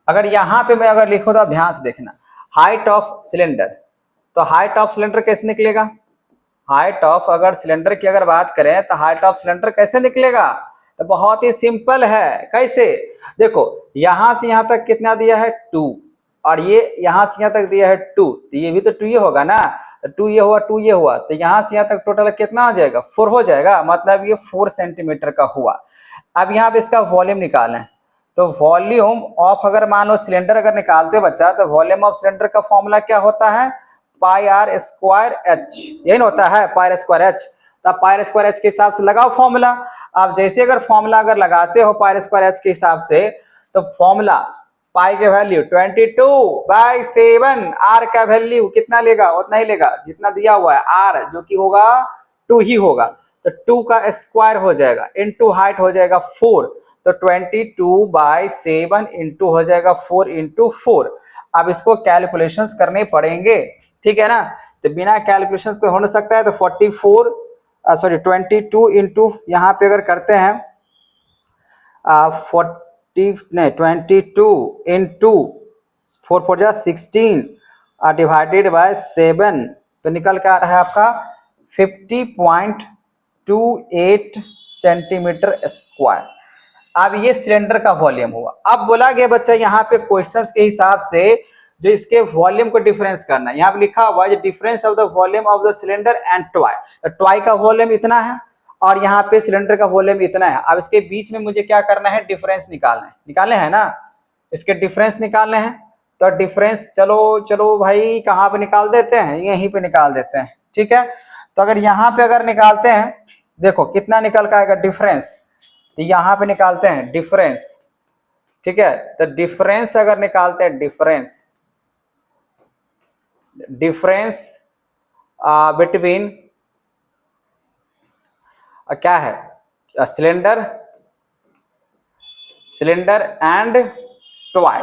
अगर यहां पे मैं अगर लिखूं तो आप ध्यान से देखना, हाइट ऑफ सिलेंडर, तो हाइट ऑफ सिलेंडर कैसे निकलेगा, हाइट ऑफ अगर सिलेंडर की अगर बात करें तो हाइट ऑफ सिलेंडर कैसे निकलेगा, तो बहुत ही सिंपल है। कैसे, देखो यहां से यहां तक कितना दिया है 2 और ये यहां से यहां तक दिया है 2, तो ये भी तो 2 ही होगा ना, तो 2 ये हुआ 2 ये हुआ, तो यहां से यहां तक टोटल कितना आ जाएगा 4 हो जाएगा, मतलब ये 4 सेंटीमीटर का हुआ। अब यहाँ पे इसका वॉल्यूम निकालें, तो वॉल्यूम ऑफ अगर मान लो सिलेंडर अगर निकालते हो बच्चा, तो वॉल्यूम ऑफ सिलेंडर का फॉर्मूला क्या होता है, पाई आर स्क्वायर एच, यही होता है पाई आर स्क्वायर एच। तो पाई आर स्क्वायर एच के हिसाब से लगाओ फॉर्मूला। आप जैसे अगर फॉर्मूला अगर लगाते हो पाई आर स्क्वायर एच के हिसाब से, तो फॉर्मूला पाई के वैल्यू 22/7, आर का वैल्यू कितना लेगा, उतना ही लेगा जितना दिया हुआ है, आर जो कि होगा 2 ही होगा, तो 2 का स्क्वायर हो जाएगा इंटू हाइट हो जाएगा 4, तो 22/7 इंटू हो जाएगा 4 इंटू 4। अब इसको कैलकुलेशंस करने पड़ेंगे, ठीक है ना। तो बिना कैलकुलेशंस के हो नहीं सकता है, तो 22 इंटू यहाँ पे अगर करते हैं 22 इंटू 4 4 जा 16 डिवाइडेड बाय 7, तो निकल के आ रहा है आपका 50.28 सेंटीमीटर स्क्वायर। अब ये सिलेंडर का वॉल्यूम हुआ। अब बोला गया बच्चा यहाँ पे क्वेश्चंस के हिसाब से जो इसके वॉल्यूम को डिफरेंस करना है, यहाँ पे लिखा हुआ है difference of the volume of the cylinder and toy. तो ट्वाई का वॉल्यूम इतना है और यहाँ पे सिलेंडर का वॉल्यूम इतना है। अब इसके बीच में मुझे क्या करना है, डिफरेंस निकालने हैं ना, इसके डिफरेंस निकालने हैं। तो डिफरेंस चलो भाई कहाँ पे निकाल देते हैं, यहीं पे निकाल देते हैं, ठीक है। तो अगर यहाँ पे अगर निकालते हैं, देखो कितना निकल का आएगा डिफरेंस, तो यहाँ पे निकालते हैं डिफरेंस, ठीक है। तो डिफरेंस अगर निकालते हैं, डिफरेंस बिटवीन क्या है, सिलेंडर एंड ट्वाई।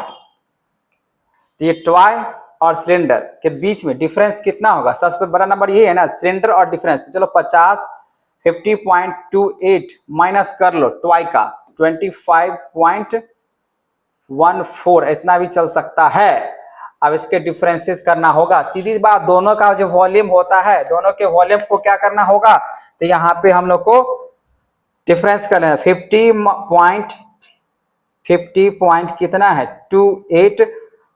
तो ये ट्वाई और सिलेंडर के बीच में डिफरेंस कितना होगा, सबसे बड़ा नंबर ये है ना सिलेंडर और डिफरेंस। तो चलो 50 माइनस कर लो ट्वाई का 25.4 14 इतना भी चल सकता है। अब इसके डिफरेंसेस करना होगा, सीधी बात, दोनों का जो वॉल्यूम होता है, दोनों के वॉल्यूम को क्या करना होगा, तो यहाँ पे हम लोग को डिफरेंस कर लेना। 50 पॉइंट कितना है 28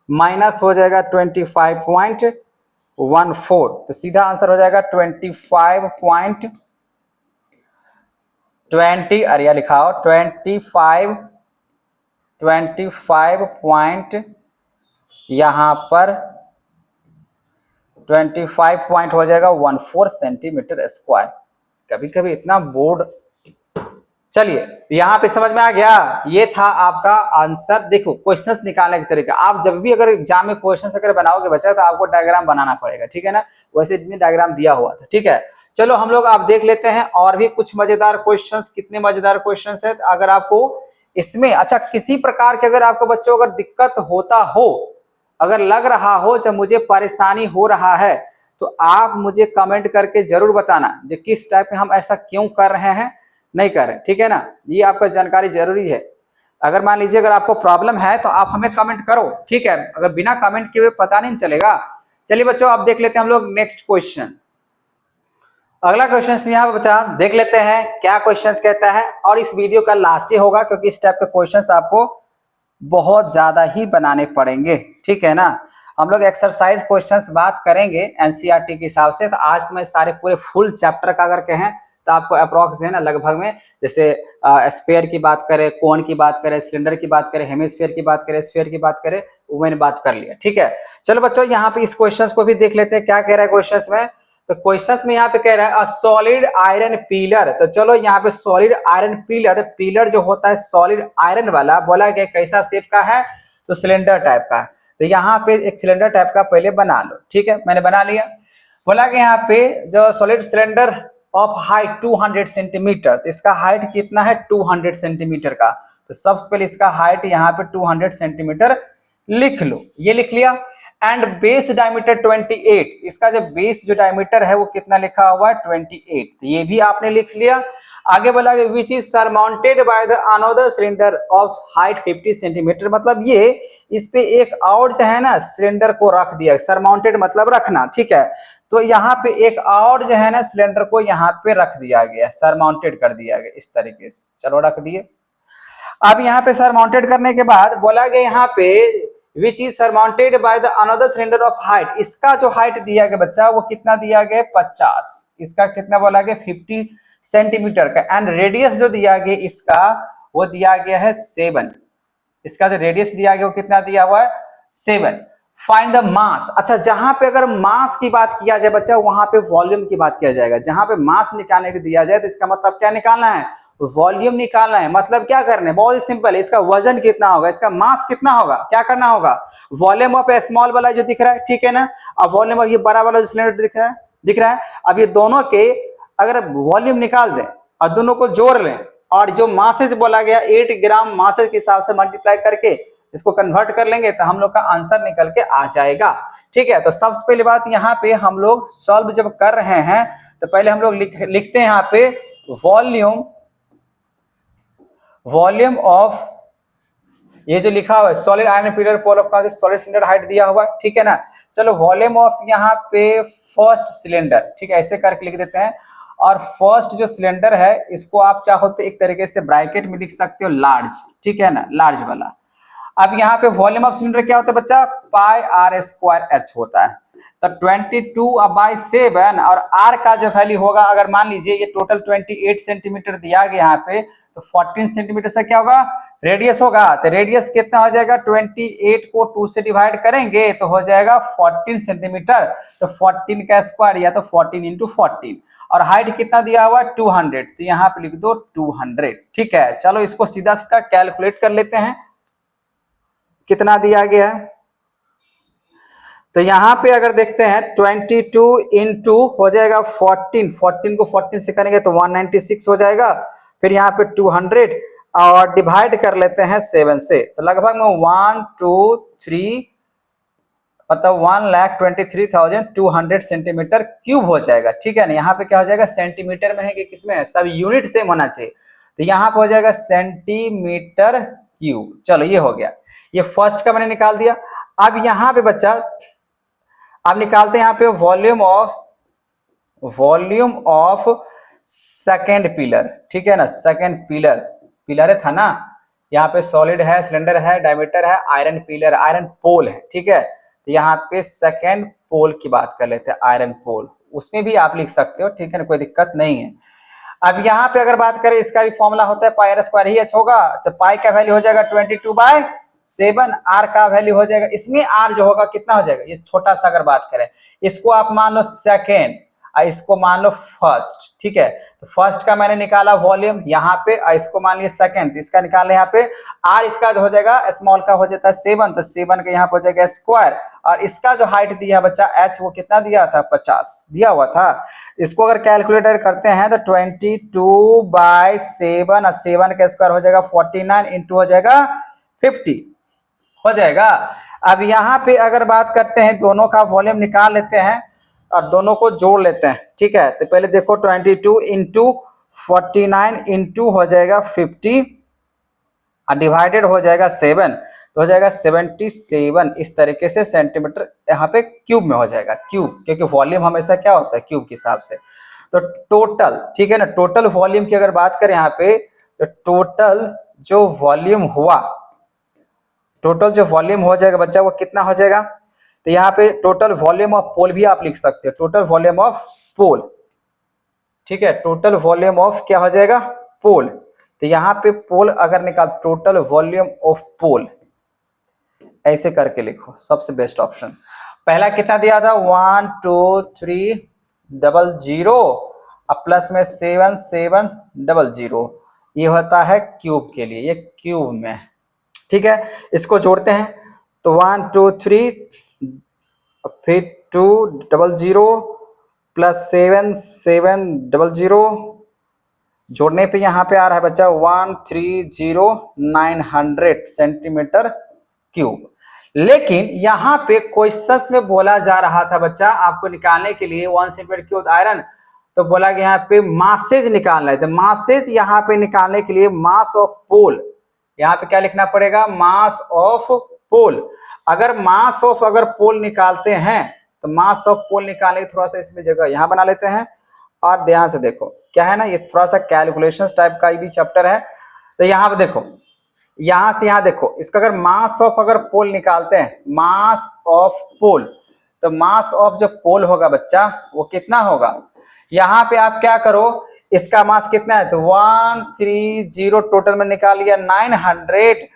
माइनस हो जाएगा 25.14, तो सीधा आंसर हो जाएगा 25.20, अरे लिखाओ 25 पॉइंट, यहाँ पर 25 पॉइंट हो जाएगा 14 सेंटीमीटर स्क्वायर। कभी कभी इतना बोर्ड, चलिए यहाँ पे समझ में आ गया। ये था आपका आंसर। देखो क्वेश्चंस निकालने के तरीका, आप जब भी अगर एग्जाम में क्वेश्चंस अगर बनाओगे बच्चा तो आपको डायग्राम बनाना पड़ेगा, ठीक है ना, वैसे भी डायग्राम दिया हुआ था, ठीक है। चलो हम लोग आप देख लेते हैं और भी कुछ मजेदार क्वेश्चंस। कितने मजेदार क्वेश्चंस है, अगर आपको इसमें अच्छा किसी प्रकार के अगर आपको बच्चों अगर दिक्कत होता हो, अगर लग रहा हो जब मुझे परेशानी हो रहा है, तो आप मुझे कमेंट करके जरूर बताना जो किस टाइप में हम ऐसा क्यों कर रहे हैं, नहीं कर रहे, ठीक है ना, ये आपका जानकारी जरूरी है। अगर मान लीजिए अगर आपको प्रॉब्लम है तो आप हमें कमेंट करो, ठीक है, अगर बिना कमेंट किए हुए पता नहीं चलेगा। चलिए बच्चों अब देख लेते हैं हम लोग नेक्स्ट क्वेश्चन। अगला क्वेश्चन यहाँ पे बच्चा देख लेते हैं क्या क्वेश्चन कहता है, और इस वीडियो का लास्ट ही होगा क्योंकि इस टाइप के क्वेश्चंस आपको बहुत ज्यादा ही बनाने पड़ेंगे, ठीक है ना। हम लोग एक्सरसाइज क्वेश्चंस बात करेंगे एनसीईआरटी के हिसाब से, तो आज तो मैं सारे पूरे फुल चैप्टर का अगर कहें तो आपको अप्रोक्स है ना लगभग में, जैसे स्फीयर की बात करें, कोन की बात करें, सिलेंडर की बात करें, हेमिस्फीयर की बात करें, स्फीयर की बात करें, वो मैंने बात कर लिया, ठीक है। चलो बच्चों यहाँ पे इस क्वेश्चन को भी देख लेते हैं क्या कह रहा है क्वेश्चन में। तो क्वेश्चन में यहाँ पे कह रहा है सॉलिड आयरन पिलर, तो चलो यहाँ पे सॉलिड आयरन पिलर, पिलर जो होता है सॉलिड आयरन वाला, बोला गया कैसा शेप का है, तो सिलेंडर टाइप का। तो यहाँ पे एक सिलेंडर टाइप का पहले बना लो, ठीक है, मैंने बना लिया। बोला कि यहाँ पे जो solid cylinder of height 200 centimetre, तो इसका हाइट कितना है 200 सेंटीमीटर का, तो सबसे पहले इसका हाइट यहाँ पे 200 सेंटीमीटर लिख लो, ये लिख लिया। एंड बेस डायमीटर 28, इसका जो बेस जो डायमीटर है वो कितना लिखा हुआ है 28, तो ये भी आपने लिख लिया। आगे बोला which is surmounted by the another cylinder of height 50 centimetre, मतलब ये इस पे एक और जो है ना सिलेंडर को रख दिया, सरमाउंटेड मतलब रखना, ठीक है, तो यहाँ पे एक और जो है ना सिलेंडर को यहाँ पे रख दिया गया, सरमाउंटेड कर दिया गया इस तरीके से, चलो रख दिए। अब यहाँ पे सरमाउंटेड करने के बाद बोला गया यहाँ पे which is surmounted by the another cylinder of height, इसका जो हाइट दिया गया बच्चा वो कितना दिया गया 50, इसका कितना बोला गया 50 सेंटीमीटर का, एंड रेडियस जो दिया गया इसका वो दिया गया है 7, इसका जो रेडियस दिया गया वो कितना दिया हुआ है 7। फाइंड द मास, अच्छा जहां पे अगर मास की बात किया जाए बच्चा वहां पे वॉल्यूम की बात किया जाएगा, जहां पे मास निकालने को दिया जाए तो इसका मतलब क्या निकालना है, वॉल्यूम निकालना है। मतलब क्या करना है, बहुत ही सिंपल है, इसका वजन कितना होगा, इसका मास कितना होगा, क्या करना होगा, वॉल्यूम ऑफ स्मॉल वाला जो दिख रहा है, ठीक है ना, अब वॉल्यूम ऑफ ये बड़ा वाला जो सिलेंडर दिख रहा है, अब ये दोनों के अगर वॉल्यूम निकाल दें और दोनों को जोड़ लें और जो मासेज बोला गया 8 ग्राम मासेज के हिसाब से मल्टीप्लाई करके इसको कन्वर्ट कर लेंगे तो हम लोग का आंसर निकल के आ जाएगा, ठीक है। तो सबसे पहली बात यहाँ पे हम लोग सॉल्व जब कर रहे हैं तो पहले हम लोग लिखते हैं यहाँ पे वॉल्यूम ऑफ, ये जो लिखा हुआ है solid iron pillar pole of कौन से सॉलिड सिलेंडर हाइट दिया हुआ है, ठीक है ना। चलो वॉल्यूम ऑफ यहाँ पे फर्स्ट सिलेंडर, ठीक है, ऐसे करके लिख देते हैं। और फर्स्ट जो सिलेंडर है इसको आप चाहो तो एक तरीके से ब्रैकेट में लिख सकते हो लार्ज, ठीक है ना, लार्ज वाला। अब यहाँ पे वॉल्यूम ऑफ सिलेंडर क्या होता है बच्चा, पाई आर स्क्वायर एच होता है, तो 22/7 और आर का जो वैल्यू होगा, अगर मान लीजिए ये टोटल 28 सेंटीमीटर दिया गया यहाँ पे, तो 14 सेंटीमीटर से क्या होगा रेडियस होगा, तो रेडियस कितना हो जाएगा 28 को 2 से डिवाइड करेंगे तो हो जाएगा 14 सेंटीमीटर, तो 14 का स्क्वायर या तो 14 इंटू 14, और हाइट कितना दिया हुआ 200, तो यहाँ पे लिख दो 200, ठीक है। चलो इसको सीधा सीधा कैलकुलेट कर लेते हैं कितना दिया गया है। तो यहाँ पे अगर देखते हैं 22 इंटू हो जाएगा 14, 14 को 14 से करेंगे तो 196 हो जाएगा, फिर यहाँ पे 200 और डिवाइड कर लेते हैं 7 से, तो लगभग में 123 मतलब 1,23,200 सेंटीमीटर क्यूब हो जाएगा, ठीक है ना। यहाँ पे क्या हो जाएगा सेंटीमीटर में है कि किसमें है, सब यूनिट सेम होना चाहिए, तो यहाँ पे हो जाएगा सेंटीमीटर क्यूब। चलो ये हो गया, ये फर्स्ट का मैंने निकाल दिया। अब यहाँ पे बच्चा आप निकालते हैं यहाँ पे वॉल्यूम ऑफ सेकेंड पिलर, ठीक है ना। सेकेंड पिलर, पिलर था ना, यहाँ पे सॉलिड है, सिलेंडर है, डायमीटर है, आयरन पिलर, आयरन पोल है, ठीक है। तो यहाँ पे सेकेंड पोल की बात कर लेते हैं, आयरन पोल, उसमें भी आप लिख सकते हो, ठीक है ना, कोई दिक्कत नहीं है। अब यहाँ पे अगर बात करें, इसका भी फॉर्मूला होता है pi are square he H होगा, तो पाई का वैल्यू हो जाएगा 22/7, आर का वैल्यू हो जाएगा, इसमें आर जो होगा कितना हो जाएगा, ये छोटा सा अगर बात करें, इसको आप मान लो सेकेंड और इसको मान लो फर्स्ट, ठीक है। तो फर्स्ट का मैंने निकाला वॉल्यूम यहाँ पे, और इसको मान लिया सेकेंड, तो इसका निकालना यहाँ पे आर, इसका जो हो जाएगा स्मॉल का हो जाता है 7, तो 7 का यहाँ पे हो जाएगा स्क्वायर, और इसका जो हाइट दिया बच्चा एच, वो कितना दिया था, 50 दिया हुआ था। इसको अगर कैलकुलेटर करते हैं तो 22/7 और 7 का स्क्वायर हो जाएगा 49 इंटू हो जाएगा 50 हो जाएगा। अब यहाँ पे अगर बात करते हैं, दोनों का वॉल्यूम निकाल लेते हैं और दोनों को जोड़ लेते हैं, ठीक है। तो पहले देखो 22 इंटू 49 इंटू हो जाएगा 50 और डिवाइडेड हो जाएगा 7, तो हो जाएगा 77, इस तरीके से सेंटीमीटर यहाँ पे क्यूब में हो जाएगा, क्यूब, क्योंकि वॉल्यूम हमेशा क्या होता है, क्यूब के हिसाब से। तो टोटल, ठीक है ना, टोटल वॉल्यूम की अगर बात करें यहाँ पे, तो टोटल जो वॉल्यूम हुआ, टोटल जो वॉल्यूम हो जाएगा बच्चा, वो कितना हो जाएगा, तो यहाँ पे टोटल वॉल्यूम ऑफ पोल भी आप लिख सकते हो, टोटल वॉल्यूम ऑफ पोल, ठीक है, टोटल वॉल्यूम ऑफ क्या हो जाएगा, पोल। तो यहाँ पे पोल अगर निकाल, टोटल वॉल्यूम ऑफ पोल ऐसे करके लिखो, सबसे बेस्ट ऑप्शन। पहला कितना दिया था, 12300 और प्लस में 7700, ये होता है क्यूब के लिए, ये क्यूब में, ठीक है। इसको जोड़ते हैं तो 1 2 3 फिर 200 प्लस 7700, जोड़ने पे यहाँ पे आ रहा है बच्चा 130,900 सेंटीमीटर क्यूब। लेकिन यहाँ पे क्वेश्चंस में बोला जा रहा था बच्चा, आपको निकालने के लिए 1 सेंटीमीटर क्यूब आयरन, तो बोला कि यहाँ पे मासेज निकालना है। तो मासेज यहाँ पे निकालने के लिए मास ऑफ पोल, यहाँ पे क्या लिखना पड़ेगा, मास ऑफ पोल। अगर मास ऑफ अगर पोल निकालते हैं, तो मास ऑफ पोल निकालने की थोड़ा सा इसमें जगह यहाँ बना लेते हैं, और ध्यान से देखो क्या है ना, ये थोड़ा सा कैलकुलेशंस टाइप का भी चैप्टर है। तो यहाँ पे देखो, यहाँ से यहाँ देखो, इसका अगर मास ऑफ अगर पोल निकालते हैं, मास ऑफ पोल, तो मास ऑफ जो पोल होगा बच्चा, वो कितना होगा, यहाँ पे आप क्या करो, इसका मास कितना है, तो 130 टोटल में निकाल लिया 900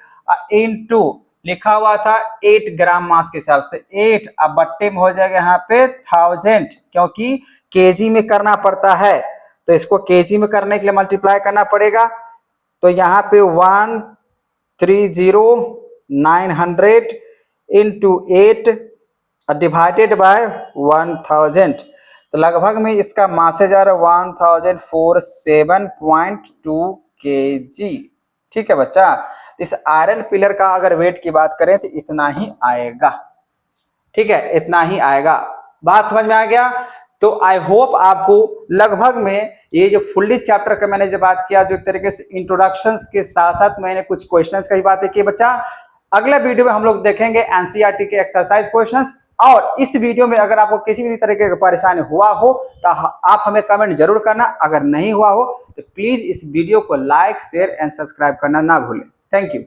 इंटू लिखा हुआ था 8 ग्राम मास के हिसाब से 8, अब बट्टे में हो जाएगा यहाँ पे 1000, क्योंकि केजी में करना पड़ता है, तो इसको केजी में करने के लिए मल्टीप्लाई करना पड़ेगा। तो यहाँ पे 130,900 इंटू 8 डिवाइडेड बाय 1000, तो लगभग में इसका मासेज आ रहा है 1047.2 kg, ठीक है बच्चा। इस आयरन पिलर का अगर वेट की बात करें तो इतना ही आएगा, ठीक है, इतना ही आएगा। बात समझ में आ गया। तो आई होप आपको लगभग में ये जो फुल्ली चैप्टर का मैंने जो बात किया, जो एक तरीके से इंट्रोडक्शंस के साथ साथ मैंने कुछ क्वेश्चंस की बातें की बच्चा। अगले वीडियो में हम लोग देखेंगे एनसीईआरटी के एक्सरसाइज क्वेश्चंस, और इस वीडियो में अगर आपको किसी भी तरीके का परेशानी हुआ हो तो आप हमें कमेंट जरूर करना, अगर नहीं हुआ हो तो प्लीज इस वीडियो को लाइक शेयर एंड सब्सक्राइब करना ना भूलें। Thank you.